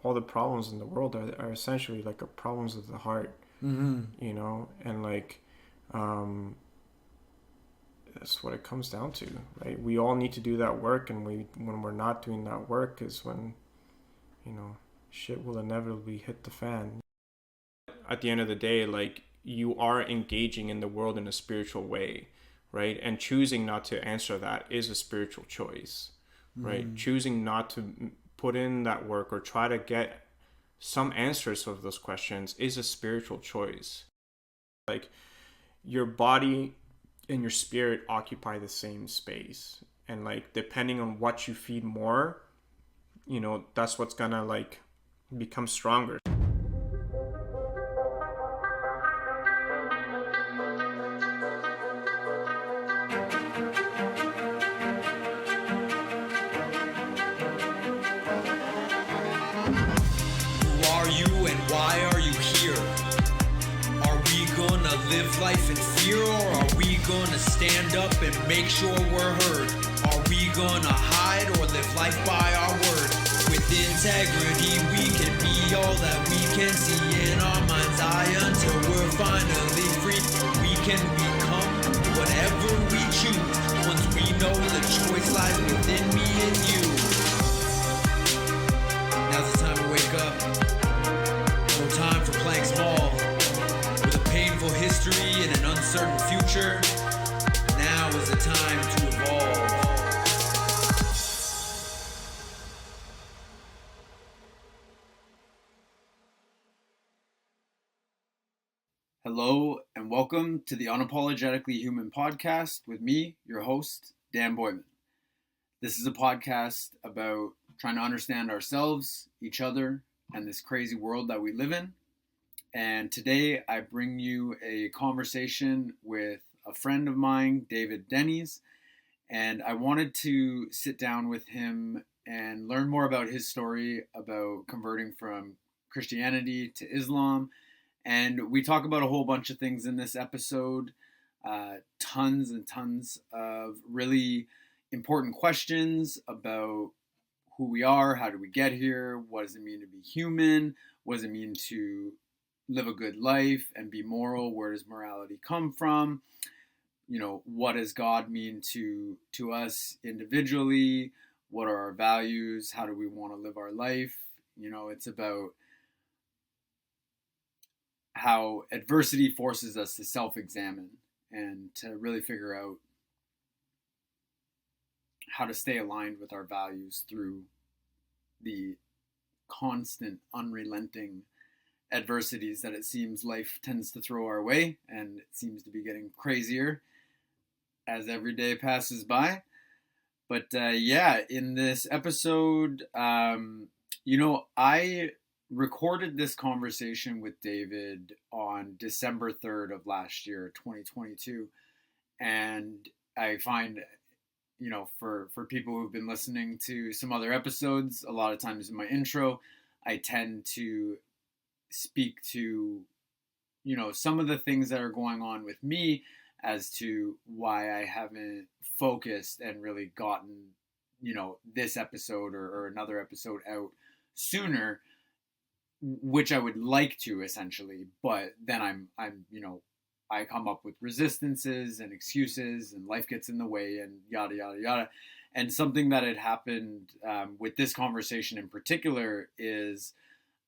all the problems in the world are essentially like a problems of the heart, Mm-hmm. and like um, that's what it comes down to, right? We all need to do that work, and when we're not doing that work is when you know shit will inevitably hit the fan. At the end of the day, like you are engaging in the world in a spiritual way, right? And choosing not to answer that is a spiritual choice, right? Mm-hmm. Choosing not to put in that work or try to get some answers of those questions is a spiritual choice. Like your body and your spirit occupy the same space, and like depending on what you feed more, that's what's gonna like become stronger. Who are you and why are you here? Are we gonna live life in fear, or are we gonna stand up and make sure we're heard? Are we gonna hide or live life by our word? With integrity we can be all that we can see in our mind's eye until we're finally free. We can become whatever we choose once we know the choice lies within me and you. Now's the time to wake up. No time for playing small. With a painful history and an uncertain future, now is the time to evolve. Hello, and welcome to the Unapologetically Human podcast with me, your host, Dan Boyman. This is a podcast about trying to understand ourselves, each other, and this crazy world that we live in. And today I bring you a conversation with a friend of mine, David Denny's. And I wanted to sit down with him and learn more about his story about converting from Christianity to Islam. And we talk about a whole bunch of things in this episode, tons and tons of really important questions about who we are, how do we get here, what does it mean to be human, what does it mean to live a good life and be moral, where does morality come from, what does God mean to us individually, what are our values, how do we want to live our life. It's about how adversity forces us to self-examine and to really figure out how to stay aligned with our values through the constant, unrelenting adversities that it seems life tends to throw our way, and it seems to be getting crazier as every day passes by. But yeah, in this episode, I recorded this conversation with David on December 3rd of last year, 2022. And I find, for people who've been listening to some other episodes, a lot of times in my intro, I tend to speak to, some of the things that are going on with me as to why I haven't focused and really gotten, this episode or another episode out sooner, which I would like to essentially, but then I come up with resistances and excuses, and life gets in the way, and yada yada yada. And something that had happened with this conversation in particular is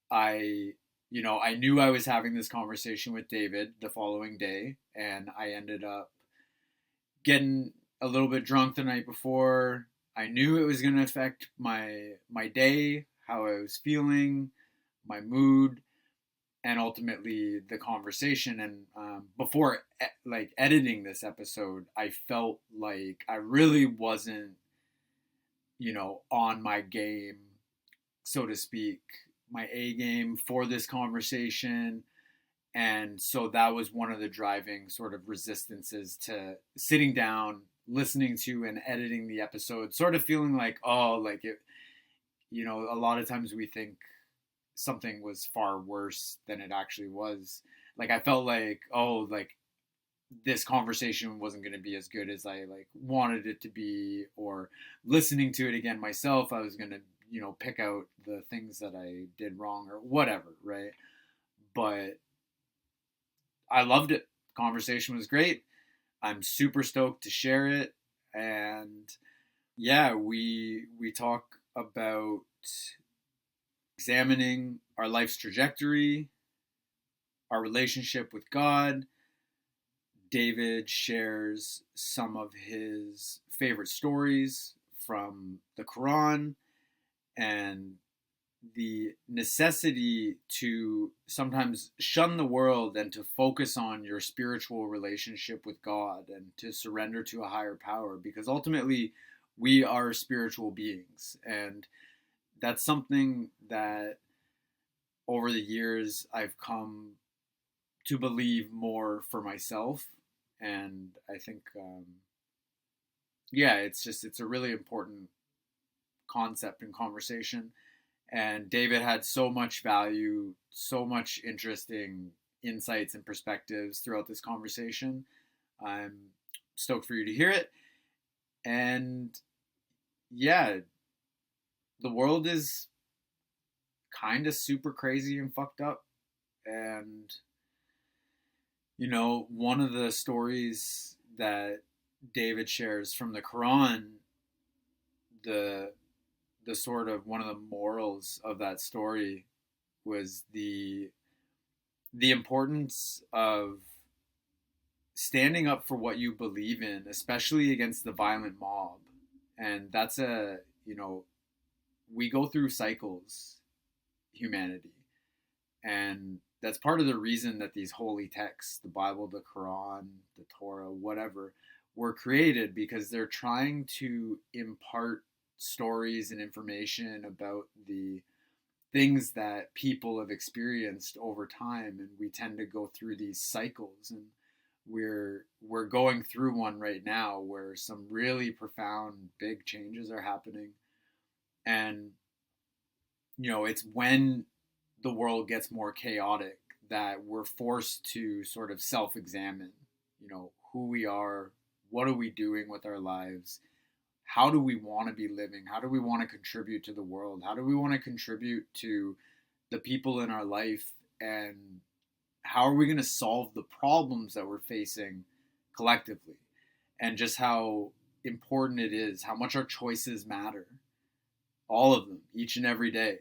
I, I knew I was having this conversation with David the following day, and I ended up getting a little bit drunk the night before. I knew it was going to affect my day, how I was feeling, my mood, and ultimately the conversation. And before editing this episode, I felt like I really wasn't, on my game, so to speak, my A game for this conversation. And so that was one of the driving sort of resistances to sitting down, listening to and editing the episode, sort of feeling like, oh, like it, a lot of times we think something was far worse than it actually was. Like I felt like, oh, like this conversation wasn't going to be as good as I like wanted it to be, or listening to it again myself, I was going to, pick out the things that I did wrong or whatever, right? But I loved it. Conversation was great. I'm super stoked to share it. And yeah, we talk about examining our life's trajectory, our relationship with God. David shares some of his favorite stories from the Koran and the necessity to sometimes shun the world and to focus on your spiritual relationship with God and to surrender to a higher power, because ultimately we are spiritual beings. And that's something that over the years I've come to believe more for myself. And I think, it's a really important concept and conversation. And David had so much value, so much interesting insights and perspectives throughout this conversation. I'm stoked for you to hear it. And yeah, the world is kind of super crazy and fucked up. And, one of the stories that David shares from the Quran, the sort of one of the morals of that story was the importance of standing up for what you believe in, especially against the violent mob. And that's we go through cycles, humanity. And that's part of the reason that these holy texts, the Bible, the Quran, the Torah, whatever, were created, because they're trying to impart stories and information about the things that people have experienced over time. And we tend to go through these cycles, and we're going through one right now where some really profound big changes are happening. And it's when the world gets more chaotic that we're forced to sort of self-examine, who we are, what are we doing with our lives, how do we want to be living, how do we want to contribute to the world, how do we want to contribute to the people in our life, and how are we going to solve the problems that we're facing collectively, and just how important it is, how much our choices matter, all of them, each and every day.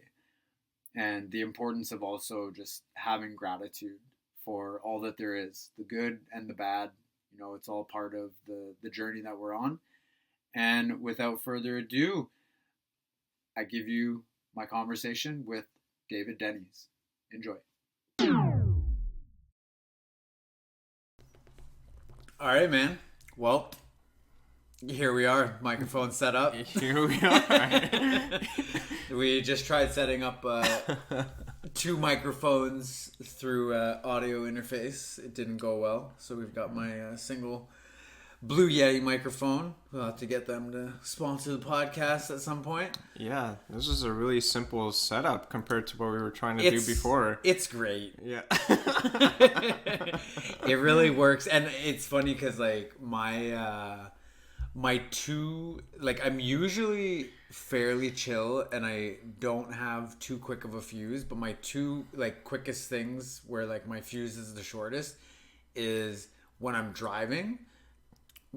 And the importance of also just having gratitude for all that there is, the good and the bad. It's all part of the journey that we're on. And without further ado, I give you my conversation with David Denny's. Enjoy. All right, man. Well, here we are, microphone set up. Here we are. We just tried setting up 2 microphones through audio interface. It didn't go well, so we've got my single Blue Yeti microphone. We'll have to get them to sponsor the podcast at some point. Yeah, this is a really simple setup compared to what we were trying to do before. It's great. Yeah. It really works. And it's funny because like my 2, like I'm usually fairly chill and I don't have too quick of a fuse, but my 2 like quickest things where like my fuse is the shortest is when I'm driving.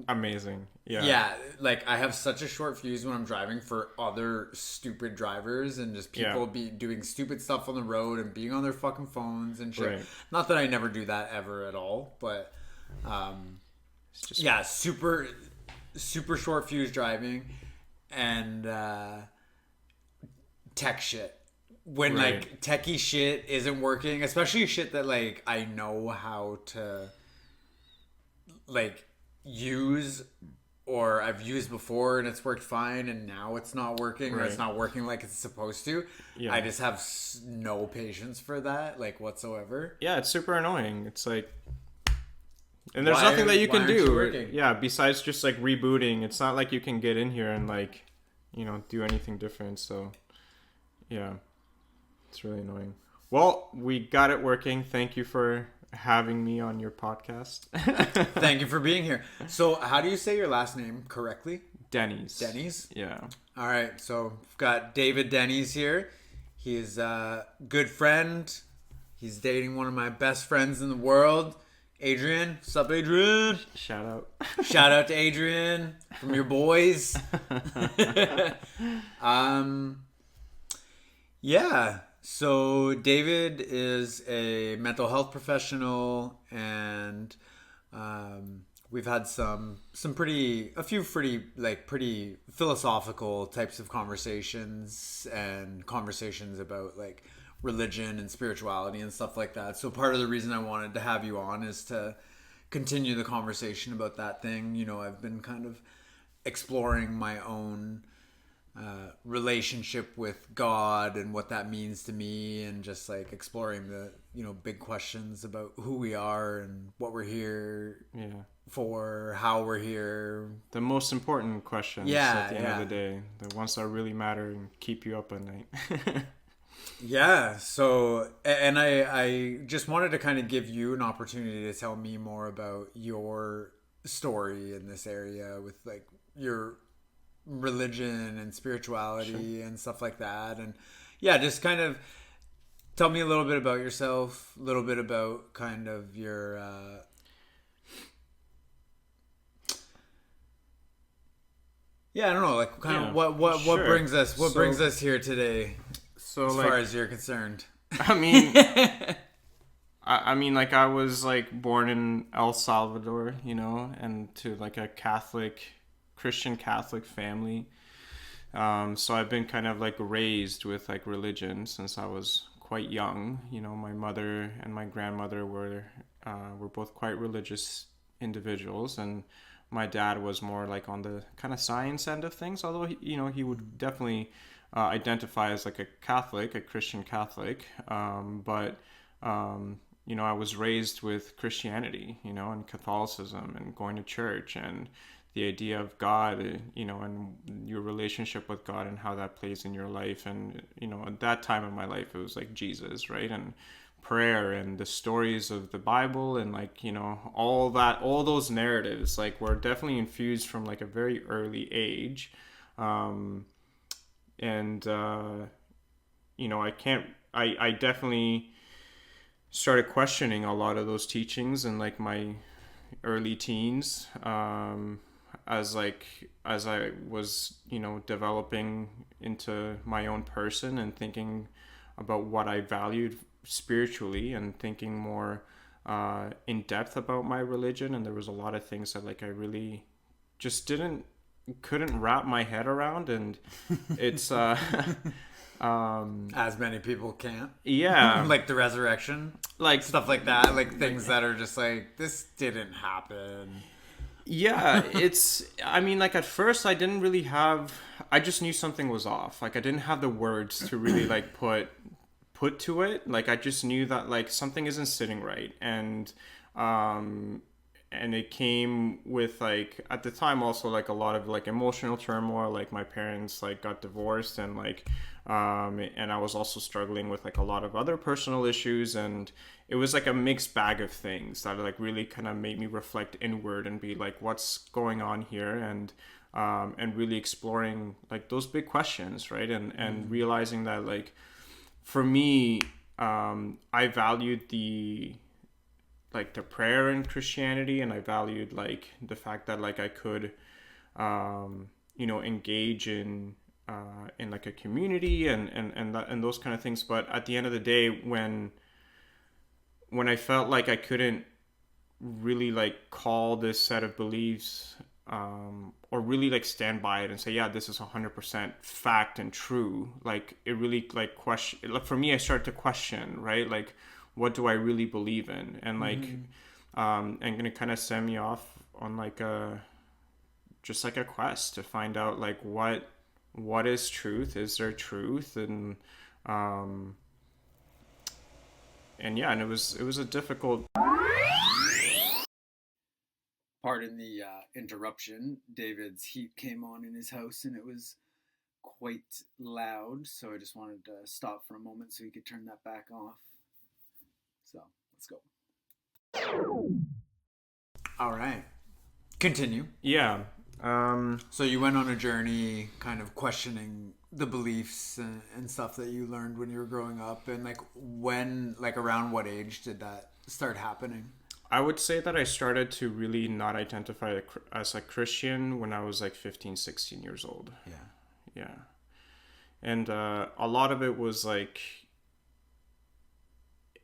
Amazing. Yeah. Yeah, like I have such a short fuse when I'm driving for other stupid drivers and just people be doing stupid stuff on the road and being on their fucking phones and shit. Right. Not that I never do that ever at all, but it's just super short fuse driving and tech shit. When like techie shit isn't working, especially shit that like I know how to like use or I've used before and it's worked fine and now it's not working or it's not working like it's supposed to. I just have no patience for that like whatsoever. Yeah, it's super annoying. It's like, and there's nothing that you can do. Yeah, besides just like rebooting. It's not like you can get in here and like, do anything different. So yeah, it's really annoying. Well, we got it working. Thank you for having me on your podcast. Thank you for being here. So how do you say your last name correctly? Denny's. Denny's? Yeah. All right, so we've got David Denny's here. He's a good friend. He's dating one of my best friends in the world, Adrian. What's up, Adrian? Shout out. Shout out to Adrian from your boys. Yeah. So David is a mental health professional, and we've had a few pretty philosophical types of conversations about like religion and spirituality and stuff like that. So part of the reason I wanted to have you on is to continue the conversation about that thing. You know, I've been kind of exploring my own relationship with God and what that means to me, and just like exploring the big questions about who we are and what we're here for, how we're here. The most important questions at the end of the day, the ones that really matter and keep you up at night. Yeah. So, and I just wanted to kind of give you an opportunity to tell me more about your story in this area with like your religion and spirituality and stuff like that. And yeah, just kind of tell me a little bit about yourself, a little bit about kind of your I don't know, like kind of what brings us here today, so as like, far as you're concerned. I mean, I mean, like, I was like born in El Salvador, and to like a Christian Catholic family. So I've been kind of like raised with like religion since I was quite young. My mother and my grandmother were both quite religious individuals, and my dad was more like on the kind of science end of things, although he would definitely identify as like a Christian Catholic. But I was raised with Christianity, and Catholicism and going to church and the idea of God, and your relationship with God and how that plays in your life. And, at that time in my life, it was like Jesus, right? And prayer and the stories of the Bible and like, all those narratives, like, were definitely infused from like a very early age. I definitely started questioning a lot of those teachings in like my early teens, as I was developing into my own person and thinking about what I valued spiritually and thinking more in depth about my religion. And there was a lot of things that like I really just couldn't wrap my head around, and it's as many people can't. Yeah. Like the resurrection, like stuff like that, like things that are just like, this didn't happen. Yeah, I mean, like, at first I just knew something was off. Like, I didn't have the words to really like put to it. Like, I just knew that like something isn't sitting right. And it came with like, at the time also, like a lot of like emotional turmoil. Like, my parents like got divorced, and like and I was also struggling with like a lot of other personal issues, and it was like a mixed bag of things that like really kind of made me reflect inward and be like, what's going on here? And really exploring like those big questions, right? And realizing that like, for me, I valued the prayer in Christianity, and I valued like the fact that like I could engage in like a community and those kind of things. But at the end of the day, when I felt like I couldn't really like call this set of beliefs, or really like stand by it and say, yeah, this is 100% fact and true, like, it really like for me, I started to question, right? Like, what do I really believe in? And like, and gonna kind of send me off on like just like a quest to find out like what is truth? Is there truth? And yeah, and it was a difficult. Pardon the interruption. David's heat came on in his house, and it was quite loud, so I just wanted to stop for a moment so he could turn that back off. So let's go. All right, continue. Yeah. So you went on a journey kind of questioning the beliefs and stuff that you learned when you were growing up, and like when, like around what age did that start happening? I would say that I started to really not identify as a Christian when I was like 15, 16 years old. Yeah. Yeah. And a lot of it was like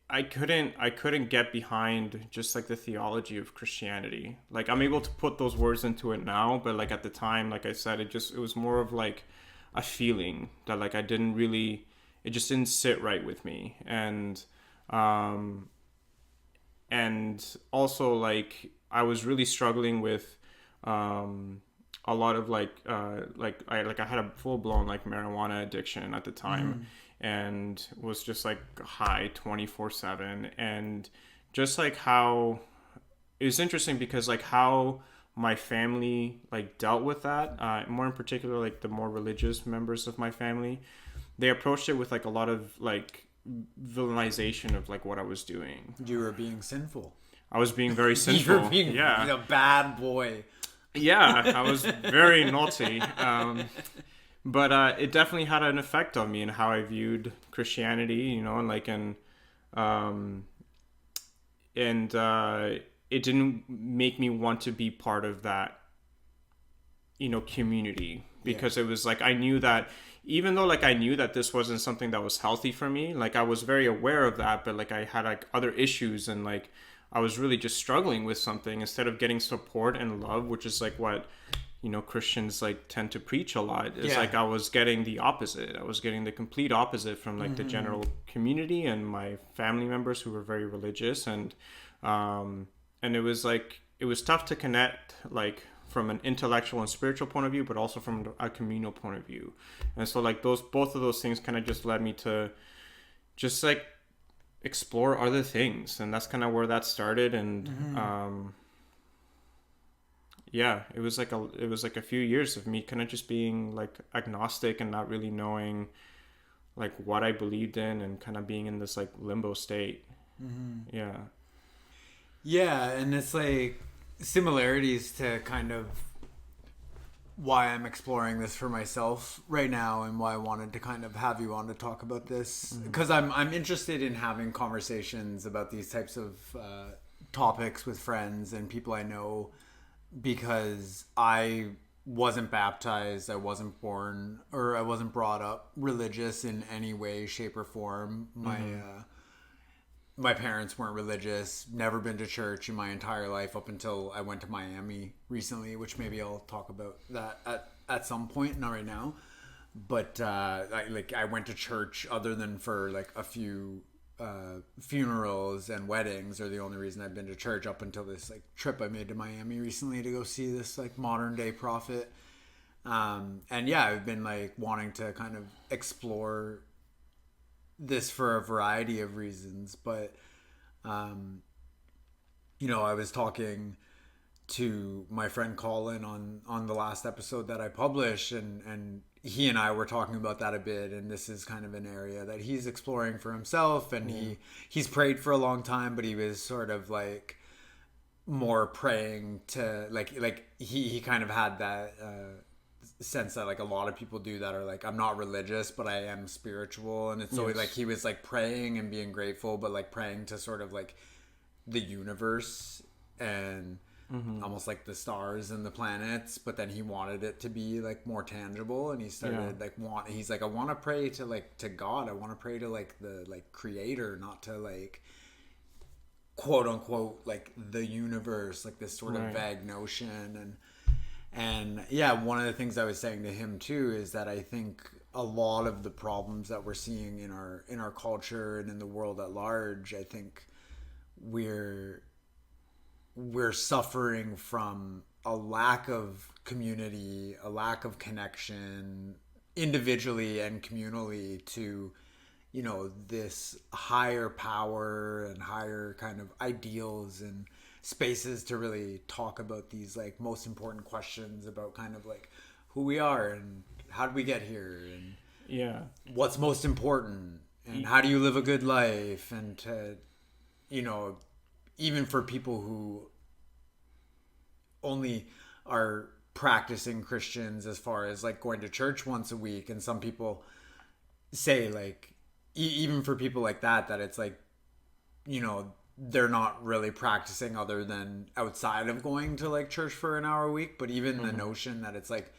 I couldn't get behind just like the theology of Christianity. Like I'm able to put those words into it now, but like at the time, like I said, it was more of like a feeling that like I didn't really it just didn't sit right with me. Um and also like I was really struggling with a lot of like I had a full blown like marijuana addiction at the time, and was just like high 24/7, and just like how it was interesting because like how my family like dealt with that, more in particular like the more religious members of my family, they approached it with like a lot of like villainization of like what I was doing. You were being sinful. I was being very You were sinful. being Yeah. a bad boy. Yeah, I was very naughty. But it definitely had an effect on me and how I viewed Christianity, you know, and like, um, and it didn't make me want to be part of that, you know, community, because it was like I knew that even though like I knew that this wasn't something that was healthy for me, like I was very aware of that, but like I had like other issues, and like I was really just struggling with something instead of getting support and love, which is like what, you know, Christians like tend to preach a lot. It's like I was getting the opposite. I was getting the complete opposite from like the general community and my family members who were very religious, and it was like it was tough to connect like from an intellectual and spiritual point of view, but also from a communal point of view. And so like those both of those things kind of just led me to just like explore other things, and that's kind of where that started. And yeah, it was like a few years of me kind of just being like agnostic and not really knowing like what I believed in, and kind of being in this like limbo state. Yeah. Yeah, and it's like similarities to kind of why I'm exploring this for myself right now, and why I wanted to kind of have you on to talk about this, because I'm interested in having conversations about these types of topics with friends and people I know, because I wasn't baptized, I wasn't born, or I wasn't brought up religious in any way, shape, or form. My parents weren't religious, never been to church in my entire life up until I went to Miami recently, which maybe I'll talk about that at some point, not right now. But I went to church other than for like a few funerals and weddings are the only reason I've been to church up until this like trip I made to Miami recently to go see this like modern day prophet. And yeah, I've been like wanting to kind of explore this for a variety of reasons, but you know, I was talking to my friend Colin on the last episode that I published, and he and I were talking about that a bit, and this is kind of an area that he's exploring for himself, and he's prayed for a long time, but he was sort of like more praying to like he kind of had that sense that like a lot of people do that are like, I'm not religious but I am spiritual, and it's so like he was like praying and being grateful, but like praying to sort of like the universe and almost like the stars and the planets, but then he wanted it to be like more tangible, and he started he's like, I want to pray to like to God, I want to pray to like the like creator, not to like quote unquote like the universe, like this sort of vague notion. And yeah, one of the things I was saying to him too is that I think a lot of the problems that we're seeing in our culture and in the world at large, I think we're suffering from a lack of community, a lack of connection individually and communally to, you know, this higher power and higher kind of ideals and spaces to really talk about these like most important questions about kind of like who we are and how did we get here and what's most important and how do you live a good life, and to, you know, even for people who only are practicing Christians as far as like going to church once a week, and some people say like even for people like that it's like, you know, they're not really practicing other than outside of going to like church for an hour a week. But even the notion that it's like,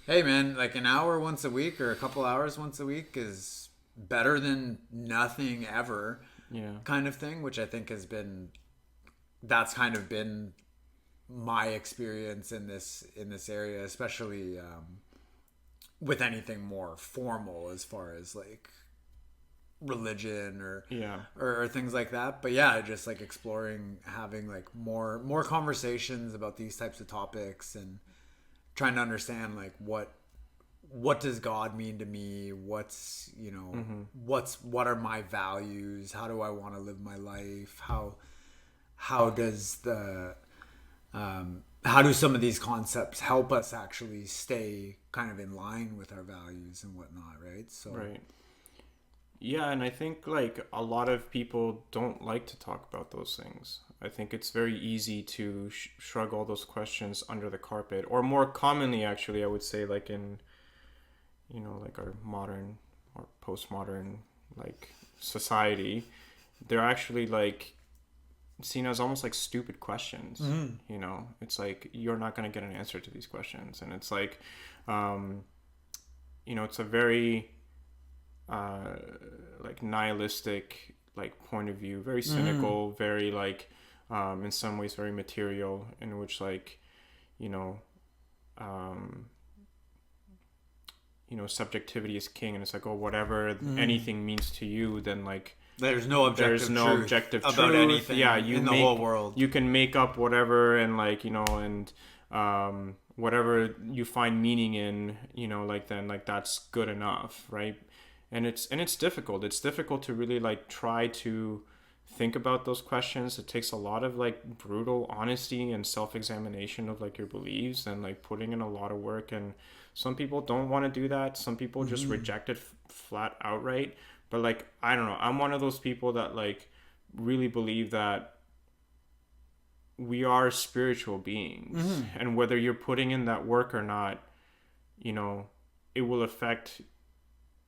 hey man, like an hour once a week or a couple hours once a week is better than nothing ever, Yeah. kind of thing, which I think has been, that's kind of been my experience in this area, especially with anything more formal as far as like religion or Yeah. or things like that. But yeah, just like exploring, having like more conversations about these types of topics, and trying to understand like what does God mean to me, what's, you know, what are my values, how do I want to live my life, how does the how do some of these concepts help us actually stay kind of in line with our values and whatnot, right? So Right. Yeah, and I think like a lot of people don't like to talk about those things. I think it's very easy to shrug all those questions under the carpet, or more commonly, actually, I would say, like in, you know, like our modern or postmodern like society, they're actually like seen as almost like stupid questions. You know, it's like you're not going to get an answer to these questions, and it's like, you know, it's a very like nihilistic like point of view, very cynical, very like in some ways very material, in which like, you know, um, you know, subjectivity is king, and it's like, oh, whatever anything means to you, then like there's no there's objective no truth objective about truth. anything Yeah, you in the make, whole world. you can make up whatever, and like, you know, and whatever you find meaning in, you know, like then like that's good enough, right? And it's difficult. It's difficult to really like try to think about those questions. It takes a lot of like brutal honesty and self-examination of like your beliefs, and like putting in a lot of work. And some people don't want to do that. Some people just reject it flat outright. But like, I don't know, I'm one of those people that like really believe that we are spiritual beings, and whether you're putting in that work or not, you know, it will affect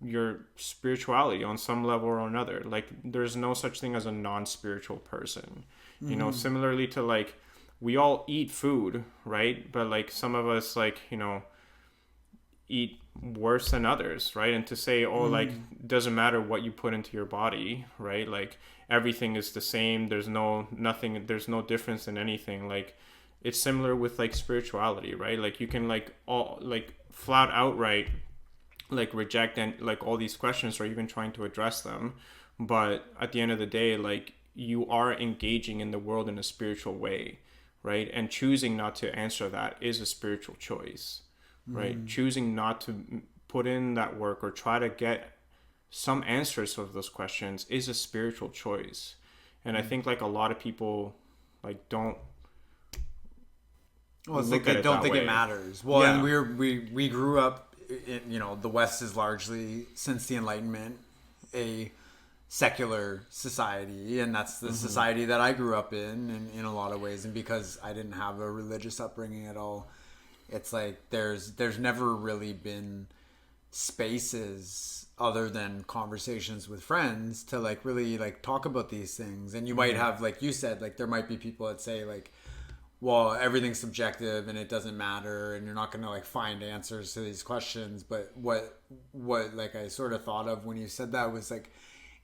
your spirituality on some level or another. Like, there's no such thing as a non-spiritual person. You know, similarly to like, we all eat food, right? But like some of us, like, you know, eat worse than others, right? And to say, oh, like, doesn't matter what you put into your body, right? Like, everything is the same, there's no difference in anything. Like, it's similar with like spirituality, right? Like, you can like all like flat outright like reject and like all these questions, or even trying to address them, but at the end of the day, like, you are engaging in the world in a spiritual way, right? And choosing not to answer that is a spiritual choice, right? Choosing not to put in that work or try to get some answers of those questions is a spiritual choice. And I think like a lot of people like don't Well, it's look like at they it don't that think it way. matters. Well, Yeah. and we grew up in, you know, the West is largely, since the Enlightenment, a secular society, and that's the society that I grew up in a lot of ways. And because I didn't have a religious upbringing at all, it's like there's never really been spaces other than conversations with friends to like really like talk about these things. And you might have, like you said, like there might be people that say like, well, everything's subjective and it doesn't matter, and you're not going to like find answers to these questions. But what like I sort of thought of when you said that was like,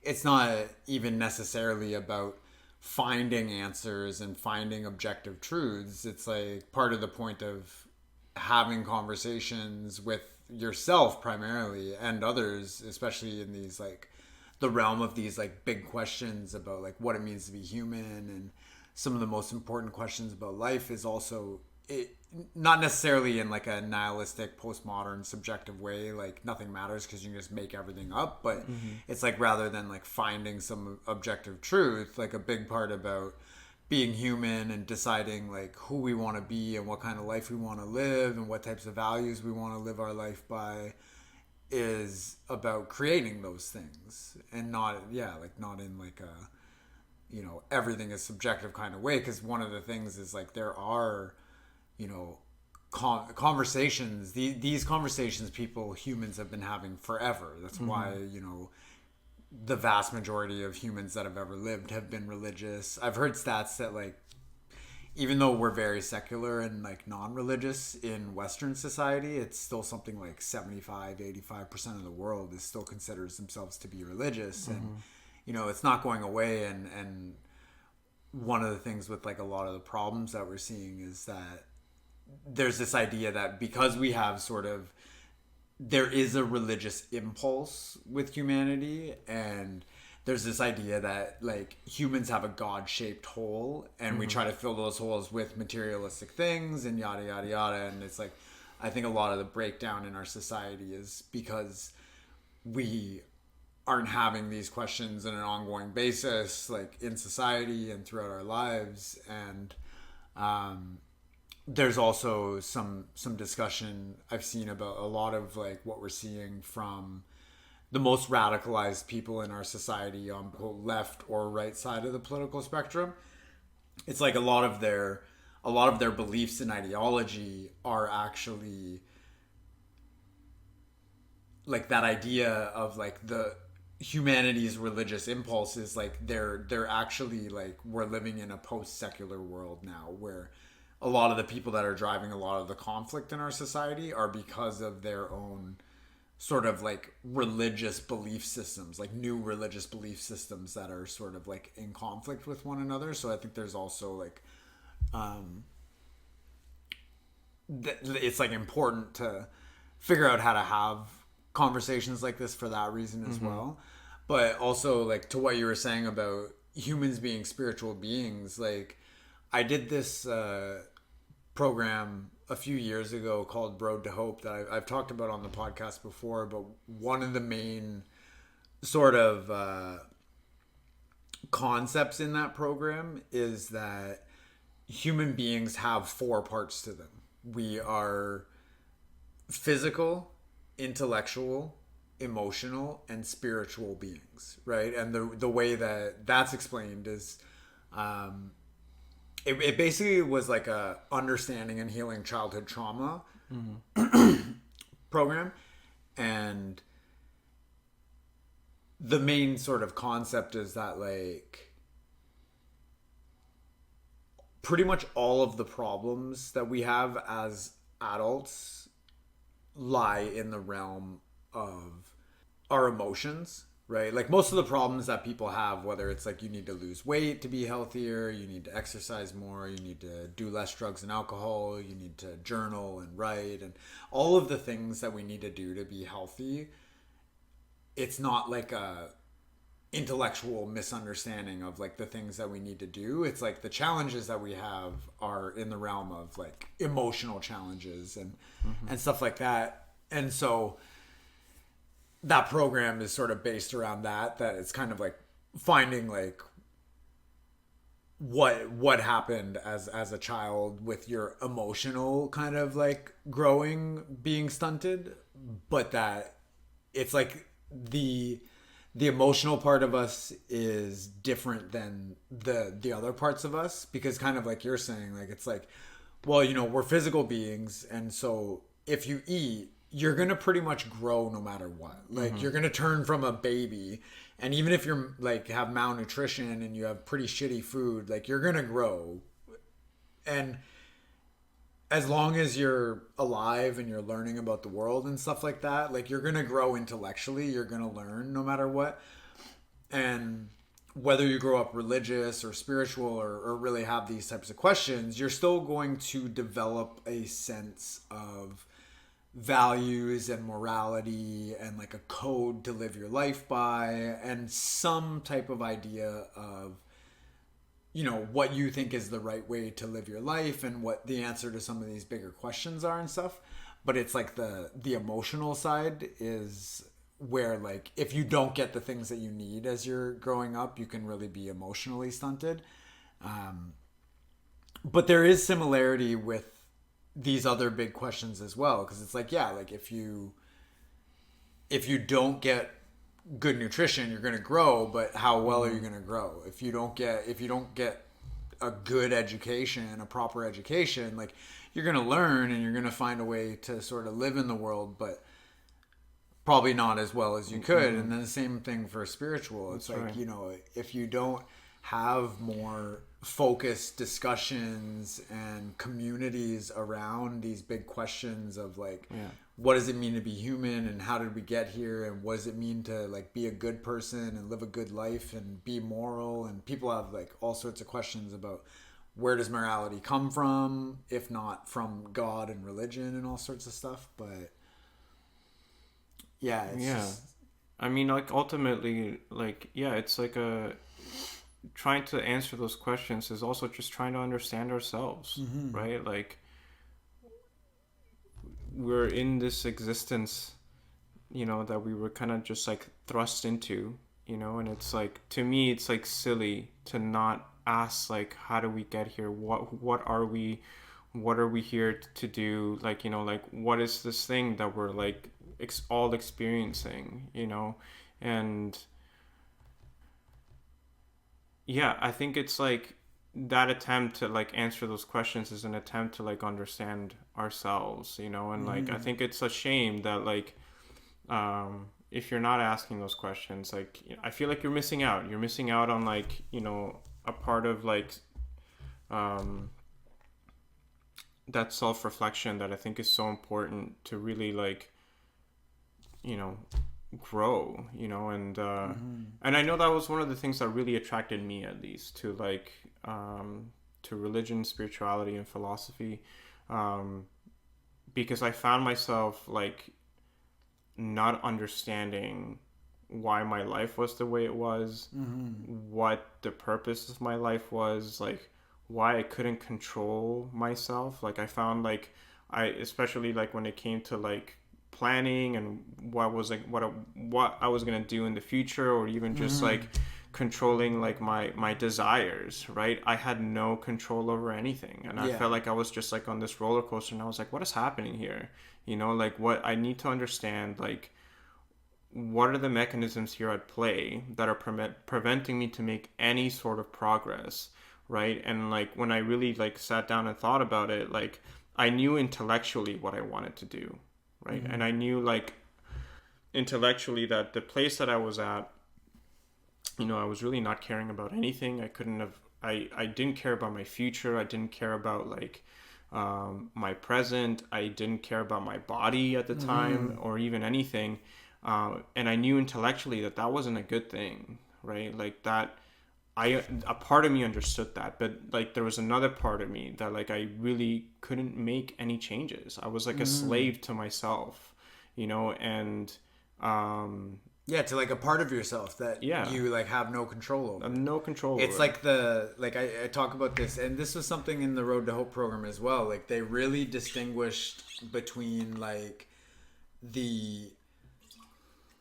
it's not even necessarily about finding answers and finding objective truths. It's like part of the point of having conversations with yourself primarily, and others, especially in these like the realm of these like big questions about like what it means to be human, and some of the most important questions about life, is also it, not necessarily in like a nihilistic postmodern subjective way, like nothing matters because you can just make everything up. But it's like, rather than like finding some objective truth, like a big part about being human and deciding like who we want to be and what kind of life we want to live and what types of values we want to live our life by, is about creating those things. And not, yeah, like not in like a, you know, everything is subjective kind of way. Because one of the things is like there are, you know, conversations, these conversations humans have been having forever. That's why, the vast majority of humans that have ever lived have been religious. I've heard stats that, like, even though we're very secular and, like, non-religious in Western society, it's still something like 75-85% of the world is still considers themselves to be religious. And, it's not going away. And one of the things with, like, a lot of the problems that we're seeing is that there's this idea that because we have there is a religious impulse with humanity, and there's this idea that, like, humans have a God-shaped hole, and we try to fill those holes with materialistic things and yada yada yada. And it's like, I think a lot of the breakdown in our society is because we aren't having these questions on an ongoing basis, like, in society and throughout our lives. And there's also some discussion I've seen about a lot of, like, what we're seeing from the most radicalized people in our society on the left or right side of the political spectrum. It's like a lot of their beliefs and ideology are actually, like, that idea of, like, the humanity's religious impulses. Like, they're actually, like, we're living in a post-secular world now, where a lot of the people that are driving a lot of the conflict in our society are because of their own sort of, like, religious belief systems, like new religious belief systems that are sort of, like, in conflict with one another. So I think there's also, like, it's, like, important to figure out how to have conversations like this for that reason as well. But also, like, to what you were saying about humans being spiritual beings, like, I did this program a few years ago called Road to Hope that I've talked about on the podcast before. But one of the main sort of concepts in that program is that human beings have 4 parts to them. We are physical, intellectual, emotional, and spiritual beings, right? And the way that that's explained is it basically was like a understanding and healing childhood trauma program. And the main sort of concept is that, like, pretty much all of the problems that we have as adults lie in the realm of our emotions, right? Like, most of the problems that people have, whether it's like you need to lose weight to be healthier, you need to exercise more, you need to do less drugs and alcohol, you need to journal and write, and all of the things that we need to do to be healthy, it's not like a intellectual misunderstanding of, like, the things that we need to do. It's like the challenges that we have are in the realm of, like, emotional challenges and stuff like that. And so that program is sort of based around that it's kind of like finding, like, what happened as a child with your emotional kind of, like, growing being stunted, but that it's like the emotional part of us is different than the other parts of us, because, kind of like you're saying, like, it's like, well, we're physical beings, and so if you eat, you're going to pretty much grow no matter what. Like, you're going to turn from a baby, and even if you're, like, have malnutrition and you have pretty shitty food, like, you're going to grow. And as long as you're alive and you're learning about the world and stuff like that, like, you're going to grow intellectually, you're going to learn no matter what. And whether you grow up religious or spiritual or really have these types of questions, you're still going to develop a sense of values and morality and, like, a code to live your life by, and some type of idea of, what you think is the right way to live your life and what the answer to some of these bigger questions are and stuff. But it's like the emotional side is where, like, if you don't get the things that you need as you're growing up, you can really be emotionally stunted. But there is similarity with these other big questions as well, because it's like, yeah, like, if you don't get good nutrition, you're going to grow, but how well are you going to grow? If you don't get a good education, a proper education, like, you're going to learn and you're going to find a way to sort of live in the world, but probably not as well as you could. And then the same thing for spiritual. It's That's like, right. you know, if you don't have more focused discussions and communities around these big questions of like, Yeah. what does it mean to be human, and how did we get here, and what does it mean to like be a good person and live a good life and be moral, and people have like all sorts of questions about where does morality come from, if not from God and religion and all sorts of stuff. But yeah, it's Yeah. just, I mean, like, ultimately, like, yeah, it's like a trying to answer those questions is also just trying to understand ourselves, right? Like, we're in this existence, that we were kind of just like thrust into, and it's like, to me, it's like silly to not ask, like, how do we get here? What are we? What are we here to do? Like, like, what is this thing that we're like all experiencing, and yeah, I think it's like that attempt to like answer those questions is an attempt to like understand ourselves, and like I think it's a shame that like if you're not asking those questions, like I feel like you're missing out. You're missing out on like, a part of like um that self-reflection that I think is so important to really like, you know, grow, and I know that was one of the things that really attracted me, at least, to like to religion, spirituality, and philosophy, um because I found myself like not understanding why my life was the way it was, what the purpose of my life was, like why I couldn't control myself. Like I found like especially like when it came to like planning and what was like what I was gonna do in the future, or even just like controlling like my desires, right? I had no control over anything, and I felt like I was just like on this roller coaster, and I was like, what is happening here? Like what I need to understand, like what are the mechanisms here at play that are preventing me to make any sort of progress, right? And like when I really like sat down and thought about it, like I knew intellectually what I wanted to do, right? And I knew like intellectually that the place that I was at, I was really not caring about anything. I didn't care about my future. I didn't care about like my present. I didn't care about my body at the time, or even anything. And I knew intellectually that that wasn't a good thing, right? Like that, a part of me understood that, but like there was another part of me that like I really couldn't make any changes. I was like a slave to myself, and yeah, to like a part of yourself that yeah, you like have no control over. no control It's over like I talk about this, and this was something in the Road to Hope program as well. Like they really distinguished between like the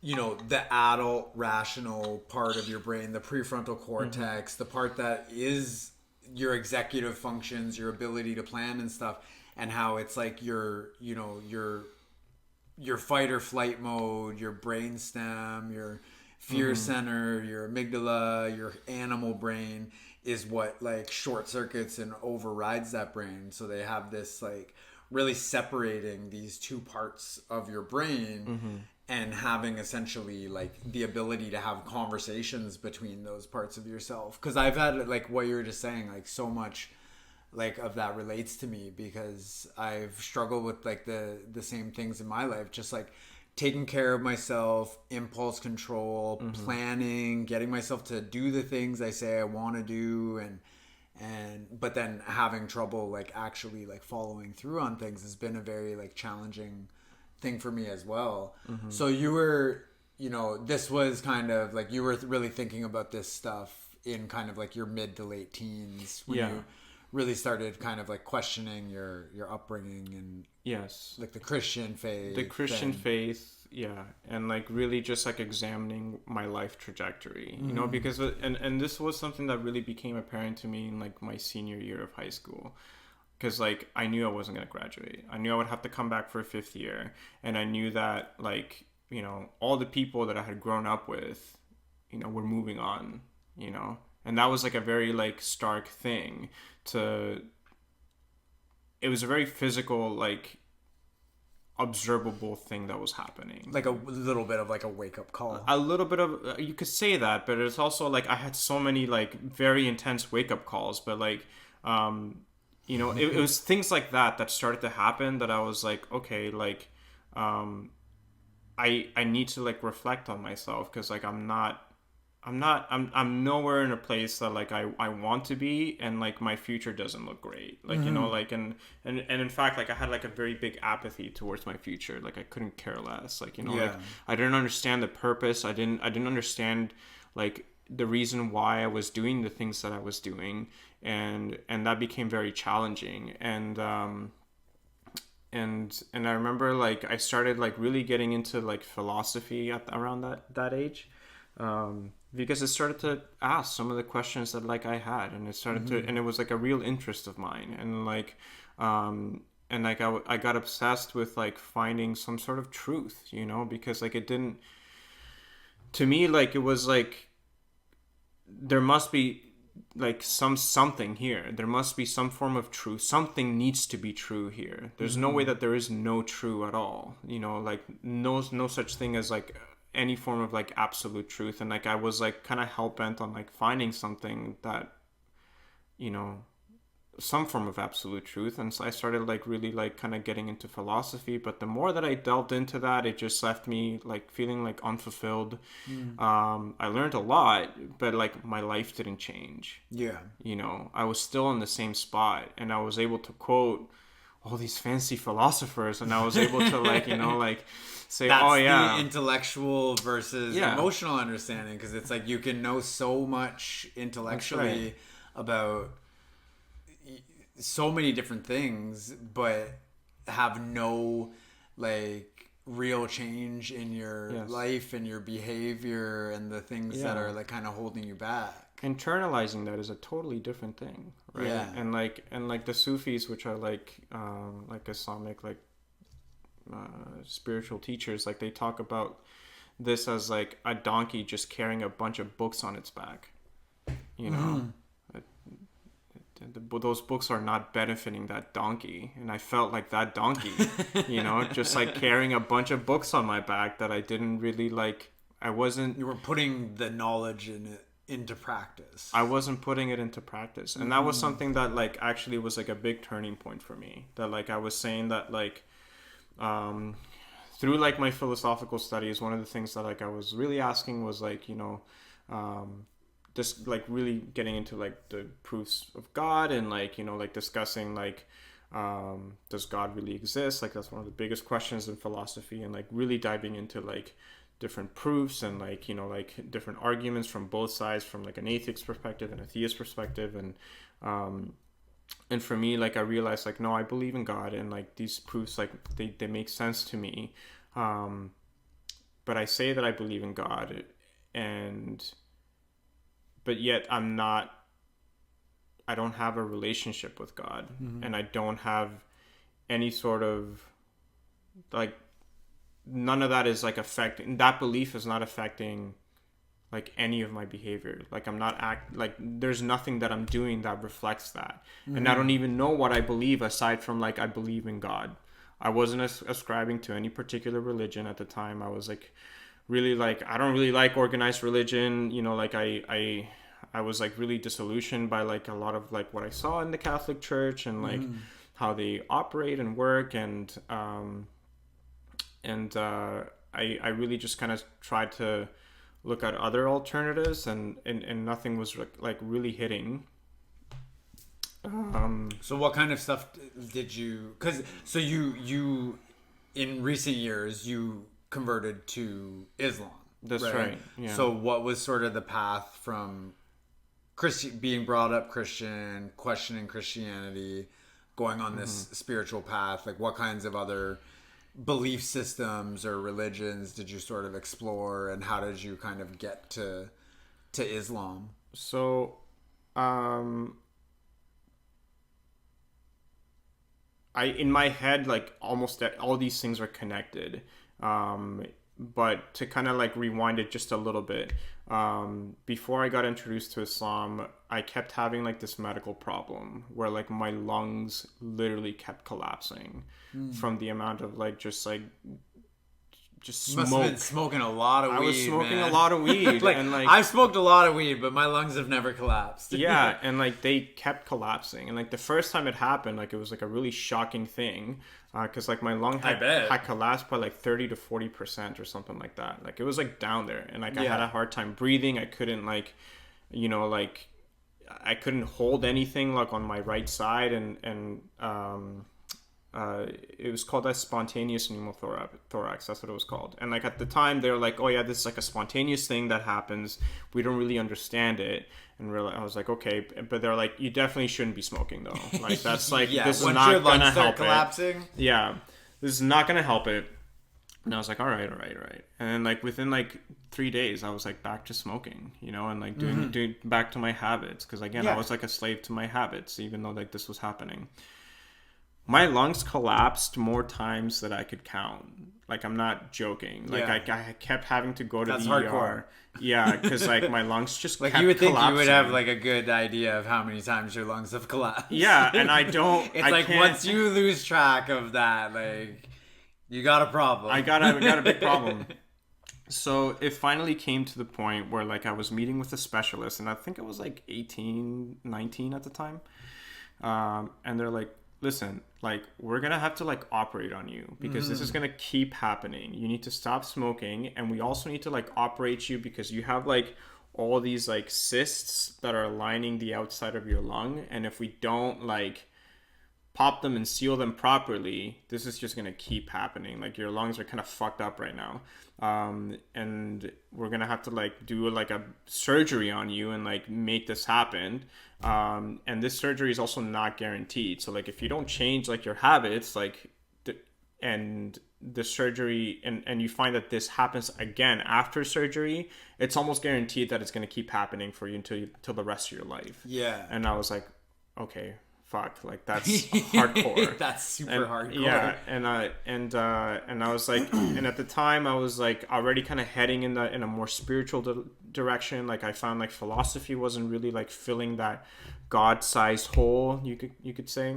the adult rational part of your brain, the prefrontal cortex, the part that is your executive functions, your ability to plan and stuff, and how it's like your fight or flight mode, your brain stem, your fear center, your amygdala, your animal brain is what like short circuits and overrides that brain. So they have this like really separating these two parts of your brain, and having essentially like the ability to have conversations between those parts of yourself. Because I've had like what you were just saying, like so much like of that relates to me, because I've struggled with like the same things in my life, just like taking care of myself, impulse control, planning, getting myself to do the things I say I want to do, and but then having trouble like actually like following through on things has been a very like challenging thing for me as well. So you were, this was kind of like you were really thinking about this stuff in kind of like your mid to late teens when you really started kind of like questioning your upbringing and yes, like the Christian faith. Yeah, and like really just like examining my life trajectory, because and this was something that really became apparent to me in like my senior year of high school. Because like I knew I wasn't going to graduate. I knew I would have to come back for a fifth year, and I knew that like all the people that I had grown up with, were moving on, and that was like a very like stark thing to it was a very physical, like, observable thing that was happening. Like a little bit of like a wake up call. A little bit of, you could say that, but it's also like I had so many like very intense wake up calls, but like, it was things like that started to happen that I was like, okay, like, I need to like reflect on myself, because like I'm nowhere in a place that like I want to be, and like my future doesn't look great, like, like, and in fact, like I had like a very big apathy towards my future. Like I couldn't care less, like, like I didn't understand the purpose. I didn't understand like the reason why I was doing the things that I was doing, and that became very challenging. And I remember like I started like really getting into like philosophy around that age, because it started to ask some of the questions that like I had, and it started to, and it was like a real interest of mine, and like I got obsessed with like finding some sort of truth, because like it didn't, to me, like it was like there must be like something here. There must be some form of truth. Something needs to be true here. There's no way that there is no true at all. Like no such thing as like any form of like absolute truth. And like I was like kind of hell bent on like finding something that, some form of absolute truth. And so I started like really like kind of getting into philosophy, but the more that I delved into that, it just left me like feeling like unfulfilled. I learned a lot, but like my life didn't change. I was still in the same spot, and I was able to quote all these fancy philosophers, and I was able to like, like say, that's oh yeah, the intellectual versus emotional understanding, because it's like you can know so much intellectually about so many different things, but have no like real change in your life and your behavior and the things that are like kind of holding you back. Internalizing that is a totally different thing, right? And like the Sufis, which are like Islamic like spiritual teachers, like they talk about this as like a donkey just carrying a bunch of books on its back, those books are not benefiting that donkey, and I felt like that donkey, just like carrying a bunch of books on my back that I didn't really like. You were putting the knowledge into practice. I wasn't putting it into practice, and that was something that like actually was like a big turning point for me. That like I was saying that like through like my philosophical studies, one of the things that like I was really asking was like, just like really getting into like the proofs of God, and like, like discussing like, does God really exist? Like that's one of the biggest questions in philosophy, and like really diving into like different proofs and like, like different arguments from both sides, from like an atheist perspective and a theist perspective. And for me, like I realized like, no, I believe in God, and like these proofs, like they make sense to me. But I say that I believe in God, but yet I don't have a relationship with God, and I don't have any sort of like, none of that is like affecting, that belief is not affecting like any of my behavior. Like I'm not like there's nothing that I'm doing that reflects that. And I don't even know what I believe aside from like I believe in God. I wasn't ascribing to any particular religion at the time. I was like really like, I don't really like organized religion, like I was like really disillusioned by like a lot of like what I saw in the Catholic Church, and like how they operate and work, and I really just kind of tried to look at other alternatives, and nothing was like really hitting. So what kind of stuff did you, so you in recent years you converted to Islam. That's right. Yeah. So what was sort of the path from being brought up Christian, questioning Christianity, going on this spiritual path? Like what kinds of other belief systems or religions did you sort of explore, and how did you kind of get to Islam? So in my head, like almost all these things are connected. but to kind of like rewind it just a little bit, before I got introduced to Islam, I kept having like this medical problem where like my lungs literally kept collapsing from the amount of like just You must have been smoke. smoking a lot of weed. I was smoking man. a lot of weed, Like, and like I've smoked a lot of weed, but my lungs have never collapsed. yeah, and like they kept collapsing, and like the first time it happened, like it was like a really shocking thing, because like my lung I bet. had collapsed by like 30 to 40% or something like that. Like it was like down there, and like I Yeah. had a hard time breathing. I couldn't like, like I couldn't hold anything like on my right side, and it was called a spontaneous pneumothorax. That's what it was called. And like at the time, they were like, "Oh yeah, this is like a spontaneous thing that happens. We don't really understand it." And I was like, "Okay," but they're like, "You definitely shouldn't be smoking though. Like that's like Yeah, this is once not your lungs gonna start help collapsing. it. Yeah, this is not gonna help it." And I was like, all right. And then like within like 3 days, I was like back to smoking, and like doing back to my habits. Because again, I was like a slave to my habits, even though like this was happening. My lungs collapsed more times than I could count. Like I'm not joking. Like I kept having to go to That's the hardcore. ER. Yeah, because like my lungs just Like kept you would think collapsing. you would have like a good idea of how many times your lungs have collapsed. Yeah, and I don't. It's I like can't, once you lose track of that, like you got a problem. I got a big problem. So it finally came to the point where like I was meeting with a specialist, and I think I was like 18, 19 at the time. And they're like, listen, like we're gonna have to like operate on you because this is gonna keep happening. You need to stop smoking, and we also need to like operate you because you have like all these like cysts that are lining the outside of your lung, and if we don't like pop them and seal them properly, this is just gonna keep happening. Like your lungs are kind of fucked up right now, and we're gonna have to like do like a surgery on you and like make this happen. And this surgery is also not guaranteed. So like if you don't change like your habits, like and the surgery and you find that this happens again after surgery, it's almost guaranteed that it's gonna keep happening for you until the rest of your life. Yeah. And I was like, okay. Fuck, like that's hardcore. That's super hardcore. Yeah, and I was like, and at the time I was like already kind of heading in a more spiritual direction. Like I found like philosophy wasn't really like filling that God-sized hole, you could say.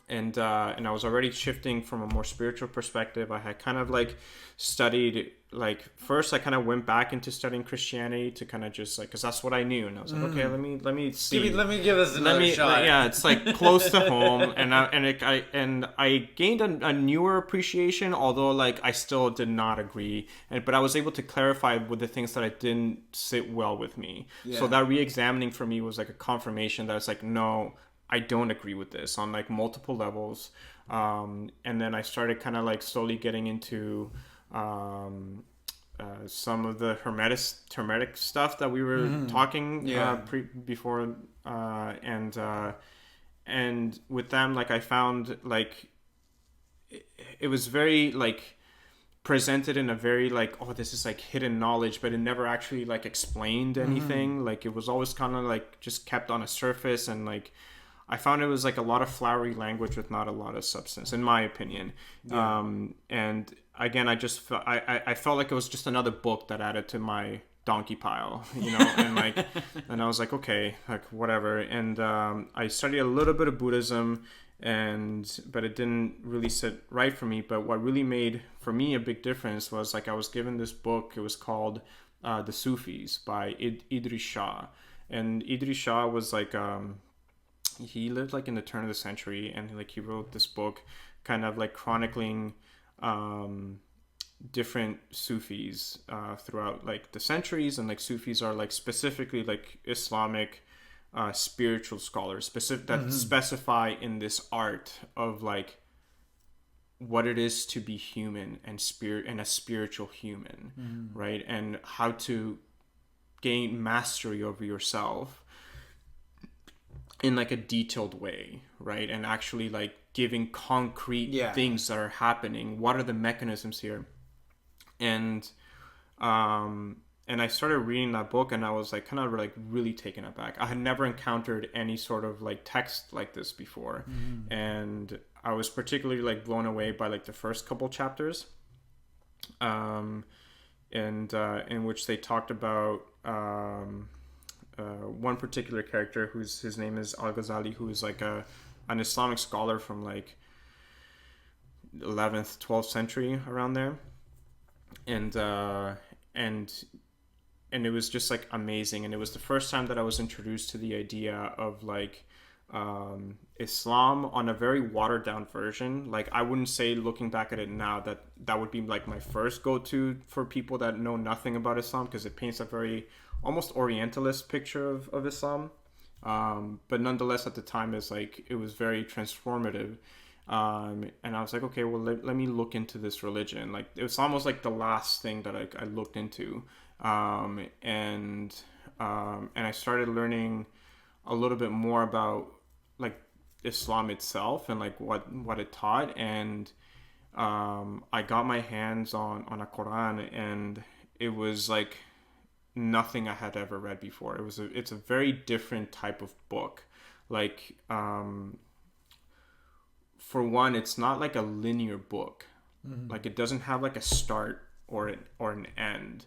And I was already shifting from a more spiritual perspective. I had kind of like studied, like first I kind of went back into studying Christianity to kind of just like, because that's what I knew, and I was like, okay, let me see, Let me give this another shot. Yeah, it's like close to home, and I gained a newer appreciation, although like I still did not agree, but I was able to clarify with the things that I didn't sit well with me. Yeah. So that re-examining for me was like a confirmation that it's like, no, I don't agree with this on like multiple levels. And then I started kind of like slowly getting into some of the hermetic stuff that we were talking before, and with them, like I found like it was very like presented in a very like, oh, this is like hidden knowledge, but it never actually like explained anything. Like it was always kind of like just kept on a surface, and like I found it was like a lot of flowery language with not a lot of substance, in my opinion. Yeah. And again, I felt like it was just another book that added to my donkey pile, and like, and I was like, okay, like whatever. And I studied a little bit of Buddhism, but it didn't really sit right for me. But what really made for me a big difference was like I was given this book. It was called The Sufis by Idris Shah, and Idris Shah was like he lived like in the turn of the century, and like he wrote this book kind of like chronicling different Sufis throughout like the centuries. And like Sufis are like specifically like Islamic spiritual scholars that specify in this art of like what it is to be human and a spiritual human, right? And how to gain mastery over yourself in like a detailed way, right? And actually like giving concrete things that are happening. What are the mechanisms here? And I started reading that book, and I was like kind of like really taken aback. I had never encountered any sort of like text like this before. And I was particularly like blown away by like the first couple chapters. and in which they talked about one particular character whose his name is Al Ghazali, who is like an Islamic scholar from like 11th 12th century around there, and and and it was just like amazing, and it was the first time that I was introduced to the idea of like Islam on a very watered down version. Like I wouldn't say, looking back at it now, that that would be like my first go to for people that know nothing about Islam, because it paints a very almost Orientalist picture of Islam. But nonetheless, at the time, it's like it was very transformative. And I was like, okay, well, let me look into this religion. Like it was almost like the last thing that I looked into, and I started learning a little bit more about like Islam itself and like what it taught, and I got my hands on a Koran, and it was like nothing I had ever read before. It's a very different type of book. Like for one, it's not like a linear book. Mm-hmm. Like it doesn't have like a start or an end.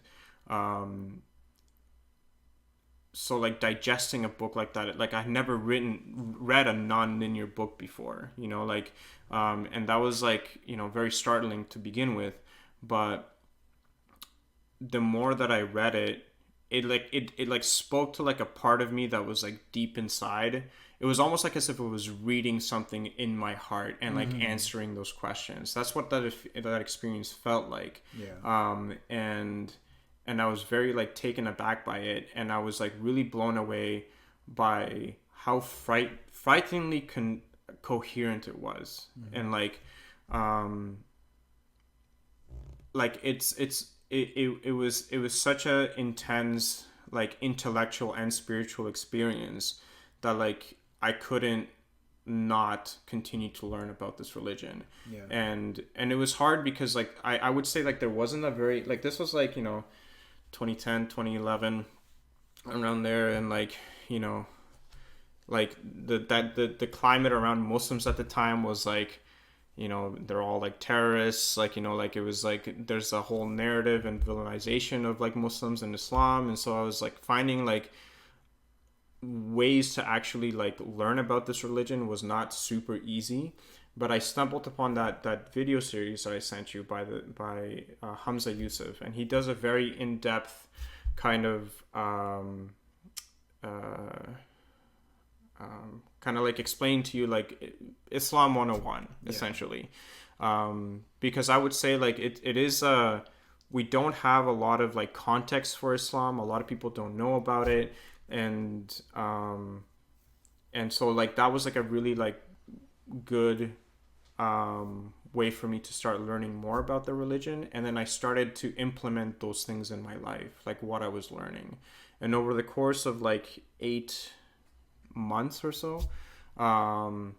So like digesting a book like that, like I've never read a non-linear book before, like and that was like very startling to begin with. But the more that I read it, it spoke to like a part of me that was like deep inside. It was almost like as if it was reading something in my heart and like answering those questions. That's what that experience felt like. And I was very like taken aback by it, and I was like really blown away by how frighteningly coherent it was. And like it was such a intense like intellectual and spiritual experience that like I couldn't not continue to learn about this religion. And it was hard because like I would say like there wasn't a very like, this was like 2010 2011 around there, and like like the climate around Muslims at the time was like they're all like terrorists, like like it was like there's a whole narrative and villainization of like Muslims and Islam. And so I was like finding like ways to actually like learn about this religion was not super easy. But I stumbled upon that video series that I sent you by Hamza Yusuf, and he does a very in-depth kind of kind of like explain to you like Islam 101 essentially. Because I would say like it is we don't have a lot of like context for Islam. A lot of people don't know about it, and so like that was like a really like good way for me to start learning more about the religion. And then I started to implement those things in my life, like what I was learning. And over the course of like 8 months or so, I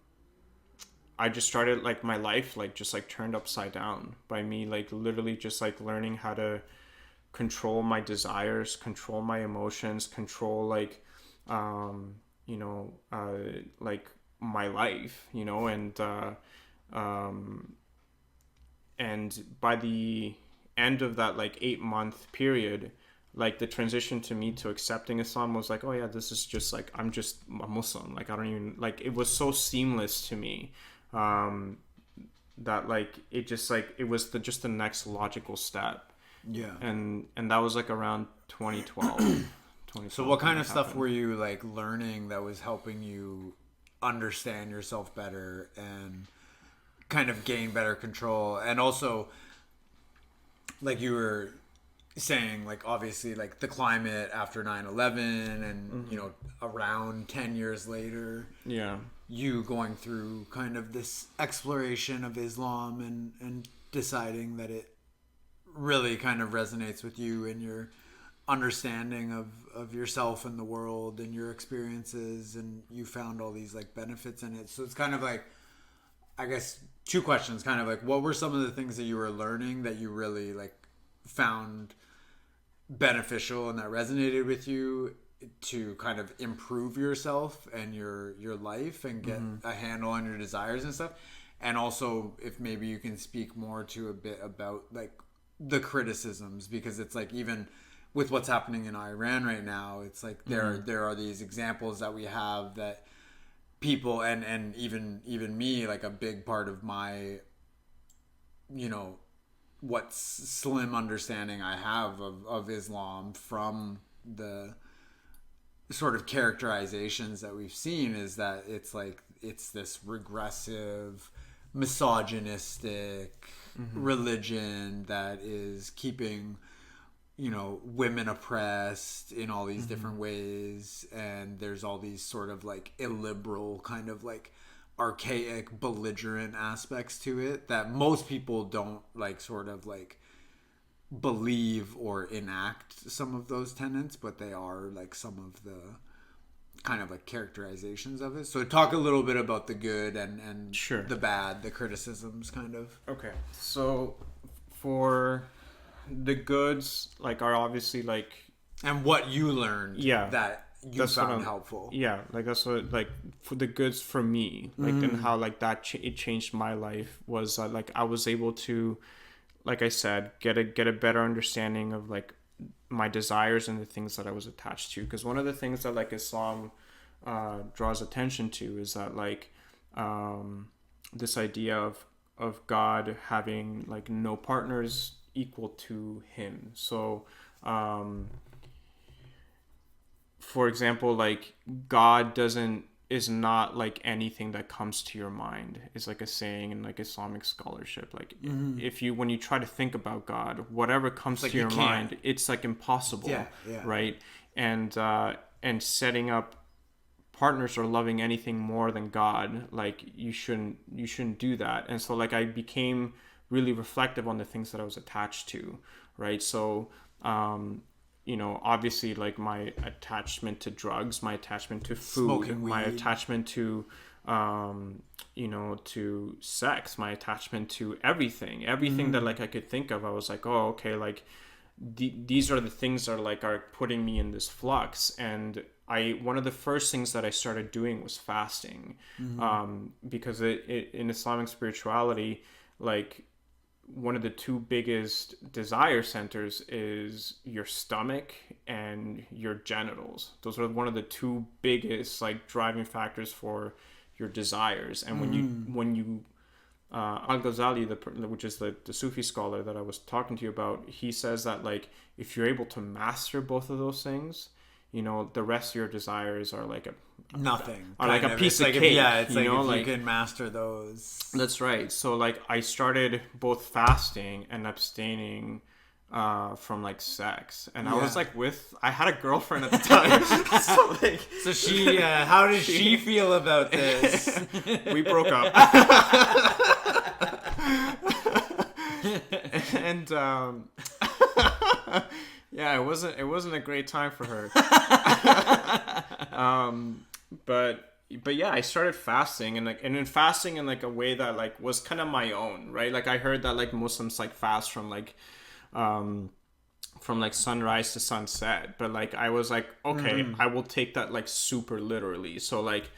just started like my life like just like turned upside down by me like literally just like learning how to control my desires, control my emotions, control like like my life, and by the end of that like 8-month period, like the transition to me to accepting Islam was like, oh yeah, this is just like I'm just a Muslim. Like I don't even like, it was so seamless to me that like it just like it was just the next logical step. And that was like around 2012. So what kind of stuff were you like learning that was helping you understand yourself better and kind of gain better control? And also, like you were saying, like obviously like the climate after 9/11 and around 10 years later, you going through kind of this exploration of Islam and deciding that it really kind of resonates with you and your understanding of yourself and the world and your experiences, and you found all these like benefits in it. So it's kind of like, I guess, 2 questions, kind of like what were some of the things that you were learning that you really like found beneficial and that resonated with you to kind of improve yourself and your life and get a handle on your desires and stuff. And also if maybe you can speak more to a bit about like the criticisms, because it's like, even with what's happening in Iran right now, it's like there are these examples that we have that people, and even me, like a big part of my, what slim understanding I have of Islam from the sort of characterizations that we've seen, is that it's like, it's this regressive, misogynistic religion that is keeping, women oppressed in all these different ways, and there's all these sort of like illiberal, kind of like archaic, belligerent aspects to it that most people don't like sort of like believe or enact some of those tenets, but they are like some of the kind of like characterizations of it. So talk a little bit about the good and Sure. the bad, the criticisms, kind of. Okay. So for the goods, like, are obviously like, And what you learned, that you that's what found helpful. Yeah, like that's what, like, for the goods for me, like, and how like that it changed my life was like I was able to, like I said, get a better understanding of like my desires and the things that I was attached to. Because one of the things that like Islam draws attention to is that like this idea of God having like no partners equal to him. So for example, like, God is not like anything that comes to your mind, is like a saying in like Islamic scholarship. Like, if you, when you try to think about God, whatever comes to your mind, it's like impossible. Right? And setting up partners or loving anything more than God, like, you shouldn't do that. And so like I became really reflective on the things that I was attached to, right? So obviously, like, my attachment to drugs, my attachment to food, my attachment to, to sex, my attachment to everything that like I could think of. I was like, oh, okay, like these are the things that are putting me in this flux. And one of the first things that I started doing was fasting, because it in Islamic spirituality, like, one of the two biggest desire centers is your stomach and your genitals. Those are one of the two biggest like driving factors for your desires. And when you Al-Ghazali, which is the Sufi scholar that I was talking to you about, he says that like if you're able to master both of those things, the rest of your desires are like nothing, or like a piece of cake. It's like if you can master those. That's right. So like I started both fasting and abstaining from like sex, and I was like I had a girlfriend at the time. so she how did she feel about this? We broke up. And yeah, it wasn't a great time for her. But yeah, I started fasting, and in fasting in like a way that like was kind of my own, right? Like I heard that like Muslims like fast from like sunrise to sunset, but like I was like, okay, I will take that like super literally. So like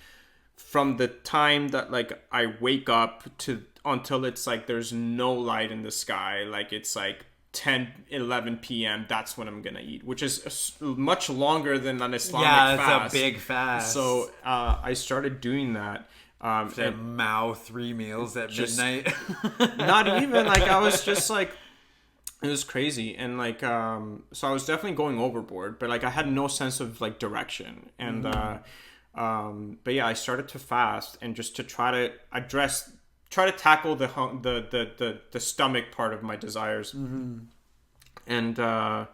from the time that like I wake up to until it's like there's no light in the sky, like it's like 10-11 p.m. that's when I'm gonna eat, which is much longer than an Islamic fast. It's a big fast. So I started doing that. Mao 3 meals at midnight. Not even, like, I was just like, it was crazy. And like so I was definitely going overboard, but like I had no sense of like direction. And but yeah, I started to fast, and just to try to tackle the stomach part of my desires. And I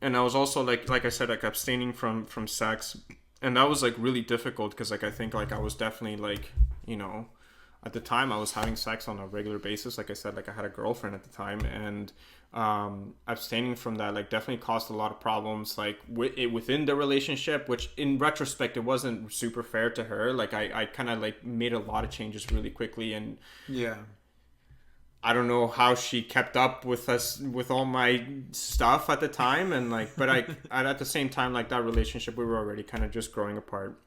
was also like I said, like abstaining from sex, and that was like really difficult because like I think like I was definitely like, at the time I was having sex on a regular basis. Like I said, like I had a girlfriend at the time, and abstaining from that like definitely caused a lot of problems like within the relationship, which in retrospect it wasn't super fair to her. Like I kind of like made a lot of changes really quickly, and I don't know how she kept up with all my stuff at the time, and like, but at the same time, like that relationship, we were already kind of just growing apart.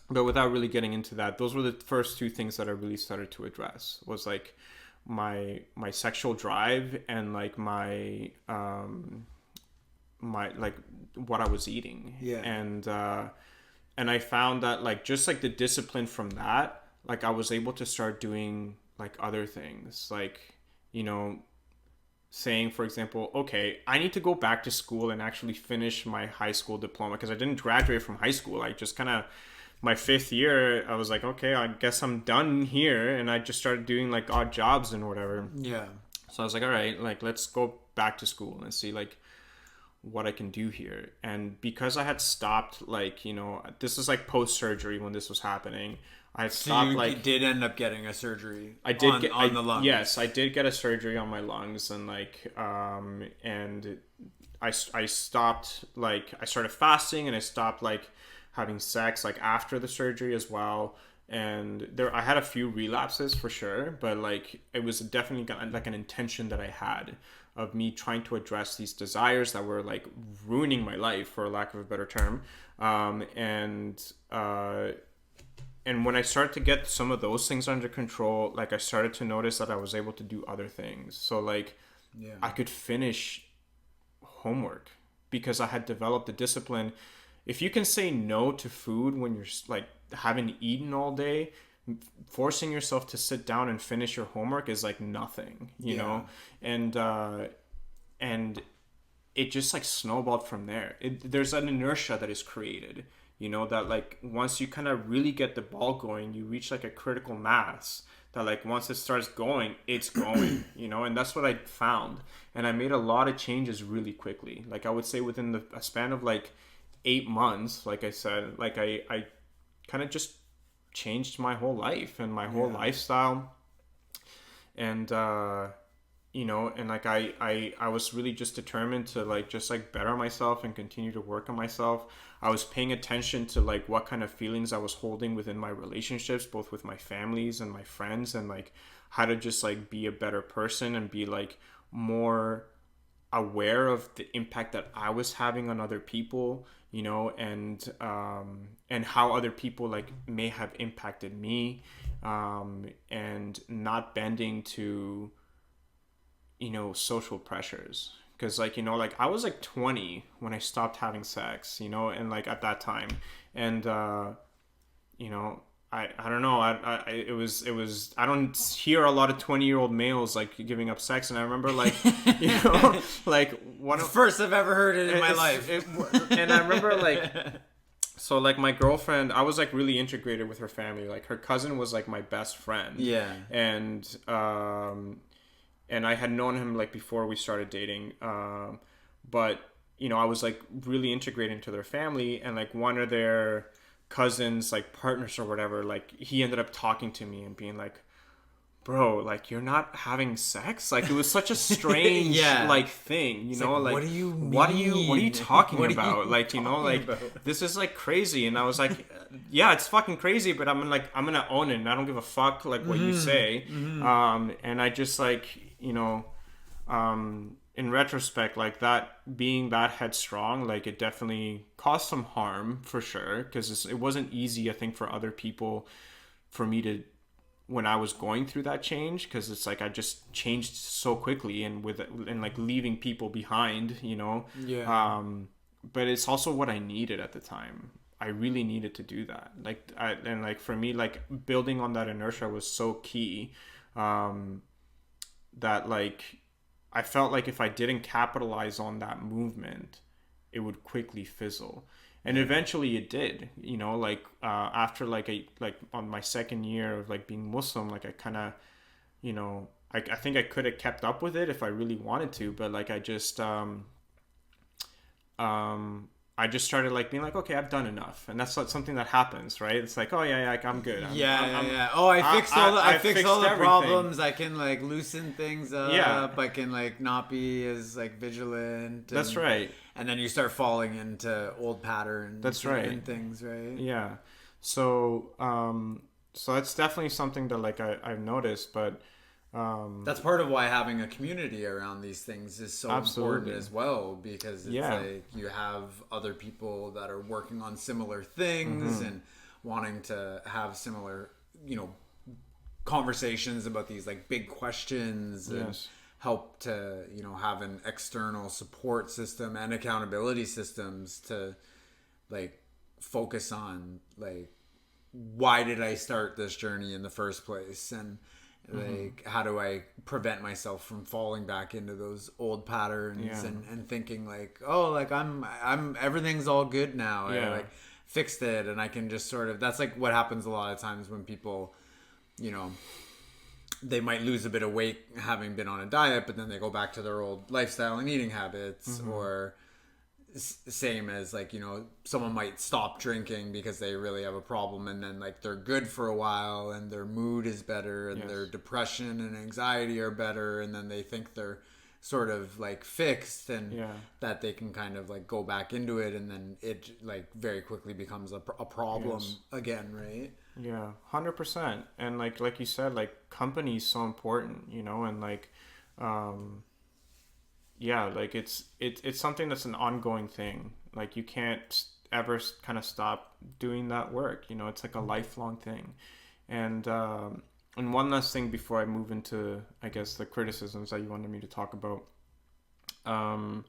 But without really getting into that, those were the first two things that I really started to address. Was like my sexual drive and like my like what I was eating. Yeah. And I found that like just like the discipline from that, like I was able to start doing like other things, like, you know, saying, for example, okay, I need to go back to school and actually finish my high school diploma because I didn't graduate from high school. I just kind of, my 5th year, I was like, okay, I guess I'm done here. And I just started doing like odd jobs and whatever. Yeah. So I was like, all right, like, let's go back to school and see like what I can do here. And because I had stopped, like, you know, this is like post surgery when this was happening. I had stopped, you like, did end up getting a surgery. I did get on the lungs. Yes, I did get a surgery on my lungs, and like and I stopped, like, I started fasting, and I stopped like having sex like after the surgery as well. And I had a few relapses for sure, but like it was definitely like an intention that I had of me trying to address these desires that were like ruining my life, for lack of a better term. And when I started to get some of those things under control, like I started to notice that I was able to do other things. So like, Yeah. I could finish homework because I had developed the discipline. If you can say no to food when you're like haven't eaten all day, forcing yourself to sit down and finish your homework is like nothing, you know? And it just like snowballed from there. There's an inertia that is created, you know, that like once you kind of really get the ball going, you reach like a critical mass that like once it starts going, it's going, you know. And that's what I found. And I made a lot of changes really quickly. Like I would say within a span of like 8 months, like I said, like I kind of just changed my whole life and my whole lifestyle. And you know, and like I was really just determined to like just like better myself and continue to work on myself. I was paying attention to like what kind of feelings I was holding within my relationships, both with my families and my friends, and like how to just like be a better person and be like more aware of the impact that I was having on other people, you know, and how other people like may have impacted me, and not bending to, you know, social pressures. Because like, you know, like I was like 20 when I stopped having sex, you know, and like at that time. And you know, I don't know, it was I don't hear a lot of 20-year-old males like giving up sex. And I remember like, you know, like one of First I've ever heard it in my life. And I remember like, so like my girlfriend, I was like really integrated with her family. Like her cousin was like my best friend. Yeah. And I had known him like before we started dating, but you know, I was like really integrated into their family. And like one of their cousins, like partners or whatever, like he ended up talking to me and being like, bro, like you're not having sex. Like it was such a strange like thing, you know, like what do you mean? what are you talking about? Like, you know, like this is like crazy. And I was like, yeah, it's fucking crazy, but I'm gonna own it, and I don't give a fuck like what you say. And I just like, you know, in retrospect, like that being that headstrong, like it definitely caused some harm for sure, because it wasn't easy, I think, for other people, for me to, when I was going through that change, because it's like I just changed so quickly and like leaving people behind, you know. But it's also what I needed at the time. I really needed to do that. Like and like for me, like building on that inertia was so key, that like I felt like if I didn't capitalize on that movement, it would quickly fizzle. And eventually it did, you know, like after like on my second year of like being Muslim, like I kind of, you know, I think I could have kept up with it if I really wanted to, but like I just started like being like, okay, I've done enough. And that's something that happens, right? It's like, oh yeah, like I'm good. Oh, I fixed all the everything. problems. I can like loosen things up. Yeah. I can like not be as like vigilant. That's right. And then you start falling into old patterns. That's right. And things, right? Yeah. So that's definitely something that like I've noticed, but that's part of why having a community around these things is so important as well, because it's like you have other people that are working on similar things and wanting to have similar, you know, conversations about these like big questions and Yes. help to, you know, have an external support system and accountability systems to like focus on like why did I start this journey in the first place, and like how do I prevent myself from falling back into those old patterns, Yeah. and thinking like, oh, like I'm everything's all good now. I Yeah. like fixed it, and I can just sort of, that's like what happens a lot of times when people, you know, they might lose a bit of weight having been on a diet, but then they go back to their old lifestyle and eating habits, or same as like, you know, someone might stop drinking because they really have a problem, and then like they're good for a while and their mood is better and Yes. their depression and anxiety are better, and then they think they're sort of like fixed, and Yeah. that they can kind of like go back into it, and then it like very quickly becomes a problem Yes. again, right? Yeah, 100%. And like you said, like company is so important, you know, and like yeah, like it's something that's an ongoing thing. Like you can't ever kind of stop doing that work, you know. It's like a lifelong thing. And one last thing before I move into, I guess, the criticisms that you wanted me to talk about. Um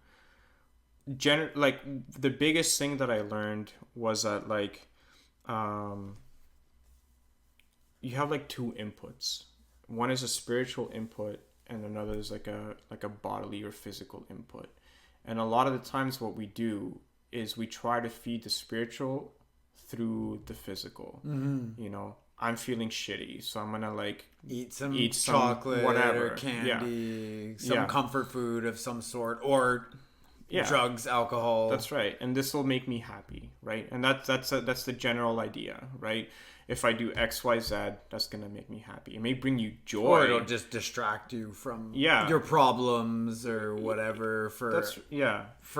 like the biggest thing that I learned was that like you have like two inputs. One is a spiritual input, and another is like a bodily or physical input. And a lot of the times what we do is we try to feed the spiritual through the physical. You know, I'm feeling shitty, so I'm gonna like Eat some chocolate, whatever, or Yeah. candy, some Yeah. comfort food of some sort, or Yeah. drugs, alcohol. That's right, and this will make me happy, right? And that's the general idea, right? If I do X, Y, Z, that's gonna make me happy. It may bring you joy. Or it'll just distract you from Yeah. your problems or whatever for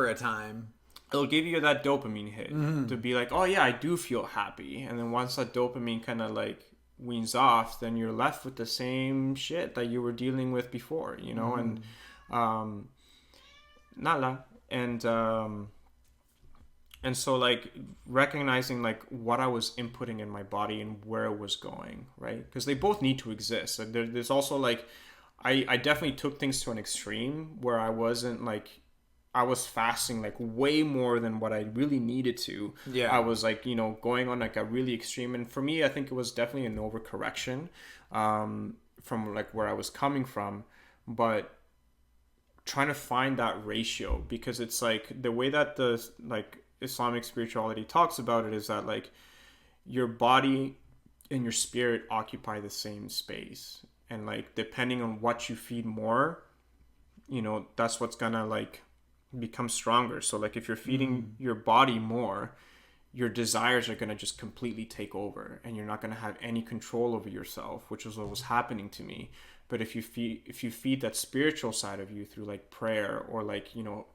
a time. It'll give you that dopamine hit to be like, oh yeah, I do feel happy. And then once that dopamine kind of like weans off, then you're left with the same shit that you were dealing with before, you know. And nada. And so like recognizing like what I was inputting in my body and where it was going, right? Because they both need to exist. And there's also like I definitely took things to an extreme where I wasn't like, I was fasting like way more than what I really needed to. Yeah. I was like, you know, going on like a really extreme, and for me I think it was definitely an overcorrection from like where I was coming from. But trying to find that ratio, because it's like the way that the like Islamic spirituality talks about it is that like your body and your spirit occupy the same space, and like depending on what you feed more, you know, that's what's gonna like become stronger. So like if you're feeding your body more, your desires are gonna just completely take over, and you're not gonna have any control over yourself, which is what was happening to me. But if you feed that spiritual side of you through like prayer, or like, you know,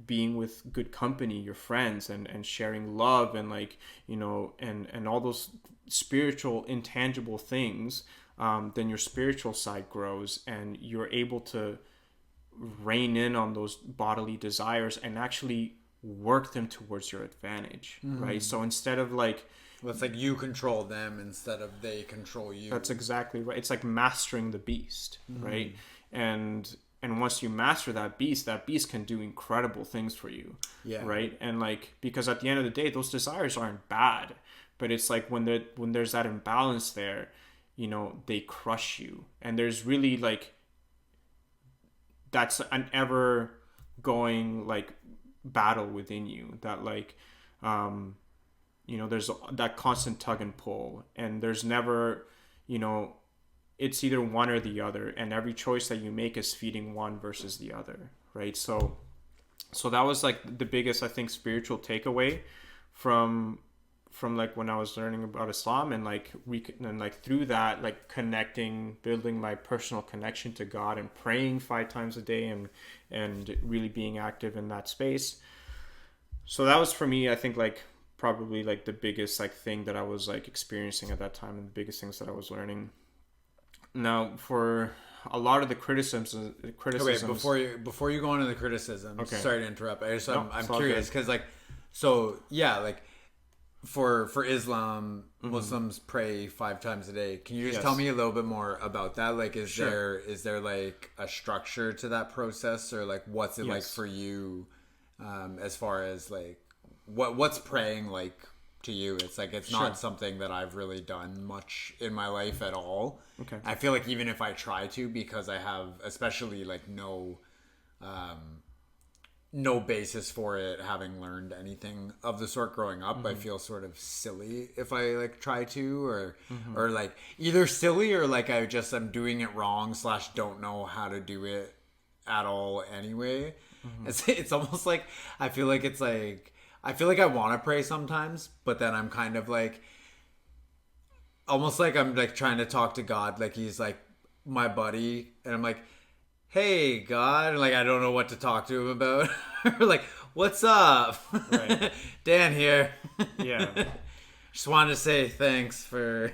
being with good company, your friends, and sharing love, and like, you know, and all those spiritual intangible things, then your spiritual side grows, and you're able to rein in on those bodily desires and actually work them towards your advantage, right? So instead of like, Well, it's like you control them instead of they control you. that's exactly right. It's like mastering the beast, right? And once you master that beast can do incredible things for you. Yeah. Right? And like, because at the end of the day, those desires aren't bad, but it's like when there's that imbalance there, you know, they crush you. And there's really like, that's an ever going like battle within you, that like, you know, there's that constant tug and pull, and there's never, you know, it's either one or the other, and every choice that you make is feeding one versus the other, right? So that was like the biggest, I think, spiritual takeaway from like when I was learning about Islam, and like and like through that, like connecting, building my personal connection to God, and praying 5 times a day, and really being active in that space. So that was for me, I think, like probably like the biggest like thing that I was like experiencing at that time, and the biggest things that I was learning. Now, for a lot of the criticisms. Okay, before you go on to the criticism, Okay. Sorry to interrupt. I'm it's all curious good. because like, so yeah, like for Islam, Muslims pray 5 times a day. Can you just tell me a little bit more about that? Like, is there like a structure to that process, or like what's it like for you, as far as like what's praying like to you? It's like it's not something that I've really done much in my life at all. Okay. I feel like even if I try to, because I have especially like no basis for it, having learned anything of the sort growing up, I feel sort of silly if I like try to, or like either silly or like I'm doing it wrong / don't know how to do it at all anyway. It's almost like I feel like I want to pray sometimes, but then I'm kind of like almost like I'm like trying to talk to God like he's like my buddy, and I'm like, hey God, and like I don't know what to talk to him about. Like, what's up? Right. Dan here. Yeah. Just wanted to say thanks for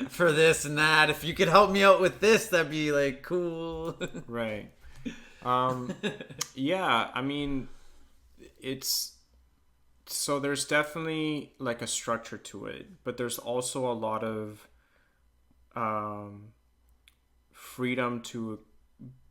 for this and that. If you could help me out with this, that'd be like cool. Right. Yeah, I mean, so there's definitely like a structure to it, but there's also a lot of freedom to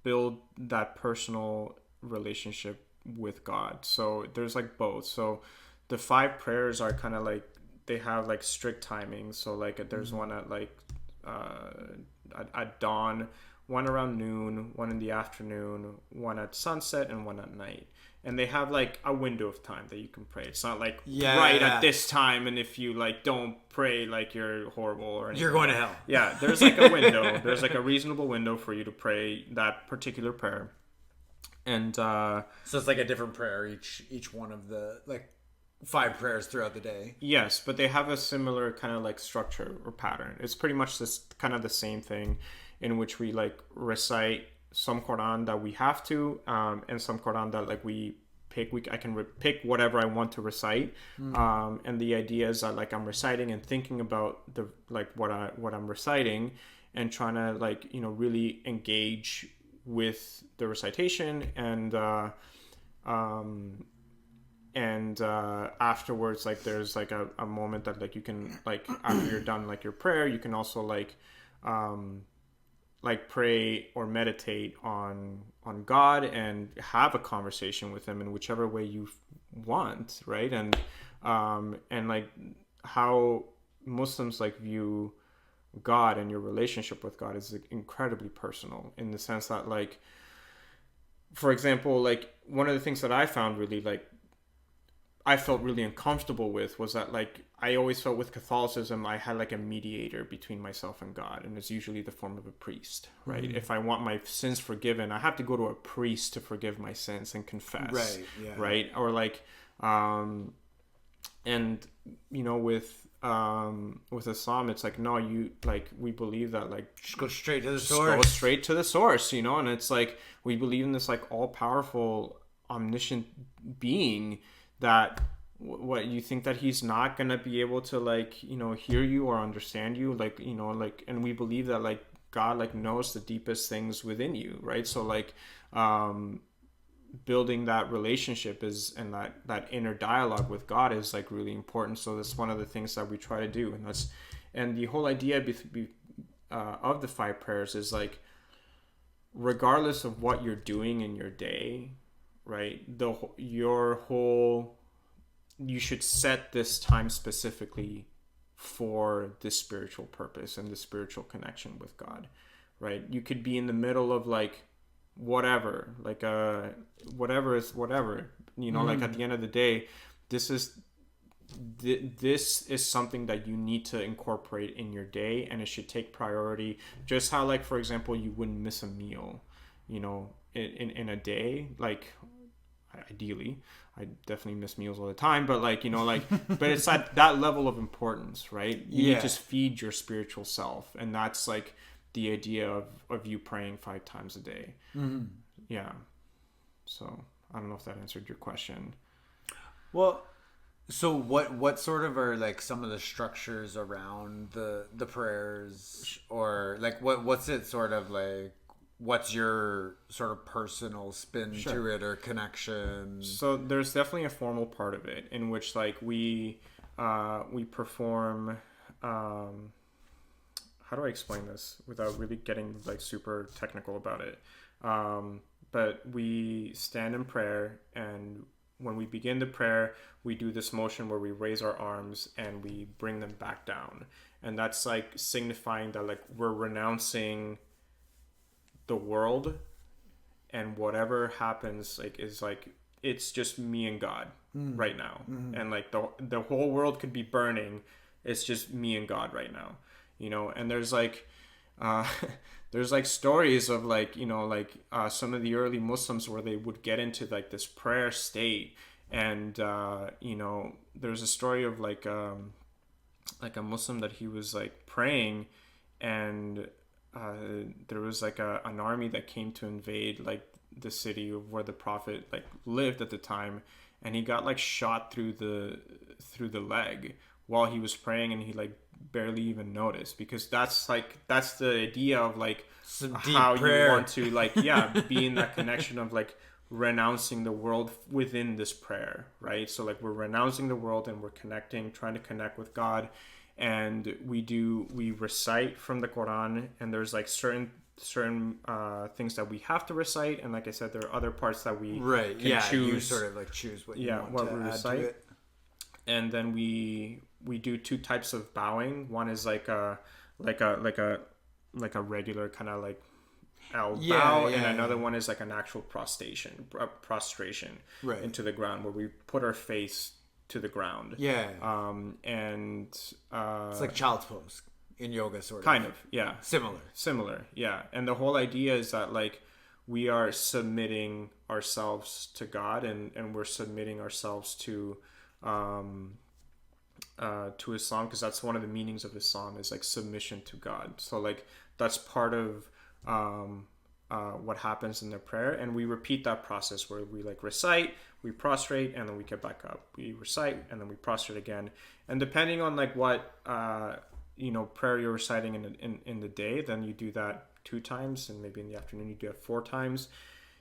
build that personal relationship with God. So there's like both. So the 5 prayers are kind of like, they have like strict timings. So like there's one at like at dawn, one around noon, one in the afternoon, one at sunset, and one at night. And they have like a window of time that you can pray. It's not like at this time, and if you like don't pray, like you're horrible or anything. You're going to hell. Yeah, there's like a window. There's like a reasonable window for you to pray that particular prayer. And so it's like a different prayer each one of the like 5 prayers throughout the day. Yes, but they have a similar kind of like structure or pattern. It's pretty much this kind of the same thing, in which we like recite some Koran that we have to, and some Koran that like we pick. I can pick whatever I want to recite, and the idea is that like I'm reciting and thinking about the like what I'm reciting, and trying to like really engage with the recitation, and afterwards like there's like a moment that like you can like after you're done like your prayer, you can also like pray or meditate on God and have a conversation with him in whichever way you want, right? And like how Muslims like view God and your relationship with God is incredibly personal, in the sense that like, for example, like one of the things that I found really like I felt really uncomfortable with was that like I always felt with Catholicism I had like a mediator between myself and God, and it's usually the form of a priest, right? If I want my sins forgiven, I have to go to a priest to forgive my sins and confess, right? Yeah. Right? Or like and with Islam, it's like, no, you like, we believe that like just go straight to the source, and it's like we believe in this like all-powerful omniscient being that what you think that he's not gonna be able to like hear you or understand you, like like, and we believe that like God like knows the deepest things within you, right? So like building that relationship is, and that inner dialogue with God is like really important. So that's one of the things that we try to do, and the whole idea of the 5 prayers is like, regardless of what you're doing in your day, right? You should set this time specifically for this spiritual purpose and the spiritual connection with God, right? You could be in the middle of like whatever, like whatever is whatever, like at the end of the day, this is something that you need to incorporate in your day, and it should take priority. Just how like, for example, you wouldn't miss a meal, in a day. Like ideally, I definitely miss meals all the time, but like but it's at that level of importance, right? You need to just feed your spiritual self, and that's like the idea of you praying 5 times a day. Yeah. So I don't know if that answered your question. Well, so what sort of are like some of the structures around the prayers, or like what's it sort of like? what's your sort of personal spin to it or connection? So there's definitely a formal part of it in which like we perform. How do I explain this without really getting like super technical about it? But we stand in prayer, and when we begin the prayer, we do this motion where we raise our arms and we bring them back down, and that's like signifying that like we're renouncing the world, and whatever happens like is like it's just me and God right now, and like the whole world could be burning. It's just me and God right now, you know. And there's like there's like stories of like, you know, like some of the early Muslims where they would get into like this prayer state, and you know, there's a story of like a Muslim that he was like praying, and there was like an army that came to invade like the city of where the prophet like lived at the time, and he got like shot through the leg while he was praying, and he like barely even noticed, because that's the idea of like how prayer. You want to like be in that connection of like renouncing the world within this prayer, right? So like we're renouncing the world and we're trying to connect with God, and we recite from the Koran, and there's like certain things that we have to recite, and like I said, there are other parts that we can choose. You sort of like choose what you want to recite. To it. And then we do two types of bowing. One is like a regular kind of like bow, and another one is like an actual prostration into the ground, where we put our face to the ground. And it's like child's pose in yoga, sort of. Kind of, yeah. Similar, yeah. And the whole idea is that like we are submitting ourselves to God, and we're submitting ourselves to Islam, because that's one of the meanings of Islam, is like submission to God. So like that's part of what happens in the prayer, and we repeat that process where we like recite, we prostrate, and then we get back up. We recite, and then we prostrate again. And depending on like what prayer you're reciting in the day, then you do that 2 times, and maybe in the afternoon you do it 4 times,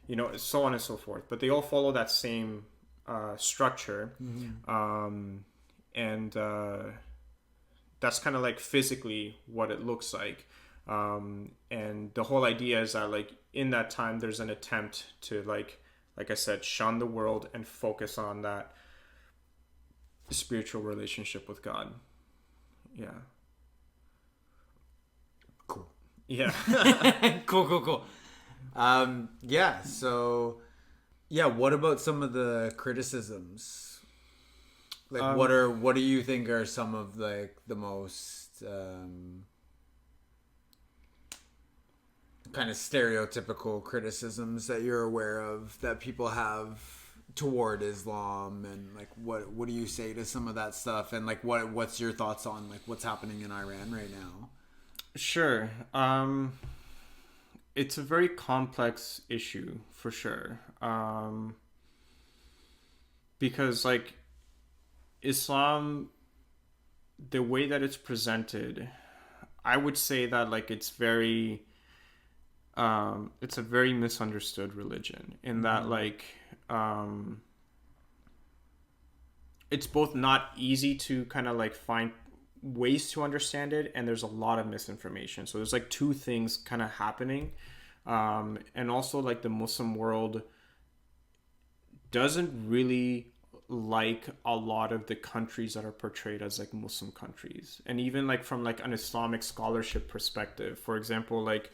you know, so on and so forth. But they all follow that same structure. And that's kind of like physically what it looks like. And the whole idea is that like in that time there's an attempt to like I said, shun the world and focus on that spiritual relationship with God. Cool. Cool. So what about some of the criticisms? Like what do you think are some of like the most kind of stereotypical criticisms that you're aware of that people have toward Islam, and like what do you say to some of that stuff, and like what's your thoughts on like what's happening in Iran right now? Sure. It's a very complex issue for sure. Because like Islam, the way that it's presented, I would say that like it's a very misunderstood religion, in that like it's both not easy to kind of like find ways to understand it, and there's a lot of misinformation. So there's like 2 things kind of happening, and also like the Muslim world doesn't really like a lot of the countries that are portrayed as like Muslim countries. And even like from like an Islamic scholarship perspective, for example, like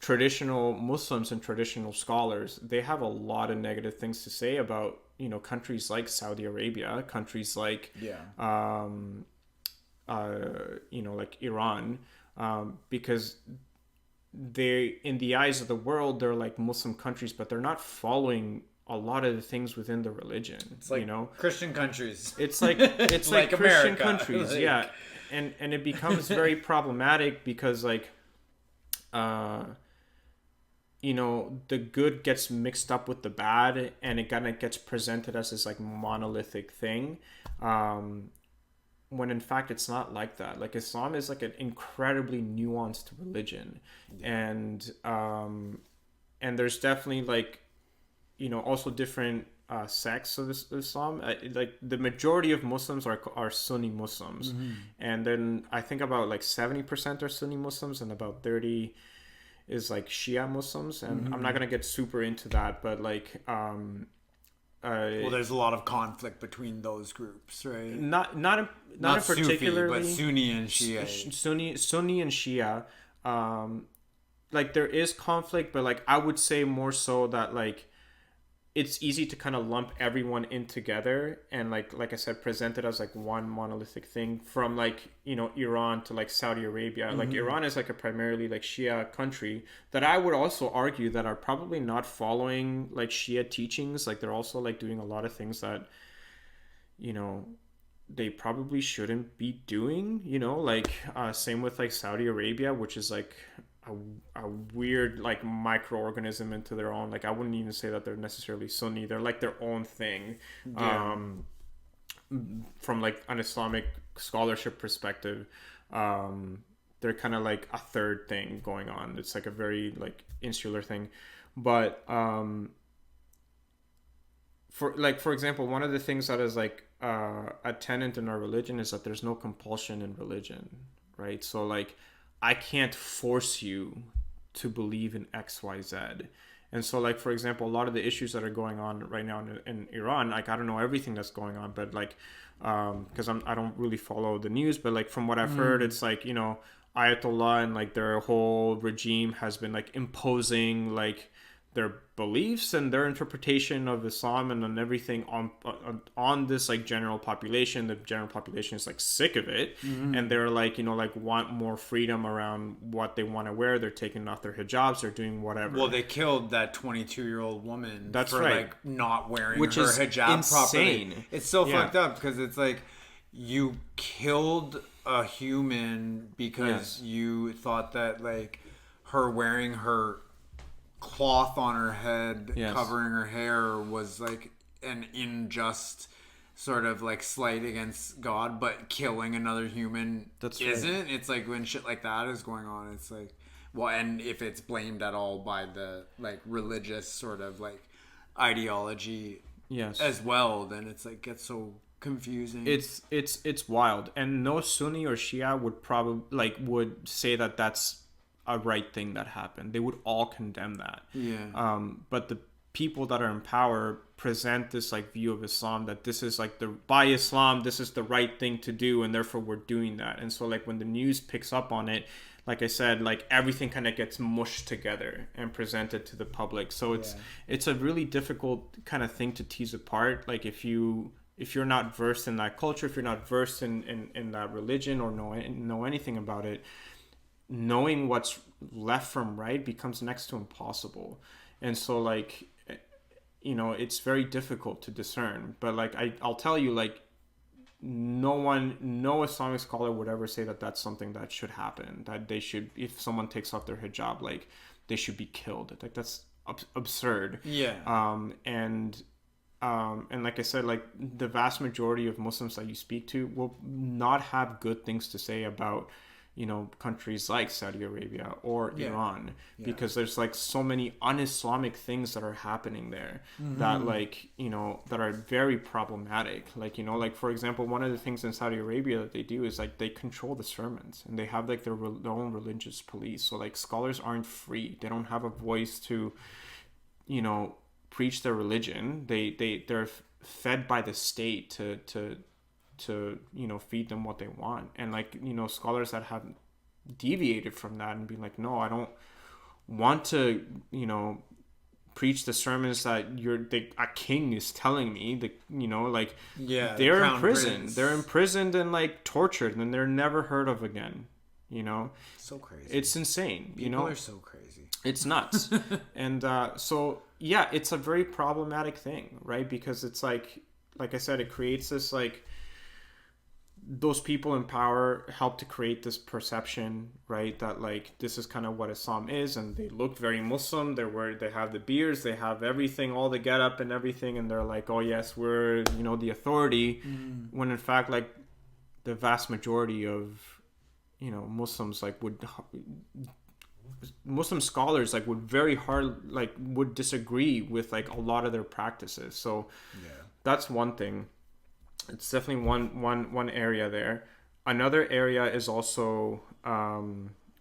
traditional Muslims and traditional scholars, they have a lot of negative things to say about, you know, countries like Saudi Arabia, countries like like Iran, because they, in the eyes of the world, they're like Muslim countries, but they're not following a lot of the things within the religion. It's like, you know, Christian countries. It's like like Christian countries, like... and it becomes very problematic, because like you know, the good gets mixed up with the bad, and it kind of gets presented as this like monolithic thing, when in fact it's not like that. Like Islam is like an incredibly nuanced religion, and and there's definitely like, also different sects of Islam. Like the majority of Muslims are Sunni Muslims, and then I think about like 70% are Sunni Muslims, and about 30 is like Shia Muslims. And I'm not gonna get super into that, but like well, there's a lot of conflict between those groups, right? not in Sufi, particularly, but Sunni and Shia. Sunni and Shia. Like there is conflict, but like I would say more so that like it's easy to kind of lump everyone in together, and like I said, present it as like one monolithic thing, from like Iran to like Saudi Arabia. Like Iran is like a primarily like Shia country that I would also argue that are probably not following like Shia teachings. Like they're also like doing a lot of things that they probably shouldn't be doing. Like same with like Saudi Arabia, which is like a weird like microorganism into their own. Like I wouldn't even say that they're necessarily Sunni. They're like their own thing. Yeah. From like an Islamic scholarship perspective, they're kind of like a third thing going on. It's like a very like insular thing. But for example, one of the things that is like a tenet in our religion is that there's no compulsion in religion, right? So like I can't force you to believe in XYZ. And so like, for example, a lot of the issues that are going on right now in Iran, like I don't know everything that's going on, but like because I don't really follow the news, but like from what I've heard, it's like Ayatollah and like their whole regime has been like imposing like their beliefs and their interpretation of Islam and on everything on this like general population. The general population is like sick of it, and they're like like want more freedom around what they want to wear. They're taking off their hijabs. They're doing whatever. Well, they killed that 22-year-old woman. That's for right. like not wearing Which her is hijab insane. properly. It's so fucked up because it's like you killed a human because you thought that like her wearing her cloth on her head covering her hair was like an unjust sort of like slight against God, but killing another human isn't. Right. It's like when shit like that is going on, it's like, well, and if it's blamed at all by the like religious sort of like ideology as well, then it's like gets so confusing. It's wild, and no Sunni or Shia would probably would say that that's a right thing that happened. They would all condemn that. But the people that are in power present this like view of Islam that this is like by Islam this is the right thing to do, and therefore we're doing that. And so like when the news picks up on it, like I said, like everything kind of gets mushed together and presented to the public. So it's a really difficult kind of thing to tease apart. Like if you're not versed in that culture, if you're not versed in that religion or know anything about it, knowing what's left from right becomes next to impossible. And so like it's very difficult to discern. But like I'll tell you, like no Islamic scholar would ever say that that's something that should happen, that they should, if someone takes off their hijab, like they should be killed. Like that's absurd. And like I said, like the vast majority of Muslims that you speak to will not have good things to say about countries like Saudi Arabia or Iran, because there's like so many un-Islamic things that are happening there that like that are very problematic. Like like for example, one of the things in Saudi Arabia that they do is like they control the sermons, and they have like their own religious police. So like scholars aren't free. They don't have a voice to preach their religion. They're fed by the state to feed them what they want. And like scholars that have deviated from that and been like, no, I don't want to preach the sermons that a king is telling me, they're in prison. Prince. They're imprisoned and like tortured, and they're never heard of again. So crazy. It's insane. People are so crazy. It's nuts. And so it's a very problematic thing, right? Because it's like I said, it creates this like, those people in power help to create this perception, right, that like this is kind of what Islam is, and they look very Muslim. They have the beards, they have everything, all the get up and everything, and they're like, oh yes, we're the authority, when in fact like the vast majority of Muslims like would Muslim scholars like would disagree with like a lot of their practices. So that's one thing. It's definitely one area there. Another area is also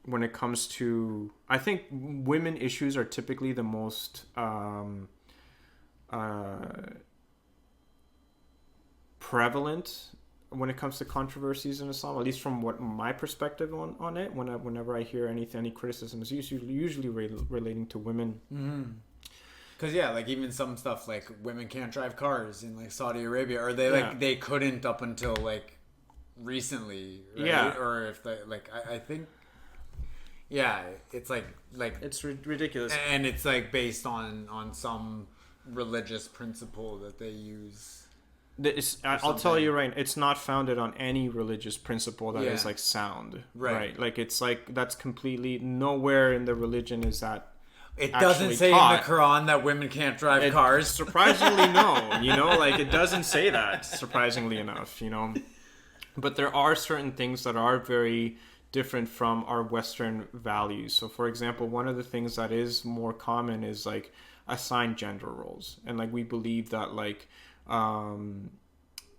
when it comes to, I think women issues are typically the most prevalent when it comes to controversies in Islam, at least from what my perspective on it. Whenever I hear any criticism, is usually relating to women. Because like even some stuff like women can't drive cars in like Saudi Arabia, or they couldn't up until like recently, right? Or if they like I think it's like it's ridiculous, and it's like based on some religious principle that they use. I'll tell you right, it's not founded on any religious principle that is like sound, right? Like it's like that's completely nowhere in the religion is that. It doesn't say taught. In the Quran that women can't drive cars. Surprisingly, no. Like it doesn't say that. Surprisingly enough, but there are certain things that are very different from our Western values. So, for example, one of the things that is more common is like assigned gender roles, and like we believe that like.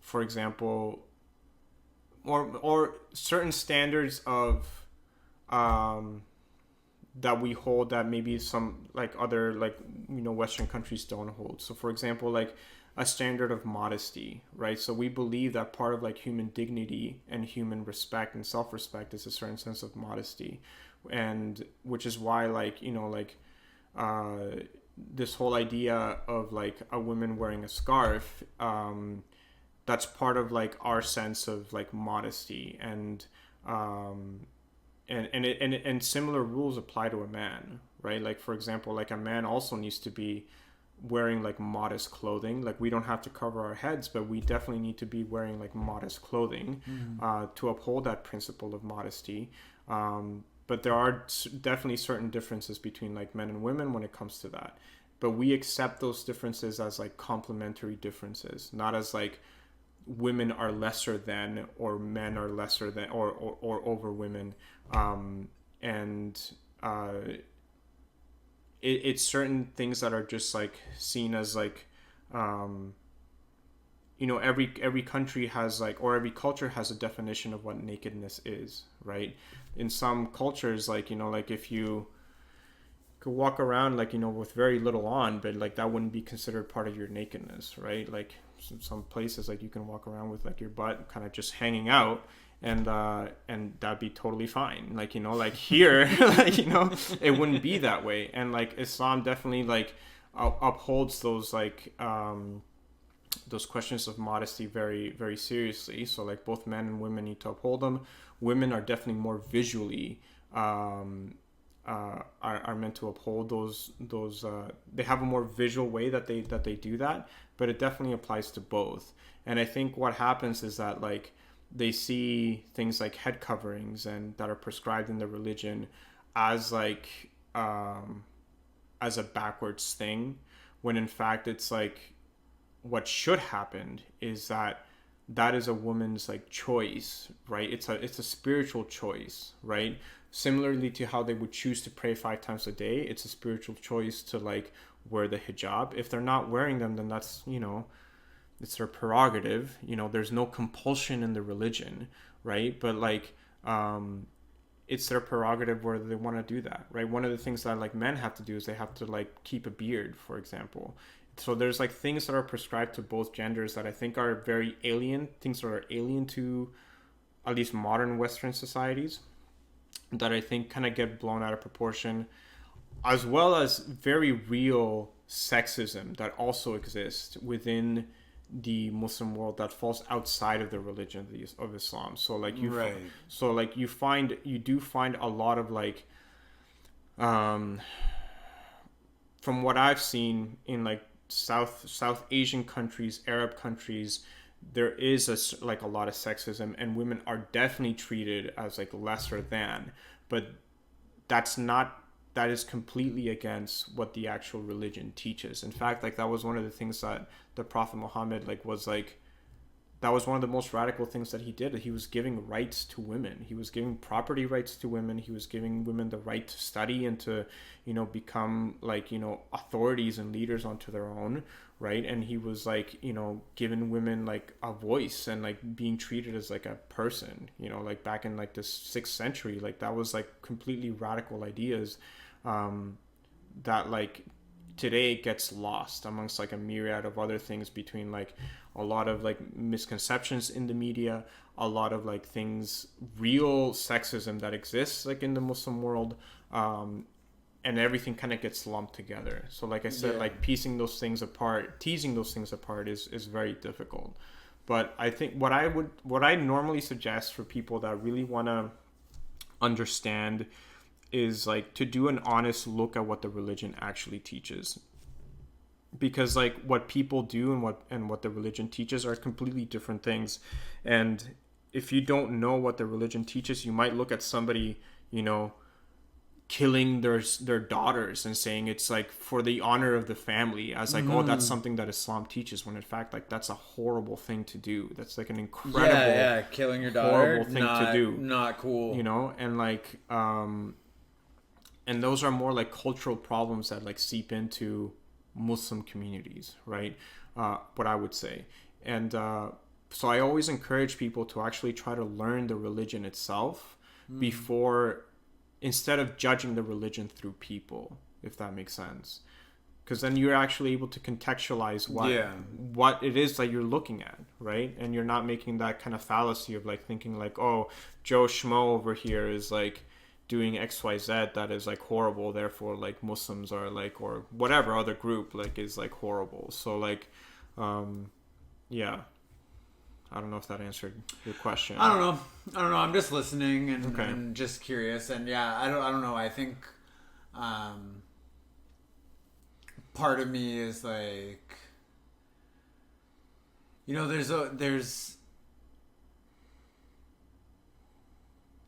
For example, or certain standards of that we hold that maybe some like other like Western countries don't hold. So for example, like a standard of modesty, right? So we believe that part of like human dignity and human respect and self-respect is a certain sense of modesty, and which is why this whole idea of like a woman wearing a scarf, that's part of like our sense of like modesty, and similar rules apply to a man, right? Like for example, like a man also needs to be wearing like modest clothing. Like we don't have to cover our heads, but we definitely need to be wearing like modest clothing to uphold that principle of modesty. But there are definitely certain differences between like men and women when it comes to that. But we accept those differences as like complementary differences, not as like women are lesser than or men are lesser than or over women. It's certain things that are just like seen as like every country has like, or every culture has a definition of what nakedness is, right? In some cultures, like like if you could walk around like with very little on, but like that wouldn't be considered part of your nakedness, right? Like some places like you can walk around with like your butt kind of just hanging out, and that'd be totally fine. Like like here like it wouldn't be that way. And like Islam definitely like upholds those like those questions of modesty very, very seriously. So like both men and women need to uphold them. Women are definitely more visually are meant to uphold those they have a more visual way that they do that, but it definitely applies to both. And I think what happens is that like they see things like head coverings and that are prescribed in the religion as like as a backwards thing, when in fact it's like what should happen is that is a woman's like choice, right? It's a spiritual choice, right? Similarly to how they would choose to pray 5 times a day, it's a spiritual choice to like wear the hijab. If they're not wearing them, then that's it's their prerogative. There's no compulsion in the religion, right? But like it's their prerogative whether they want to do that, right? One of the things that like men have to do is they have to like keep a beard, for example. So there's like things that are prescribed to both genders that I think are very alien, things that are alien to at least modern Western societies, that I think kind of get blown out of proportion, as well as very real sexism that also exists within the Muslim world that falls outside of the religion of Islam. So like you do find a lot of like from what I've seen in like South Asian countries, Arab countries, there is a lot of sexism, and women are definitely treated as like lesser than, but that is completely against what the actual religion teaches. In fact, like that was one of the things that the Prophet Muhammad like was like that was one of the most radical things that he did. He was giving rights to women. He was giving property rights to women. He was giving women the right to study and to, become like, authorities and leaders onto their own, right? And he was like, giving women like a voice and like being treated as like a person, like back in like the 6th century. Like that was like completely radical ideas that like today gets lost amongst like a myriad of other things, between like a lot of like misconceptions in the media, a lot of like things, real sexism that exists like in the Muslim world, and everything kind of gets lumped together. So like I said, like teasing those things apart is very difficult. But I think what I normally suggest for people that really want to understand is like to do an honest look at what the religion actually teaches, because like what people do and what the religion teaches are completely different things. And if you don't know what the religion teaches, you might look at somebody killing their daughters and saying it's like for the honor of the family, as like, oh, that's something that Islam teaches, when in fact like that's a horrible thing to do. That's like an incredible killing your daughter, horrible thing to do, not cool, and like and those are more like cultural problems that like seep into Muslim communities, right? What I would say. And so I always encourage people to actually try to learn the religion itself before, instead of judging the religion through people, if that makes sense. Because then you're actually able to contextualize what it is that you're looking at, right? And you're not making that kind of fallacy of like thinking like, oh, Joe Schmo over here is like doing XYZ that is like horrible, therefore like Muslims are like, or whatever other group like is like horrible. So like I don't know if that answered your question. I don't know, I'm just listening and just curious. And I don't know, I think part of me is like, there's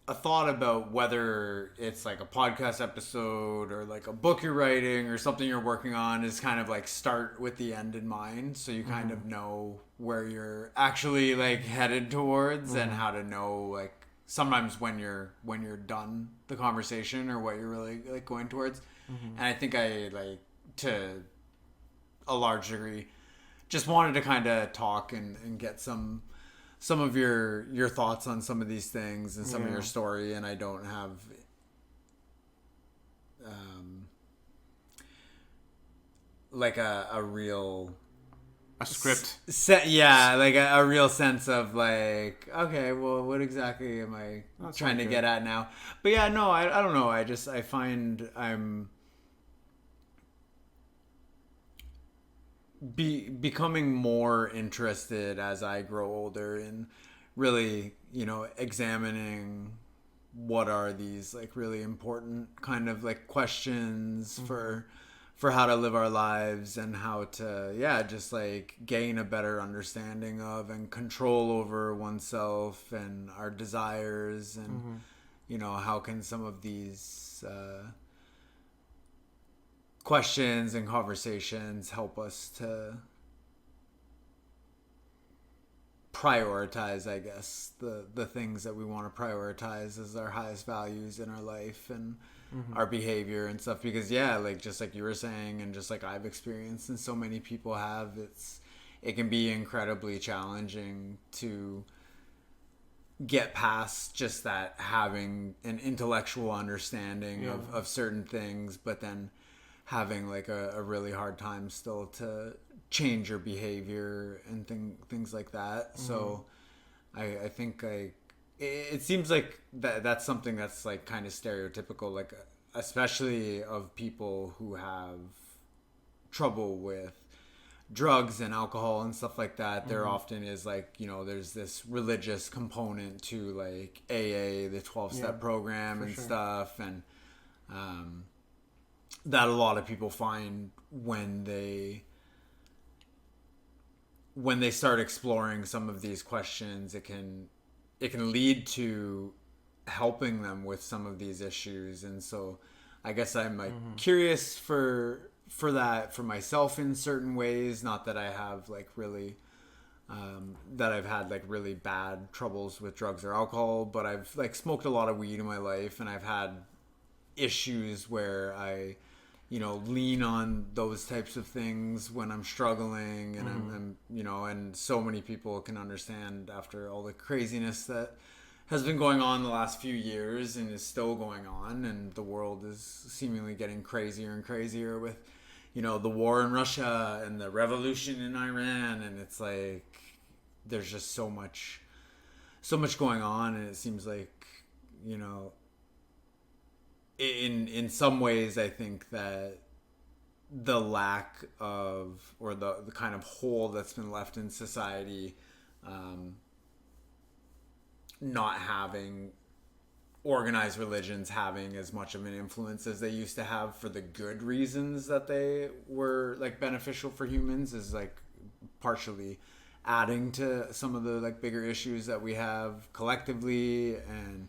a thought about whether it's like a podcast episode or like a book you're writing or something you're working on, is kind of like start with the end in mind, so you kind of know where you're actually like headed towards, and how to know like sometimes when you're done the conversation or what you're really like going towards. And I think I like, to a large degree, just wanted to kind of talk and get some of your thoughts on some of these things and some of your story. And I don't have like a real script like a real sense of like, okay, well, what exactly am I trying to get at now? But I don't know, I find I'm becoming more interested as I grow older in really, examining what are these like really important kind of like questions for how to live our lives, and how to just like gain a better understanding of and control over oneself and our desires, and how can some of these questions and conversations help us to prioritize, I guess, the things that we want to prioritize as our highest values in our life and our behavior and stuff. Because like just like you were saying, and just like I've experienced and so many people have, it can be incredibly challenging to get past just that, having an intellectual understanding of certain things, but then having like a really hard time still to change your behavior and things like that. So I think it seems like that's something that's like kind of stereotypical, like especially of people who have trouble with drugs and alcohol and stuff like that. There often is like, there's this religious component to like AA, the 12-step program and stuff, and that a lot of people find when they start exploring some of these questions, it can lead to helping them with some of these issues. And so I guess I'm like curious for that for myself in certain ways. Not that I have like really that I've had like really bad troubles with drugs or alcohol, but I've like smoked a lot of weed in my life, and I've had issues where I, lean on those types of things when I'm struggling, and I'm and so many people can understand after all the craziness that has been going on the last few years and is still going on, and the world is seemingly getting crazier and crazier with, the war in Russia and the revolution in Iran, and it's like there's just so much going on, and it seems like, in some ways I think that the lack of, or the kind of hole that's been left in society, not having organized religions having as much of an influence as they used to have for the good reasons that they were like beneficial for humans, is like partially adding to some of the like bigger issues that we have collectively. And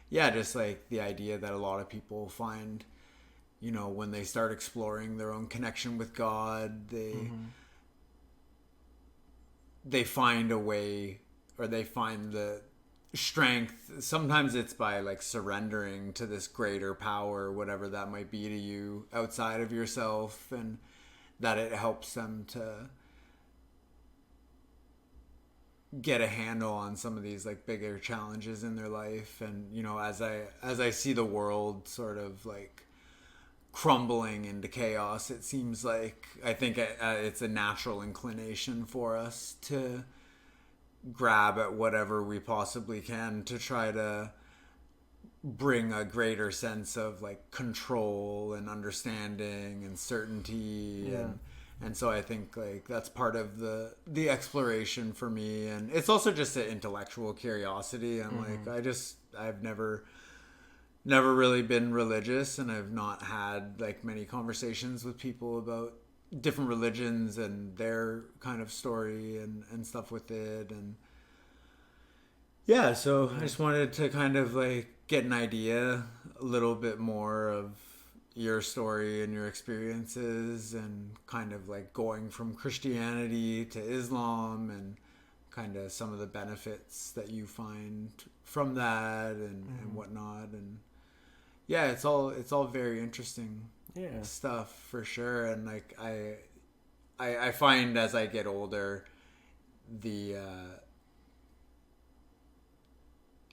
yeah, just like the idea that a lot of people find, when they start exploring their own connection with God, they find a way, or they find the strength. Sometimes it's by like surrendering to this greater power, whatever that might be to you outside of yourself, and that it helps them to get a handle on some of these like bigger challenges in their life. And as I see the world sort of like crumbling into chaos, it seems like I think it's a natural inclination for us to grab at whatever we possibly can to try to bring a greater sense of like control and understanding and certainty. Yeah. And so I think like that's part of the exploration for me. And it's also just an intellectual curiosity. And like I've never really been religious, and I've not had like many conversations with people about different religions and their kind of story and stuff with it. And yeah, so I just wanted to kind of like get an idea a little bit more of your story and your experiences, and kind of like going from Christianity to Islam, and kind of some of the benefits that you find from that, and whatnot. And yeah, it's all very interesting stuff for sure. And like I find as I get older, the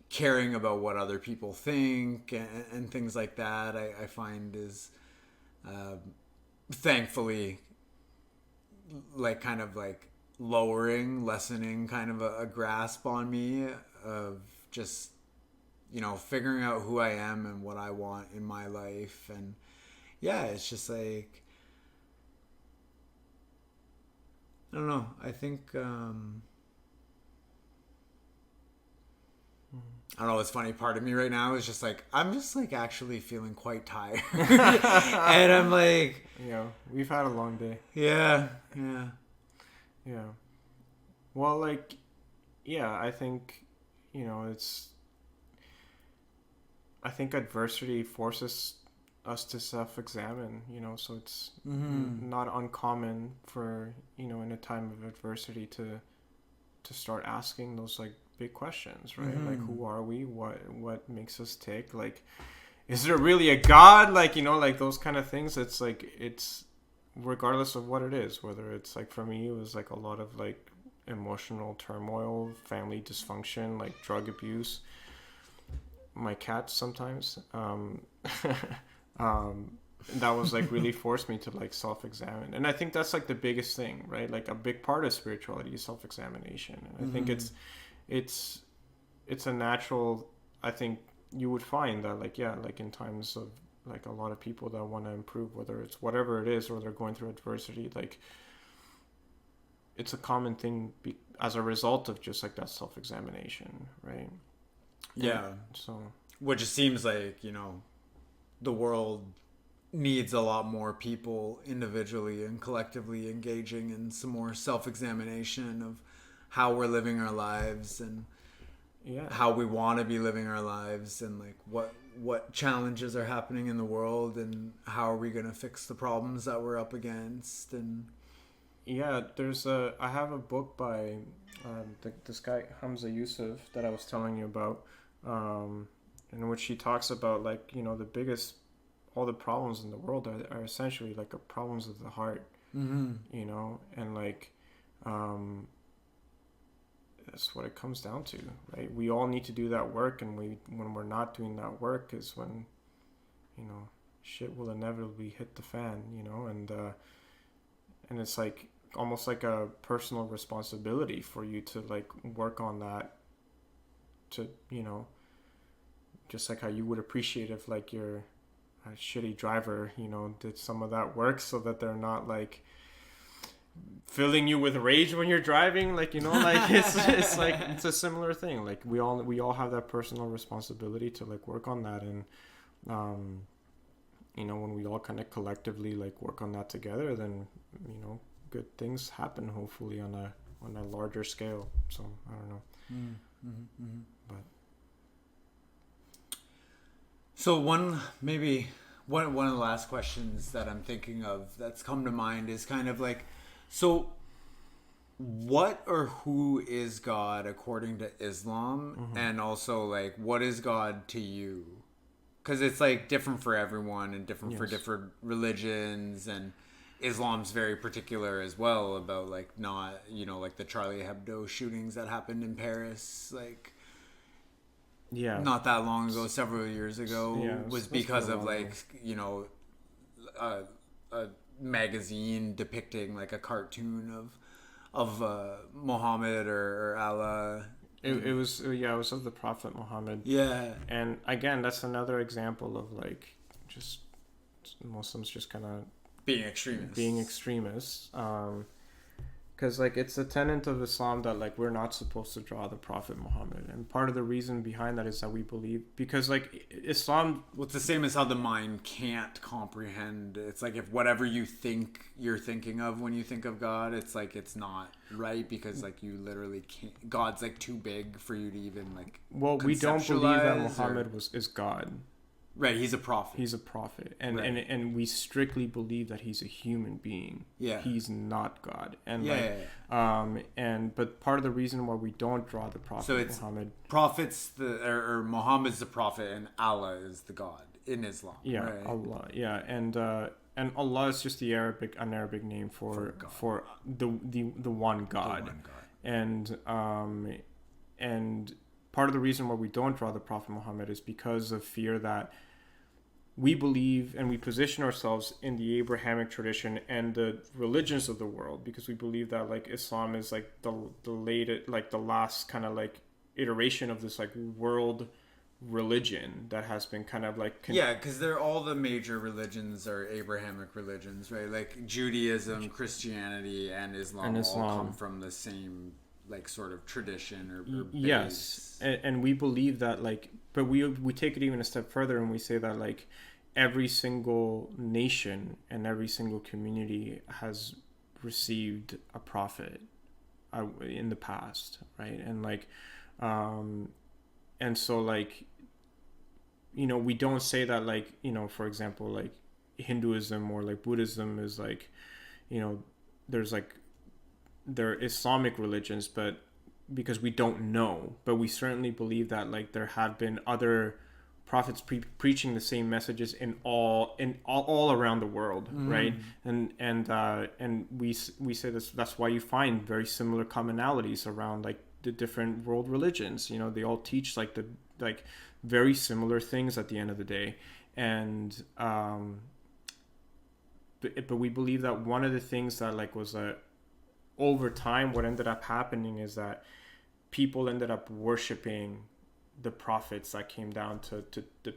caring about what other people think and things like that, I find is thankfully like kind of like lessening kind of a grasp on me of just figuring out who I am and what I want in my life. And yeah, it's just like I don't know, I think I don't know, it's funny, part of me right now is just like I'm just like actually feeling quite tired. And I'm like, we've had a long day. Yeah. Well, like, I think I think adversity forces us to self-examine, so it's not uncommon for in a time of adversity to start asking those like big questions, right? Like, who are we? What makes us tick? Like, is there really a God? Like, like those kind of things. It's like, it's regardless of what it is, whether it's like, for me, it was like a lot of like emotional turmoil, family dysfunction, like drug abuse, my cats sometimes, that was like really forced me to like self-examine. And I think that's like the biggest thing, right? Like a big part of spirituality is self-examination. And I think it's a natural, I think you would find that like, like in times of like a lot of people that want to improve, whether it's whatever it is, or they're going through adversity, like it's a common thing as a result of just like that self-examination, right? Yeah. So which seems like, the world needs a lot more people individually and collectively engaging in some more self-examination of how we're living our lives, and how we want to be living our lives, and like what challenges are happening in the world, and how are we going to fix the problems that we're up against. And Yeah, I have a book by this guy Hamza Yusuf that I was telling you about, um, in which he talks about, like, the biggest, all the problems in the world are essentially like problems of the heart, Mm-hmm. and like, um, that's what it comes down to, right? We all need to do that work, and when we're not doing that work is when, you know, shit will inevitably hit the fan, and it's like almost like a personal responsibility for you to like work on that, to just like how you would appreciate if like your a shitty driver did some of that work, so that they're not like filling you with rage when you're driving, like like it's like it's a similar thing. Like we all have that personal responsibility to like work on that, and um when we all kind of collectively like work on that together, then good things happen, hopefully on a larger scale. So I don't know. But So one of the last questions that I'm thinking of that's come to mind is kind of like, so what or who is God according to Islam, and also like what is God to you? Because it's like different for everyone and different for yes. different religions, and Islam's very particular as well about like not like the Charlie Hebdo shootings that happened in Paris, like Yeah. not that long ago, several years ago, Yeah, was that's quite because a of while ago. like a magazine depicting like a cartoon of Muhammad or Allah. It was, yeah, it was of the Prophet Muhammad. Yeah. And again, that's another example of like just Muslims just kind of Being extremists. being extremists. Because like it's a tenet of Islam that like we're not supposed to draw the Prophet Muhammad, and part of the reason behind that is that we believe, because like Islam. Well, it's the same as how the mind can't comprehend. It's like if whatever you think you're thinking of when you think of God, it's like it's not right, because like you literally can't. God's like too big for you to even like. Well, we don't believe that conceptualize, Muhammad is God. Right, he's a prophet. He's a prophet, and Right. and we strictly believe that he's a human being. Yeah. He's not God, and Yeah, like and but part of the reason why we don't draw the Prophet So it's Muhammad. prophets or Muhammad's the prophet and Allah is the God in Islam. Yeah, right? Allah. Yeah, and Allah is just an Arabic name for the one God. The one God. And part of the reason why we don't draw the Prophet Muhammad is because of fear that we believe, and we position ourselves in the Abrahamic tradition and the religions of the world, because we believe that like Islam is like the latest, like the last kind of like iteration of this like world religion that has been kind of like Yeah, because they're all the major religions are Abrahamic religions, right? Like Judaism, Christianity, and Islam all come from the same like sort of tradition or base. Yes, and we believe that like, but we take it even a step further, and we say that like every single nation and every single community has received a prophet in the past, right? And like and so like we don't say that like for example like Hinduism or like Buddhism is like there's like they're Islamic religions, but because we don't know, but we certainly believe that like there have been other prophets preaching the same messages in all around the world, right? And we say this, that's why you find very similar commonalities around like the different world religions. They all teach like the like very similar things at the end of the day, and but we believe that one of the things that like was over time, what ended up happening is that people ended up worshiping the prophets that came down to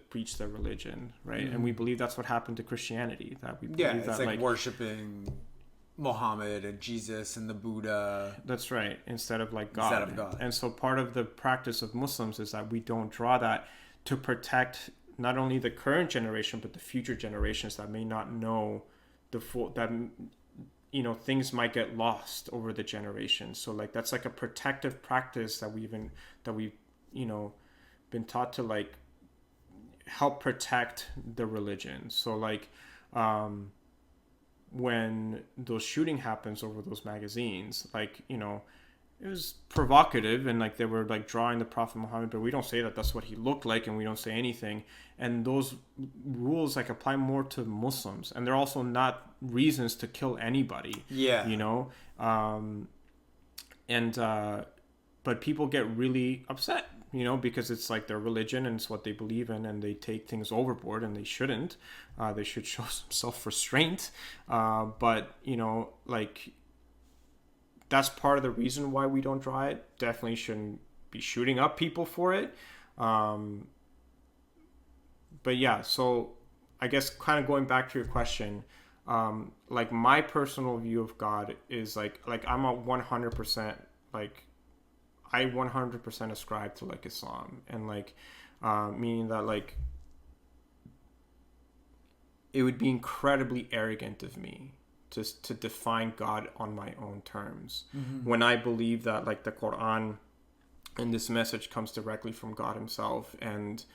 preach their religion, right? And we believe that's what happened to Christianity. That we believe it's that like worshiping Muhammad and Jesus and the Buddha. That's right, instead of like God. Instead of God. And so part of the practice of Muslims is that we don't draw that to protect not only the current generation but the future generations that may not know the full that things might get lost over the generations. So like that's like a protective practice that we've been taught to like help protect the religion. So like when those shooting happens over those magazines, like, you know, it was provocative, and like they were like drawing the Prophet Muhammad, but we don't say that that's what he looked like, and we don't say anything. And those rules like apply more to Muslims, and they're also not reasons to kill anybody. Yeah. You know, but people get really upset, you know, because it's like their religion and it's what they believe in, and they take things overboard, and they shouldn't. They should show some self-restraint. But, you know, like, that's part of the reason why we don't draw it. Definitely shouldn't be shooting up people for it. But yeah, so I guess kind of going back to your question, like my personal view of God is like I'm a 100%, like I 100% ascribe to like Islam, and like meaning that like it would be incredibly arrogant of me to define God on my own terms, when I believe that like the Quran and this message comes directly from God himself, and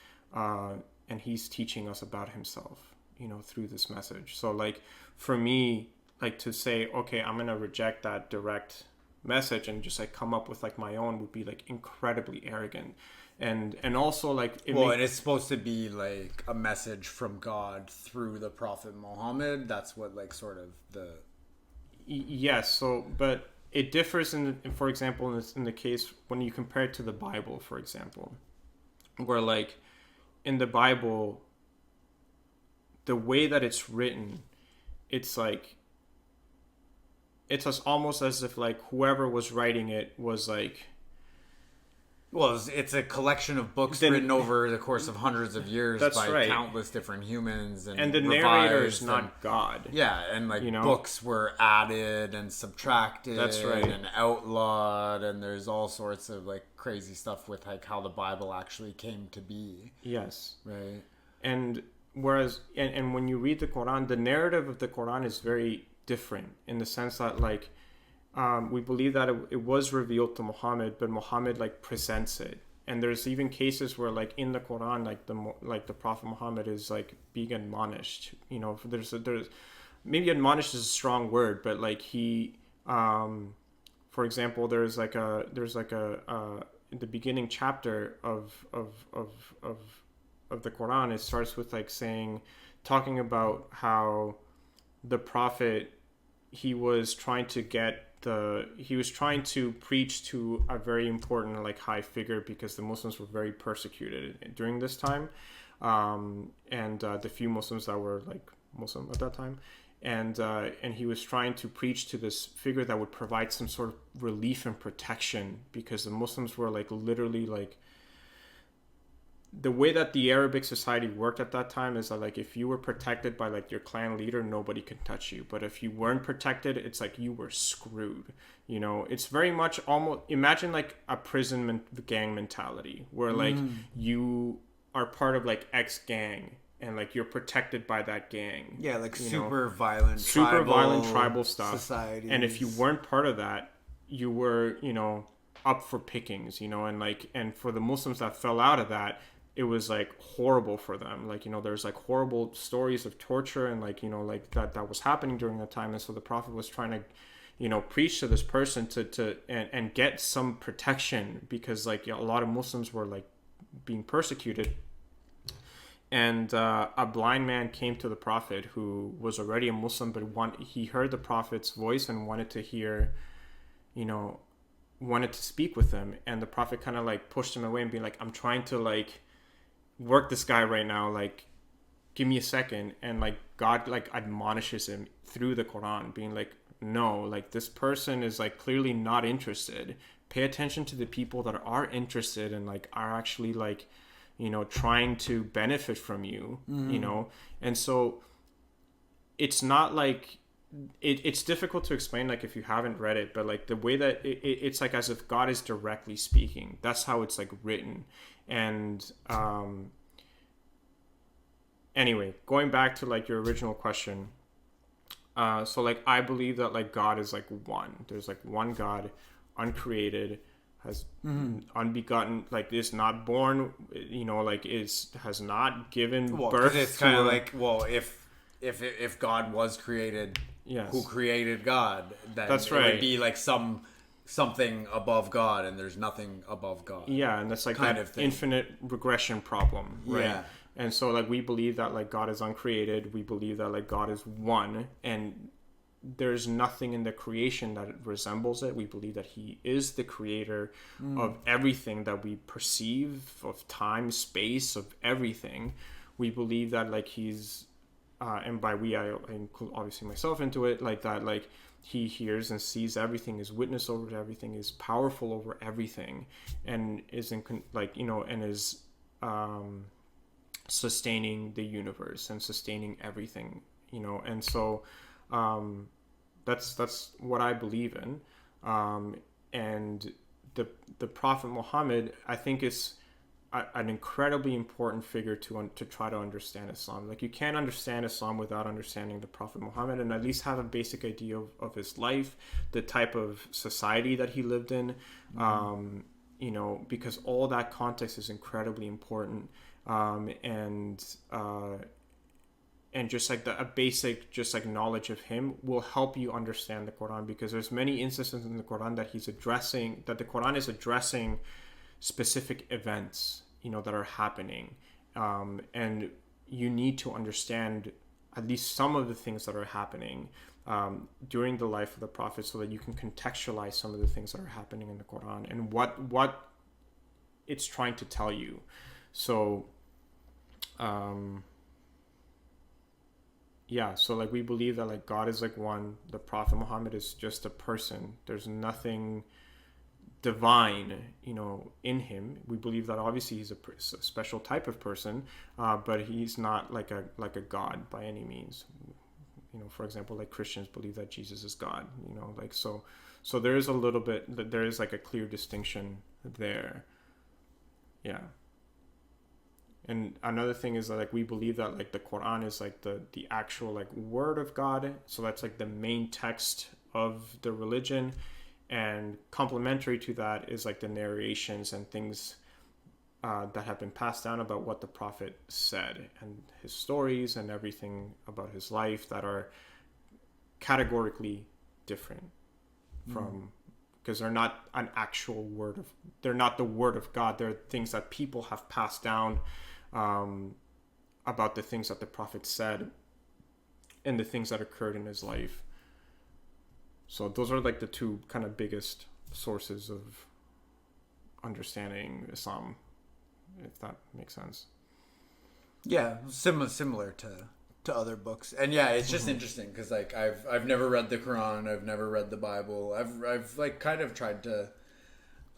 he's teaching us about himself, you know, through this message. So like for me, like to say, okay, I'm gonna reject that direct message and just like come up with like my own would be like incredibly arrogant. And also like and it's supposed to be like a message from God through the Prophet Muhammad. That's what like sort of the yes. So but it differs for example, in the case when you compare it to the Bible, for example, where like in the Bible, the way that it's written, it's like it's almost as if like whoever was writing it was like, well, it's a collection of books written over the course of hundreds of years by countless different humans, and the narrator is not God. Yeah, and like, you know, books were added and subtracted, that's right, and outlawed, and there's all sorts of like crazy stuff with like how the Bible actually came to be. Yes. Right. And whereas and when you read the Quran, the narrative of the Quran is very different in the sense that like we believe that it was revealed to Muhammad, but Muhammad like presents it. And there's even cases where like in the Quran, like the Prophet Muhammad is like being admonished. You know, there's maybe admonished is a strong word, but like he, for example, there's like a in the beginning chapter of the Quran, it starts with like talking about how the Prophet, he was trying to preach to a very important like high figure, because the Muslims were very persecuted during this time, and the few Muslims that were like Muslim at that time, and he was trying to preach to this figure that would provide some sort of relief and protection, because the Muslims were like literally like, the way that the Arabic society worked at that time is that like if you were protected by like your clan leader, nobody could touch you. But if you weren't protected, it's like you were screwed. You know, it's very much almost, imagine like a prison gang mentality where like you are part of like X gang and like you're protected by that gang. Yeah, like super violent tribal stuff. Societies. And if you weren't part of that, you were, you know, up for pickings, you know, and for the Muslims that fell out of that, it was like horrible for them. Like, you know, there's like horrible stories of torture and like, you know, like that was happening during that time. And so the Prophet was trying to, you know, preach to this person and get some protection, because like, you know, a lot of Muslims were like being persecuted. And a blind man came to the Prophet who was already a Muslim, but he heard the Prophet's voice and wanted to hear, you know, wanted to speak with him. And the Prophet kind of like pushed him away and being like, I'm trying to like work this guy right now, like give me a second. And like God like admonishes him through the Quran, being like, no, like this person is like clearly not interested. Pay attention to the people that are interested and like are actually like, you know, trying to benefit from you, you know. And so it's not like it's difficult to explain like if you haven't read it, but like the way that it's like as if God is directly speaking. That's how it's like written. And anyway, going back to like your original question, so like I believe that like God is like one. There's like one God, uncreated, has unbegotten, like is not born, you know, like has not given birth. It's kind of like, well, if God was created, Yes. who created God, then That's it right. would be like something above God, and there's nothing above God. Yeah, and that's like kind that of thing. infinite regression problem, right? Yeah. And so like we believe that like God is uncreated. We believe that like God is one, and there's nothing in the creation that resembles it. We believe that he is the creator of everything that we perceive, of time, space, of everything. We believe that like he's and by we I include obviously myself into it, like that like he hears and sees everything, is witness over everything, is powerful over everything, and is in like, you know, and is sustaining the universe and sustaining everything, you know. And so that's what I believe in. And the Prophet Muhammad, I think, is an incredibly important figure to try to understand Islam. Like, you can't understand Islam without understanding the Prophet Muhammad, and at least have a basic idea of his life, the type of society that he lived in. You know, because all that context is incredibly important. And just like a basic just like knowledge of him will help you understand the Quran, because there's many instances in the Quran that the Quran is addressing specific events, you know, that are happening, and you need to understand at least some of the things that are happening during the life of the Prophet, so that you can contextualize some of the things that are happening in the Quran and what it's trying to tell you. So yeah, so like we believe that like God is like one, the Prophet Muhammad is just a person. There's nothing divine, you know, in him. We believe that obviously he's a special type of person, but he's not like a god by any means. You know, for example, like Christians believe that Jesus is God, you know, like so there is a little bit, there is like a clear distinction there. Yeah. And another thing is that like we believe that like the Quran is like the actual like word of God, so that's like the main text of the religion, and complementary to that is like the narrations and things that have been passed down about what the Prophet said, and his stories and everything about his life that are categorically different from, because they're not an actual they're not the word of God. They're things that people have passed down about the things that the Prophet said and the things that occurred in his life. So those are like the two kind of biggest sources of understanding Islam, if that makes sense. Yeah, similar to other books. And yeah, it's just interesting because like I've never read the Quran, I've never read the Bible. I've like kind of tried to,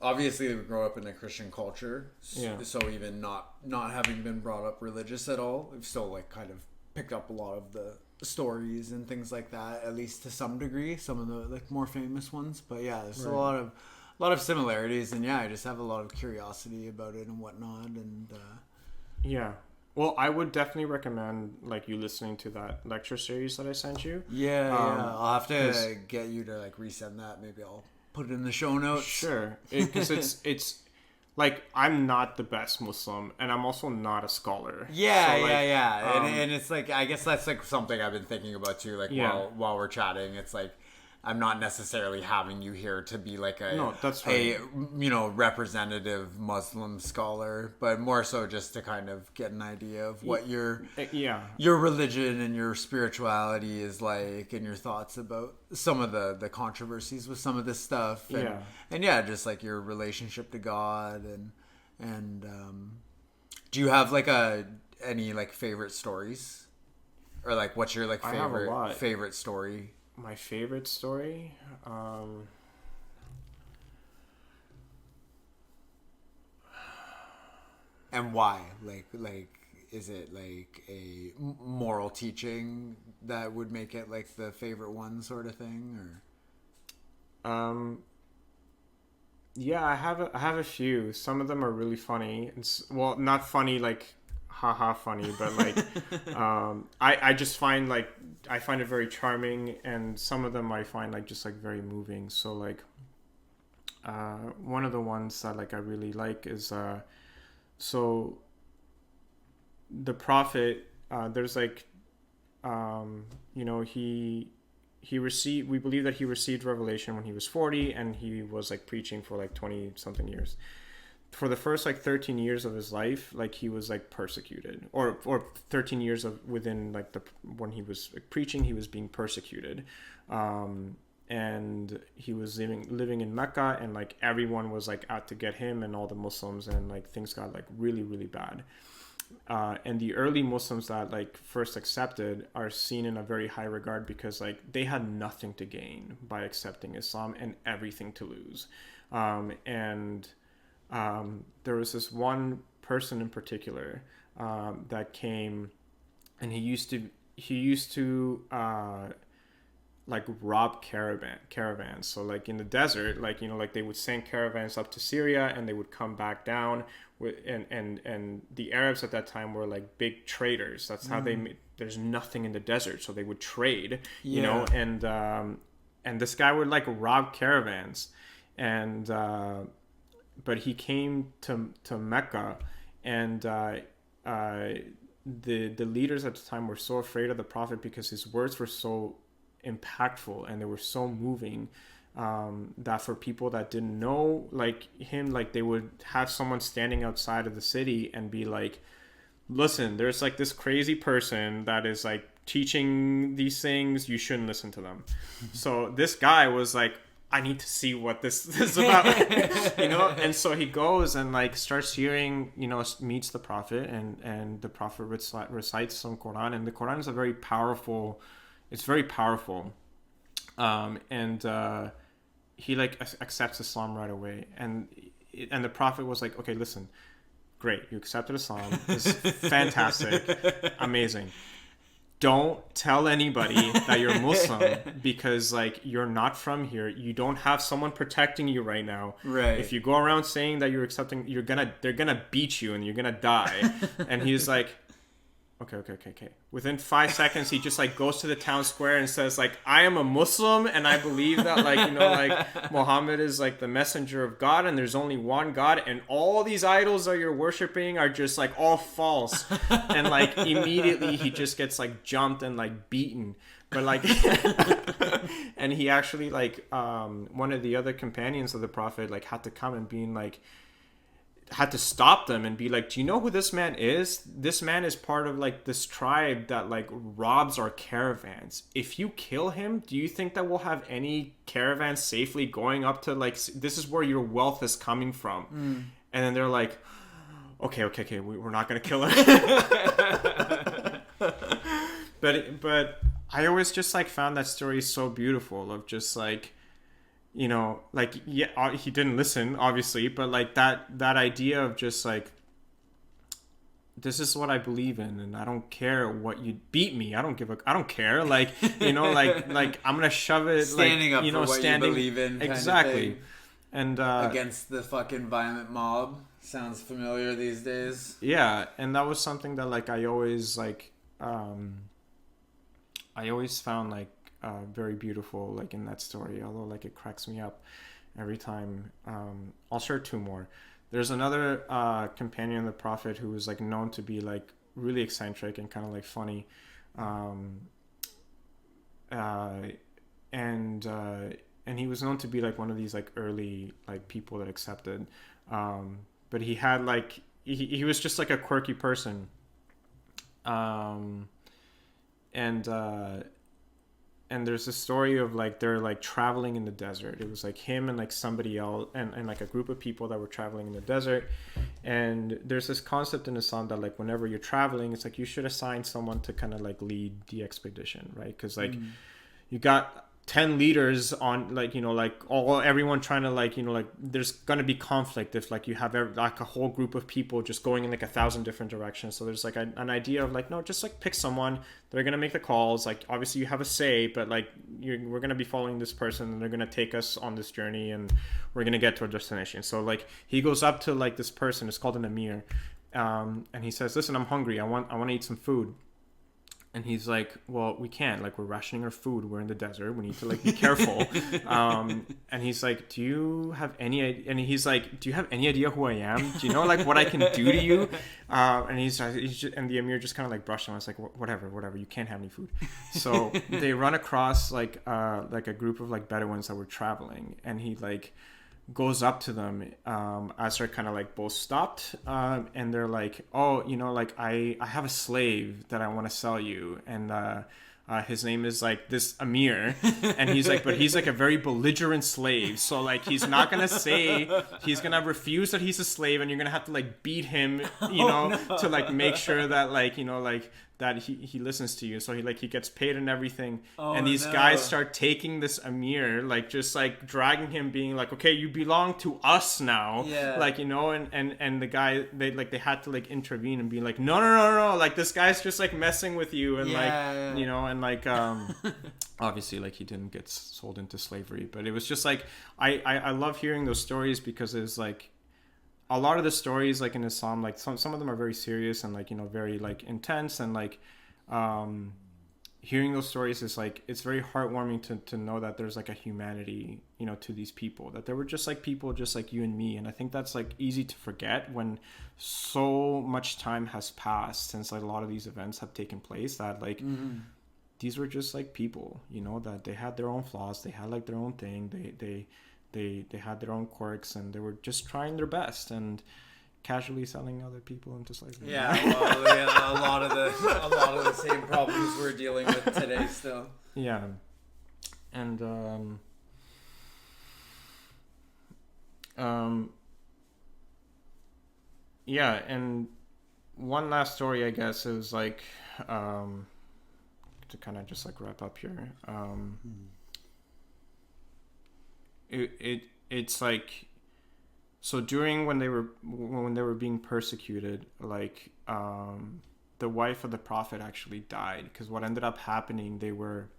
obviously we grow up in a Christian culture. Yeah. So even not having been brought up religious at all, I've still like kind of picked up a lot of the stories and things like that, at least to some degree, some of the like more famous ones. But yeah, there's still a lot of similarities, and yeah, I just have a lot of curiosity about it and whatnot. And yeah, well, I would definitely recommend like you listening to that lecture series that I sent you. yeah, I'll have to get you to like resend that. Maybe I'll put it in the show notes. Sure, because it's like, I'm not the best Muslim, and I'm also not a scholar. Yeah, so, like, and it's like, I guess that's like something I've been thinking about too. Like while we're chatting, it's like I'm not necessarily having you here to be like that's right. a representative Muslim scholar, but more so just to kind of get an idea of what your religion and your spirituality is like, and your thoughts about some of the controversies with some of this stuff, and just like your relationship to God, and do you have like any like favorite stories, or like what's your like favorite story? My favorite story, and why? Like, is it like a moral teaching that would make it like the favorite one, sort of thing, or? Yeah, I have a few. Some of them are really funny. Well, not funny like haha funny, but like I just find like I find it very charming, and some of them I find like just like very moving. So like one of the ones that like I really like is so the Prophet, there's like you know, he we believe that he received revelation when he was 40, and he was like preaching for like 20 something years. For the first like 13 years of his life, like he was like persecuted, or 13 years of within like the when he was like, preaching, he was being persecuted, and he was living in Mecca, and like everyone was like out to get him and all the Muslims, and like things got like really really bad. And the early Muslims that like first accepted are seen in a very high regard, because like they had nothing to gain by accepting Islam and everything to lose. And there was this one person in particular that came, and he used to like rob caravans. So like in the desert, like, you know, like they would send caravans up to Syria, and they would come back down with, and the Arabs at that time were like big traders. That's how they made, there's nothing in the desert, so they would trade, you know, and this guy would like rob caravans, and but he came to Mecca, and the leaders at the time were so afraid of the Prophet, because his words were so impactful and they were so moving, that for people that didn't know like him, like they would have someone standing outside of the city and be like, listen, there's like this crazy person that is like teaching these things, you shouldn't listen to them. So this guy was like, I need to see what this is about, you know? And so he goes and like starts hearing, you know, meets the Prophet, and the Prophet recites some Quran, and the Quran is it's very powerful. And he like accepts Islam right away. And the Prophet was like, okay, listen, great, you accepted Islam. It's fantastic, amazing. Don't tell anybody that you're Muslim, because like you're not from here. You don't have someone protecting you right now. Right. If you go around saying that you're accepting, they're gonna beat you and you're gonna die. And he's like, okay. Within 5 seconds, he just like goes to the town square and says like, I am a Muslim, and I believe that like, you know, like Muhammad is like the messenger of God, and there's only one God, and all these idols that you're worshiping are just like all false. And like immediately he just gets like jumped and like beaten. But like, and he actually like, one of the other companions of the Prophet like had to come and being like, had to stop them and be like, do you know who this man is? This man is part of like this tribe that like robs our caravans. If you kill him, do you think that we'll have any caravans safely going up to like, this is where your wealth is coming from? And then they're like, okay, we're not gonna kill him. but I always just like found that story so beautiful, of just like, you know, like, yeah, he didn't listen, obviously, but like that idea of just like, this is what I believe in, and I don't care what you beat me. I don't care. Like, you know, like I'm gonna shove it, standing like, up you know, for what you believe in, exactly, and against the fucking violent mob. Sounds familiar these days. Yeah, and that was something that like I always found like very beautiful, like in that story, although like it cracks me up every time. I'll share two more. There's another companion of the Prophet who was like known to be like really eccentric and kind of like funny, and he was known to be like one of these like early like people that accepted, but he had like he was just like a quirky person, and there's a story of like they're like traveling in the desert. It was like him and like somebody else and like a group of people that were traveling in the desert. And there's this concept in Islam that like whenever you're traveling, it's like you should assign someone to kind of like lead the expedition, right? Because like you got 10 leaders on, like, you know, like everyone trying to like, you know, like there's gonna be conflict if like you have like a whole group of people just going in like 1,000 different directions. So there's like an idea of like, no, just like pick someone. They're gonna make the calls. Like obviously you have a say, but like we're gonna be following this person, and they're gonna take us on this journey, and we're gonna get to our destination. So like he goes up to like this person, it's called an emir, and he says, listen, I'm hungry, I want to eat some food. And he's like, well, we can't, like, we're rationing our food, we're in the desert, we need to, like, be careful. And he's like, do you have any idea? And he's like, do you have any idea who I am? Do you know, like, what I can do to you? And and the emir just kind of like brushed him. I was like, whatever, you can't have any food. So they run across like a group of like Bedouins that were traveling, and he like goes up to them as they're kind of like both stopped, and they're like, oh, you know, like I have a slave that I want to sell you, and his name is like this Amir, and he's like, but he's like a very belligerent slave, so like he's not gonna say, he's gonna refuse that he's a slave, and you're gonna have to like beat him, you know, to like make sure that like, you know, like that he listens to you. So he gets paid and everything. And these guys start taking this Amir, like just like dragging him, being like, okay, you belong to us now. Yeah. Like, you know, and the guy, they had to like intervene and be like, no, like this guy's just like messing with you, and like, you know, and like obviously like he didn't get sold into slavery, but it was just like I love hearing those stories, because it's like a lot of the stories like in Islam, like some of them are very serious and like, you know, very like intense, and like hearing those stories is like, it's very heartwarming to know that there's like a humanity, you know, to these people, that they were just like people just like you and me. And I think that's like easy to forget when so much time has passed since like a lot of these events have taken place, that like these were just like people, you know, that they had their own flaws, they had like their own thing, they had their own quirks, and they were just trying their best and casually selling other people into slavery. Yeah, well, yeah, a lot of the same problems we're dealing with today still. Yeah, and yeah, and one last story, I guess, is like to kind of just like wrap up here. It's like, so during when they were being persecuted, like the wife of the prophet actually died, because what ended up happening, they were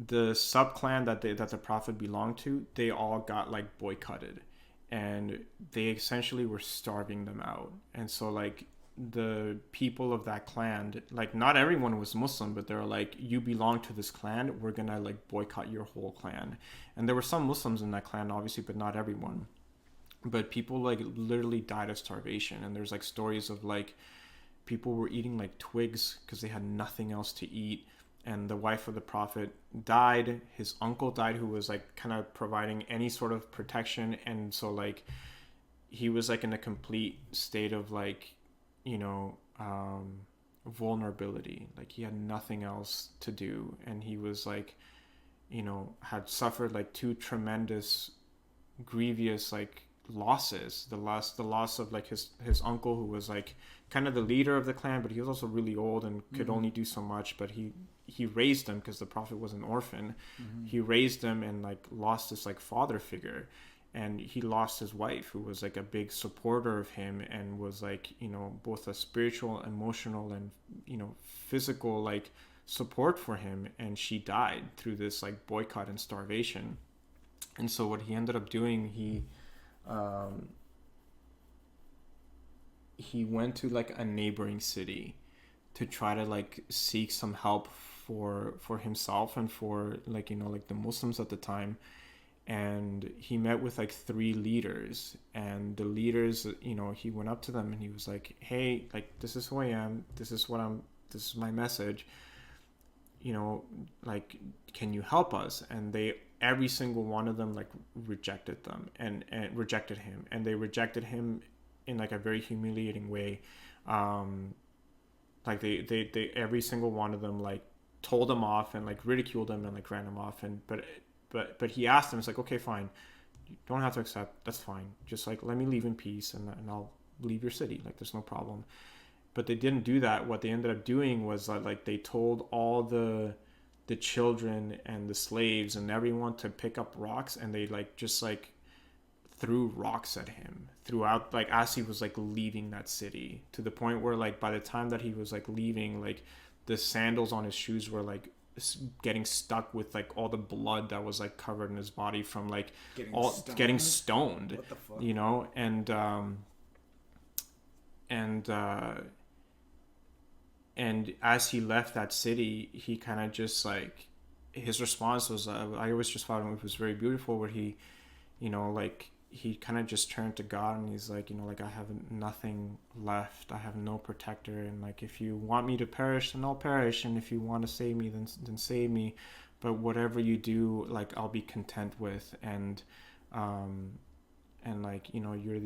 the sub clan that the prophet belonged to, they all got like boycotted, and they essentially were starving them out. And so like the people of that clan, like not everyone was Muslim, but they were like, you belong to this clan, we're gonna like boycott your whole clan. And there were some Muslims in that clan, obviously, but not everyone. But people like literally died of starvation. And there's like stories of like people were eating like twigs because they had nothing else to eat. And the wife of the prophet died, his uncle died, who was like kind of providing any sort of protection. And so like he was like in a complete state of like, you know, vulnerability. Like he had nothing else to do, and he was like, you know, had suffered like two tremendous grievous like losses. The loss of like his uncle, who was like kind of the leader of the clan, but he was also really old and could only do so much. But he raised them, because the prophet was an orphan. He raised them and like lost this like father figure. And he lost his wife, who was like a big supporter of him and was like, you know, both a spiritual, emotional, and, you know, physical like support for him. And she died through this like boycott and starvation. And so what he ended up doing, he went to like a neighboring city to try to like seek some help for himself and for like, you know, like the Muslims at the time. And he met with like 3 leaders, and the leaders, you know, he went up to them and he was like, hey, like, this is who I am, this is my message, you know, like, can you help us? And every single one of them like rejected them and rejected him, and they rejected him in like a very humiliating way. Like they every single one of them like told him off and like ridiculed him and like ran him off. And but he asked them, it's like, okay, fine, you don't have to accept, that's fine, just like let me leave in peace, and I'll leave your city, like there's no problem. But they didn't do that. What they ended up doing was like they told all the children and the slaves and everyone to pick up rocks, and they like just like threw rocks at him throughout, like as he was like leaving that city, to the point where like by the time that he was like leaving, like the sandals on his shoes were like getting stuck with like all the blood that was like covered in his body from like getting stoned. What the fuck? You know, and and as he left that city, he kind of just like, his response was, I always just thought it was very beautiful, where he, like, he kind of just turned to God, and he's like, like, I have nothing left, I have no protector, and like, if you want me to perish, then I'll perish, and if you want to save me, then save me, but whatever you do, like, I'll be content with. And like, you're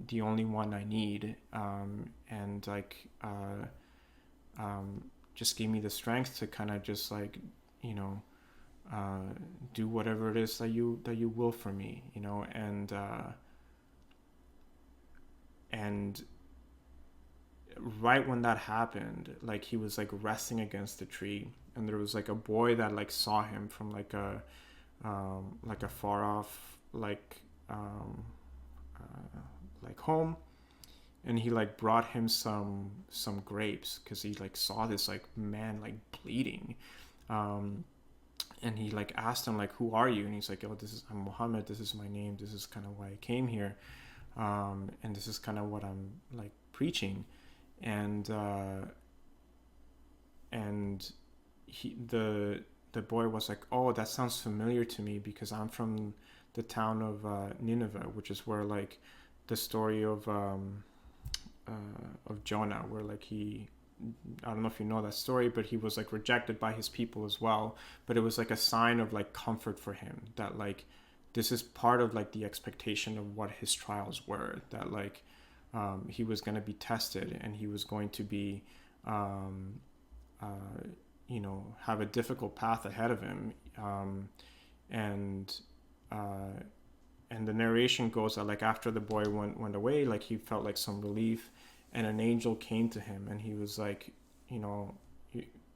the only one I need, and like, just gave me the strength to kind of just like, you know do whatever it is that you will for me, and right when that happened, like, he was like resting against the tree, and there was like a boy that like saw him from like a far off, like home, and he like brought him some grapes, because he like saw this like man like bleeding, and he like asked him like, who are you? And he's like, oh, I'm Muhammad, this is my name, this is kind of why I came here, and this is kind of what I'm like preaching. And the boy was like, oh, that sounds familiar to me, because I'm from the town of Nineveh, which is where like the story of Jonah, where like I don't know if you know that story, but he was like rejected by his people as well. But it was like a sign of like comfort for him, that like this is part of like the expectation of what his trials were, that like he was going to be tested, and he was going to be have a difficult path ahead of him, and the narration goes that like after the boy went away, like he felt like some relief, and an angel came to him, and he was like,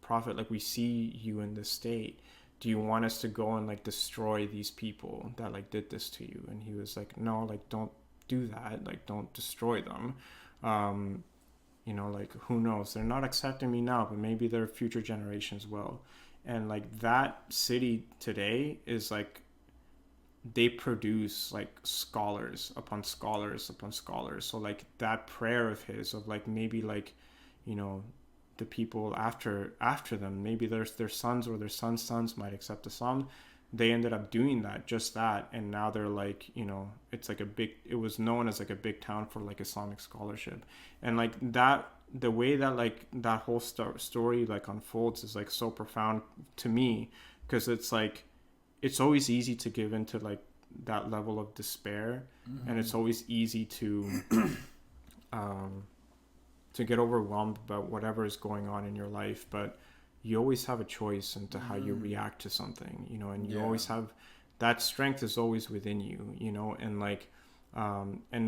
prophet, like, we see you in this state, do you want us to go and like destroy these people that like did this to you? And he was like, no, like, don't do that, like, don't destroy them. Like, who knows, they're not accepting me now, but maybe their future generations will. And like that city today is like, they produce like scholars upon scholars upon scholars. So like that prayer of his, of like, maybe like, the people after them, maybe their sons or their sons might accept Islam, they ended up doing that, and now they're like, it's like it was known as like a big town for like Islamic scholarship. And like that, the way that like that whole story like unfolds is like so profound to me, because it's like, it's always easy to give into like that level of despair, and it's always easy to get overwhelmed about whatever is going on in your life, but you always have a choice into how you react to something, and you always have that strength is always within you, and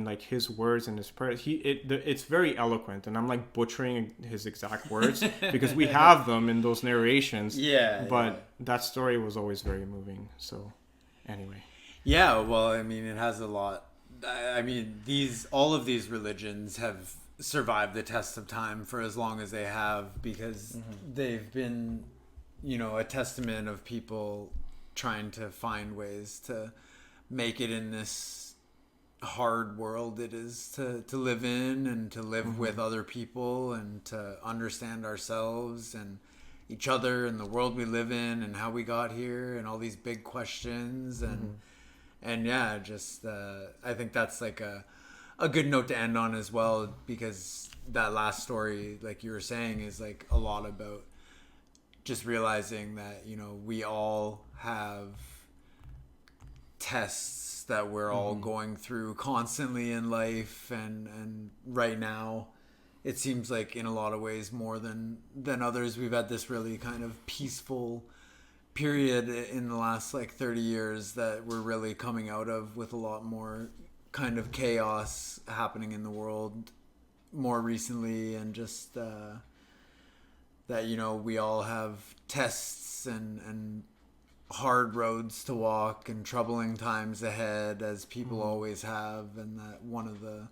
like his words and his prayer, it's very eloquent, and I'm like butchering his exact words because we have them in those narrations. But that story was always very moving. So anyway. Yeah, well, I mean, it has a lot. I mean, all of these religions have survived the test of time for as long as they have, because they've been, a testament of people trying to find ways to make it in this hard world it is to live in, and to live with other people, and to understand ourselves and each other and the world we live in, and how we got here, and all these big questions. And yeah, just I think that's like a good note to end on as well, because that last story, like you were saying, is like a lot about just realizing that, we all have tests that we're all going through constantly in life, and right now it seems like in a lot of ways more than others, we've had this really kind of peaceful period in the last like 30 years that we're really coming out of, with a lot more kind of chaos happening in the world more recently, and just that we all have tests and hard roads to walk, and troubling times ahead, as people always have, and that one of the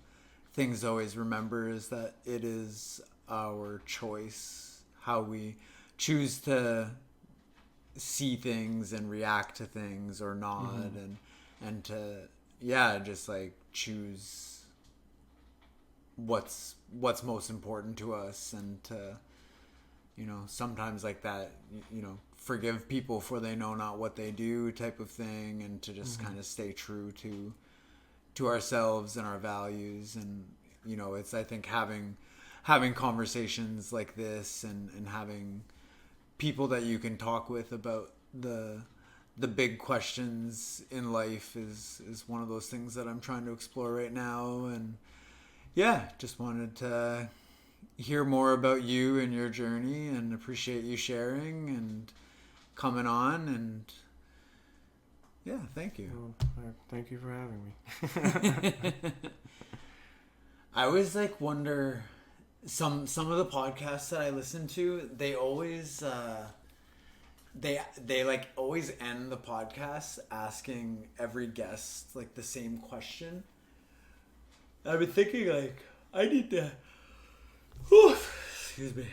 things to always remember is that it is our choice how we choose to see things and react to things or not, and to just like choose what's most important to us, and to sometimes like that, forgive people for they know not what they do type of thing, and to just kind of stay true to ourselves and our values. And it's, I think, having conversations like this, and having people that you can talk with about the big questions in life is one of those things that I'm trying to explore right now. And yeah, just wanted to hear more about you and your journey, and appreciate you sharing and coming on. And yeah, thank you. Well, thank you for having me. I always wonder, some of the podcasts that I listen to, they always they always end the podcast asking every guest the same question. I've been thinking I need to excuse me.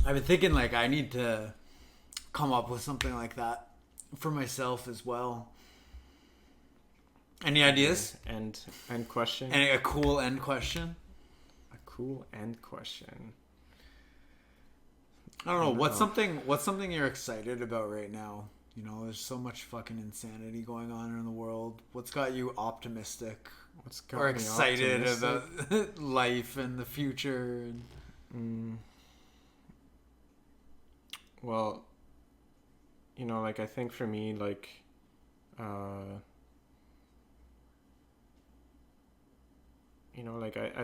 I've been thinking I need to come up with something like that for myself as well. Any ideas? End question. And a cool end question. A cool end question. I don't know. What's something you're excited about right now? There's so much fucking insanity going on in the world. What's got you optimistic? What's got or me excited optimistic? about life and the future? Well, I think for me, I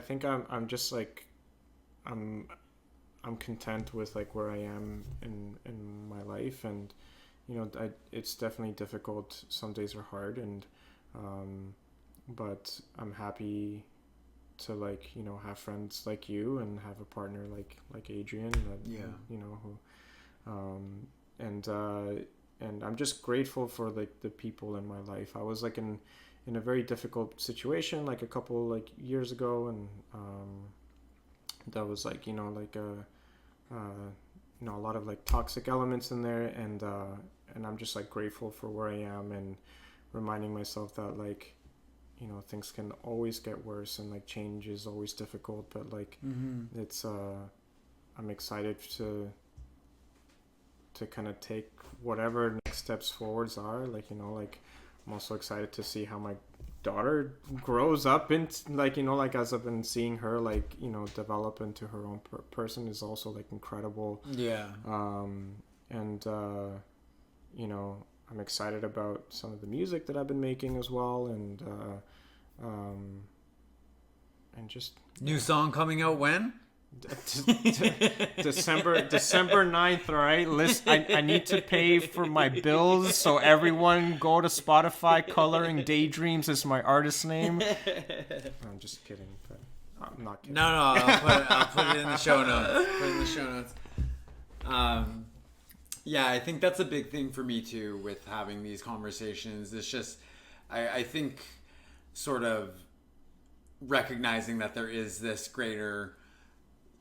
think I'm just I'm content with where I am in my life. And it's definitely difficult. Some days are hard, and but I'm happy to have friends like you, and have a partner like Adrian that who and I'm just grateful for the people in my life. I was in a very difficult situation a couple years ago, and that was a lot of toxic elements in there, and I'm just grateful for where I am, and reminding myself that things can always get worse, and change is always difficult, but it's I'm excited to kind of take whatever next steps forwards are. I'm also excited to see how my daughter grows up into as I've been seeing her develop into her own person is also incredible. Yeah. And I'm excited about some of the music that I've been making as well, and just new song coming out when? December 9th, all right? I need to pay for my bills, so everyone go to Spotify. Coloring Daydreams is my artist name. I'm just kidding, but I'm not kidding. No, I'll put it in the show notes. Yeah, I think that's a big thing for me too with having these conversations. It's just, I think, sort of recognizing that there is this greater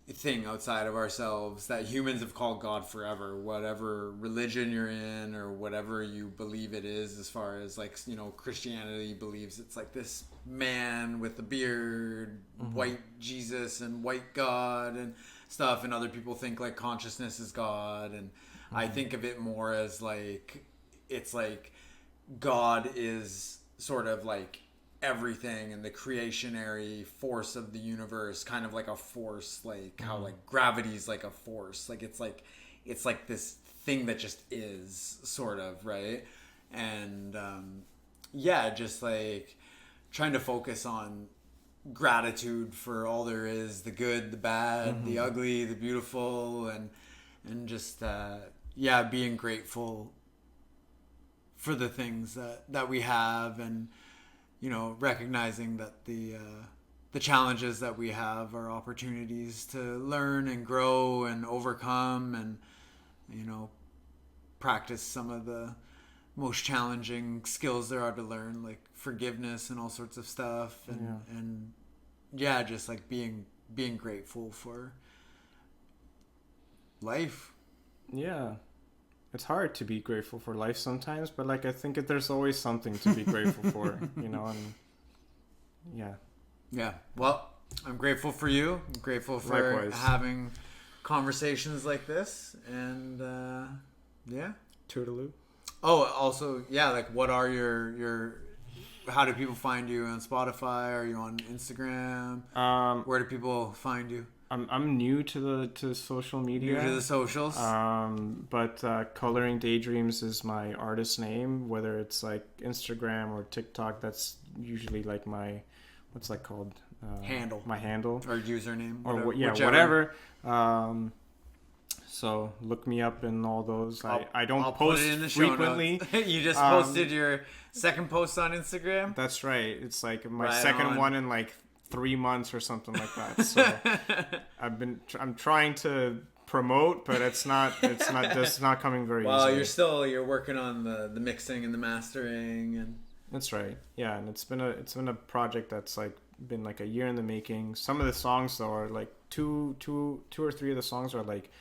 thing outside of ourselves that humans have called God forever, whatever religion you're in or whatever you believe it is, as far as Christianity believes it's this man with a beard, white Jesus and white God and stuff, and other people think consciousness is God, and I think of it more as it's God is sort of everything, and the creationary force of the universe, kind of like a force, how gravity's a force, it's this thing that just is, sort of, right? And just trying to focus on gratitude for all there is, the good, the bad, the ugly, the beautiful, and just being grateful for the things that we have, and recognizing that the challenges that we have are opportunities to learn and grow and overcome, and practice some of the most challenging skills there are to learn, like forgiveness and all sorts of stuff, and just being grateful for life. Yeah. It's hard to be grateful for life sometimes, but I think there's always something to be grateful for, and yeah. Well, I'm grateful for you. I'm grateful for Likewise. having conversations like this. And yeah. Toodaloo. Oh, also, yeah, like what are your how do people find you on Spotify? Are you on Instagram? Where do people find you? I'm new to social media. New to the socials. But Coloring Daydreams is my artist name. Whether it's like Instagram or TikTok, that's usually like my, what's that called? Handle. My handle. Or username. Or whichever. whatever. So look me up in all those. I don't I'll post put it in the frequently. You just posted your second post on Instagram? That's right. It's like my Right second on. one in like 3 months or something like that. So I'm trying to promote, but it's not coming very well, easily. you're working on the mixing and the mastering and That's right. Yeah, and it's been a project that's like been like a year in the making. Some of the songs though are like two or three of the songs are like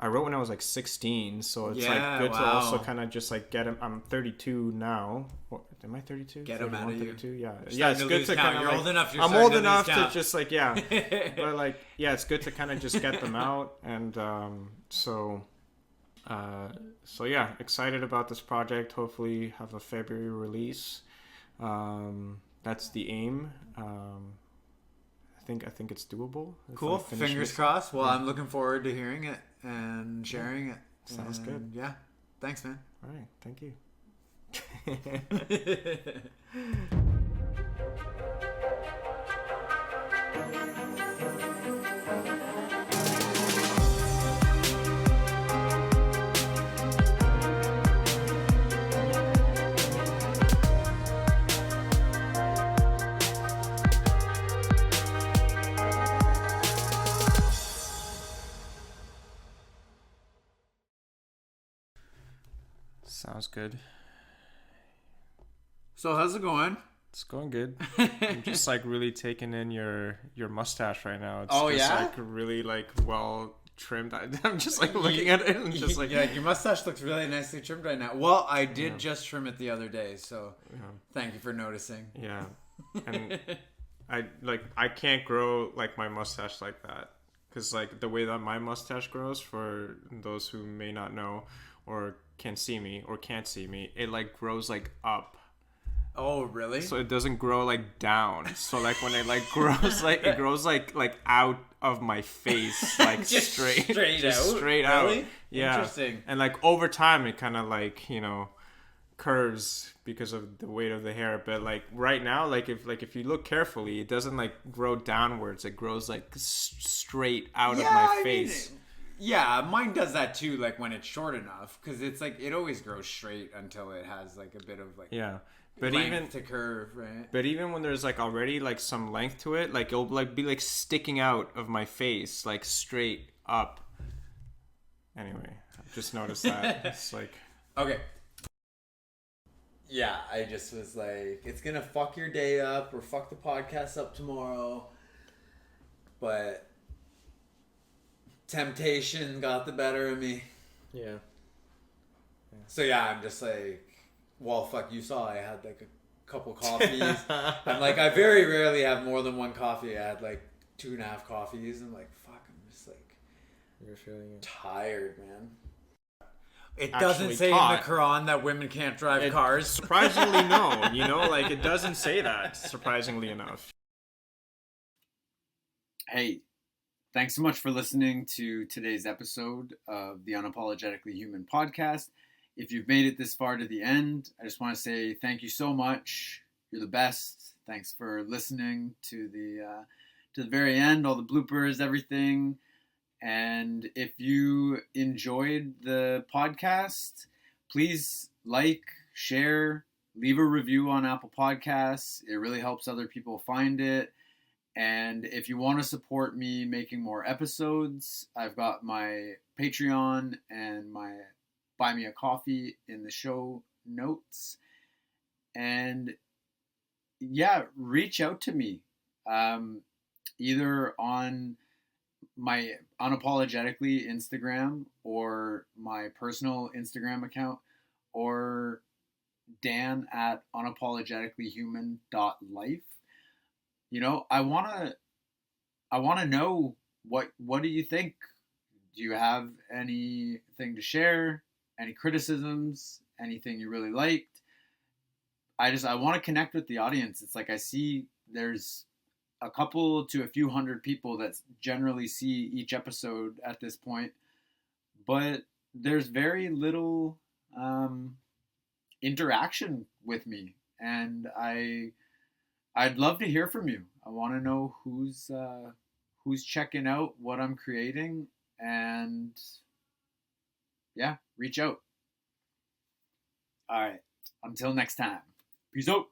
I wrote when I was like 16, so it's like good to also kind of just like get him. I'm 32 now. Am I 32? Get him out of 32? you. Yeah. Yeah, it's good to kind of You're old enough. I'm old enough to just like, yeah. But like, yeah, it's good to kind of just get them out. And so yeah, excited about this project. Hopefully have a February release. That's the aim. I think it's doable. Cool. Fingers crossed. Well, I'm looking forward to hearing it and sharing it. Sounds good. Yeah. Thanks, man. All right. Thank you. Sounds good. So how's it going? It's going good. I'm just like really taking in your mustache right now. It's Oh, just yeah? like really like well trimmed. I'm just like looking at it and just like yeah, your mustache looks really nicely trimmed right now. Well, I did just trim it the other day, so thank you for noticing. Yeah. And I can't grow like my mustache like that because like the way that my mustache grows, for those who may not know or can see me or can't see me, it like grows like up. Oh, really? So it doesn't grow like down. So like when it like grows, like it grows like out of my face, like just straight out. Straight really? out. Yeah. Interesting. And like over time, it kind of like curves because of the weight of the hair. But like right now, like if you look carefully, it doesn't like grow downwards. It grows like straight out of my face. Yeah, mine does that too. Like when it's short enough, because it's like it always grows straight until it has like a bit of like But even to curve, right? But even when there's like already like some length to it, like it'll like be like sticking out of my face, like straight up. Anyway, I've just noticed that. It's like okay. Yeah, I just was like, it's gonna fuck your day up or fuck the podcast up tomorrow. But temptation got the better of me. Yeah. So yeah, I'm just like, well, fuck, you saw I had like a couple coffees. I'm like, I very rarely have more than one coffee. I had like 2.5 coffees. I'm like, fuck, I'm just like, you're feeling tired, man. It Actually doesn't say in the Quran that women can't drive cars. Surprisingly, no. Like it doesn't say that, surprisingly enough. Hey, thanks so much for listening to today's episode of the Unapologetically Human podcast. If you've made it this far to the end, I just want to say thank you so much. You're the best. Thanks for listening to the very end, all the bloopers, everything. And if you enjoyed the podcast, please like, share, leave a review on Apple Podcasts. It really helps other people find it. And if you want to support me making more episodes, I've got my Patreon and my Buy Me a Coffee in the show notes. And yeah, reach out to me either on my Unapologetically Instagram or my personal Instagram account, or Dan at unapologeticallyhuman.life. I want to know what do you think? do you have anything to share? Any criticisms? Anything you really liked? I want to connect with the audience. It's like I see there's a couple to a few hundred people that generally see each episode at this point, but there's very little interaction with me, and I'd love to hear from you. I want to know who's checking out what I'm creating, and yeah, reach out. All right, until next time, peace out.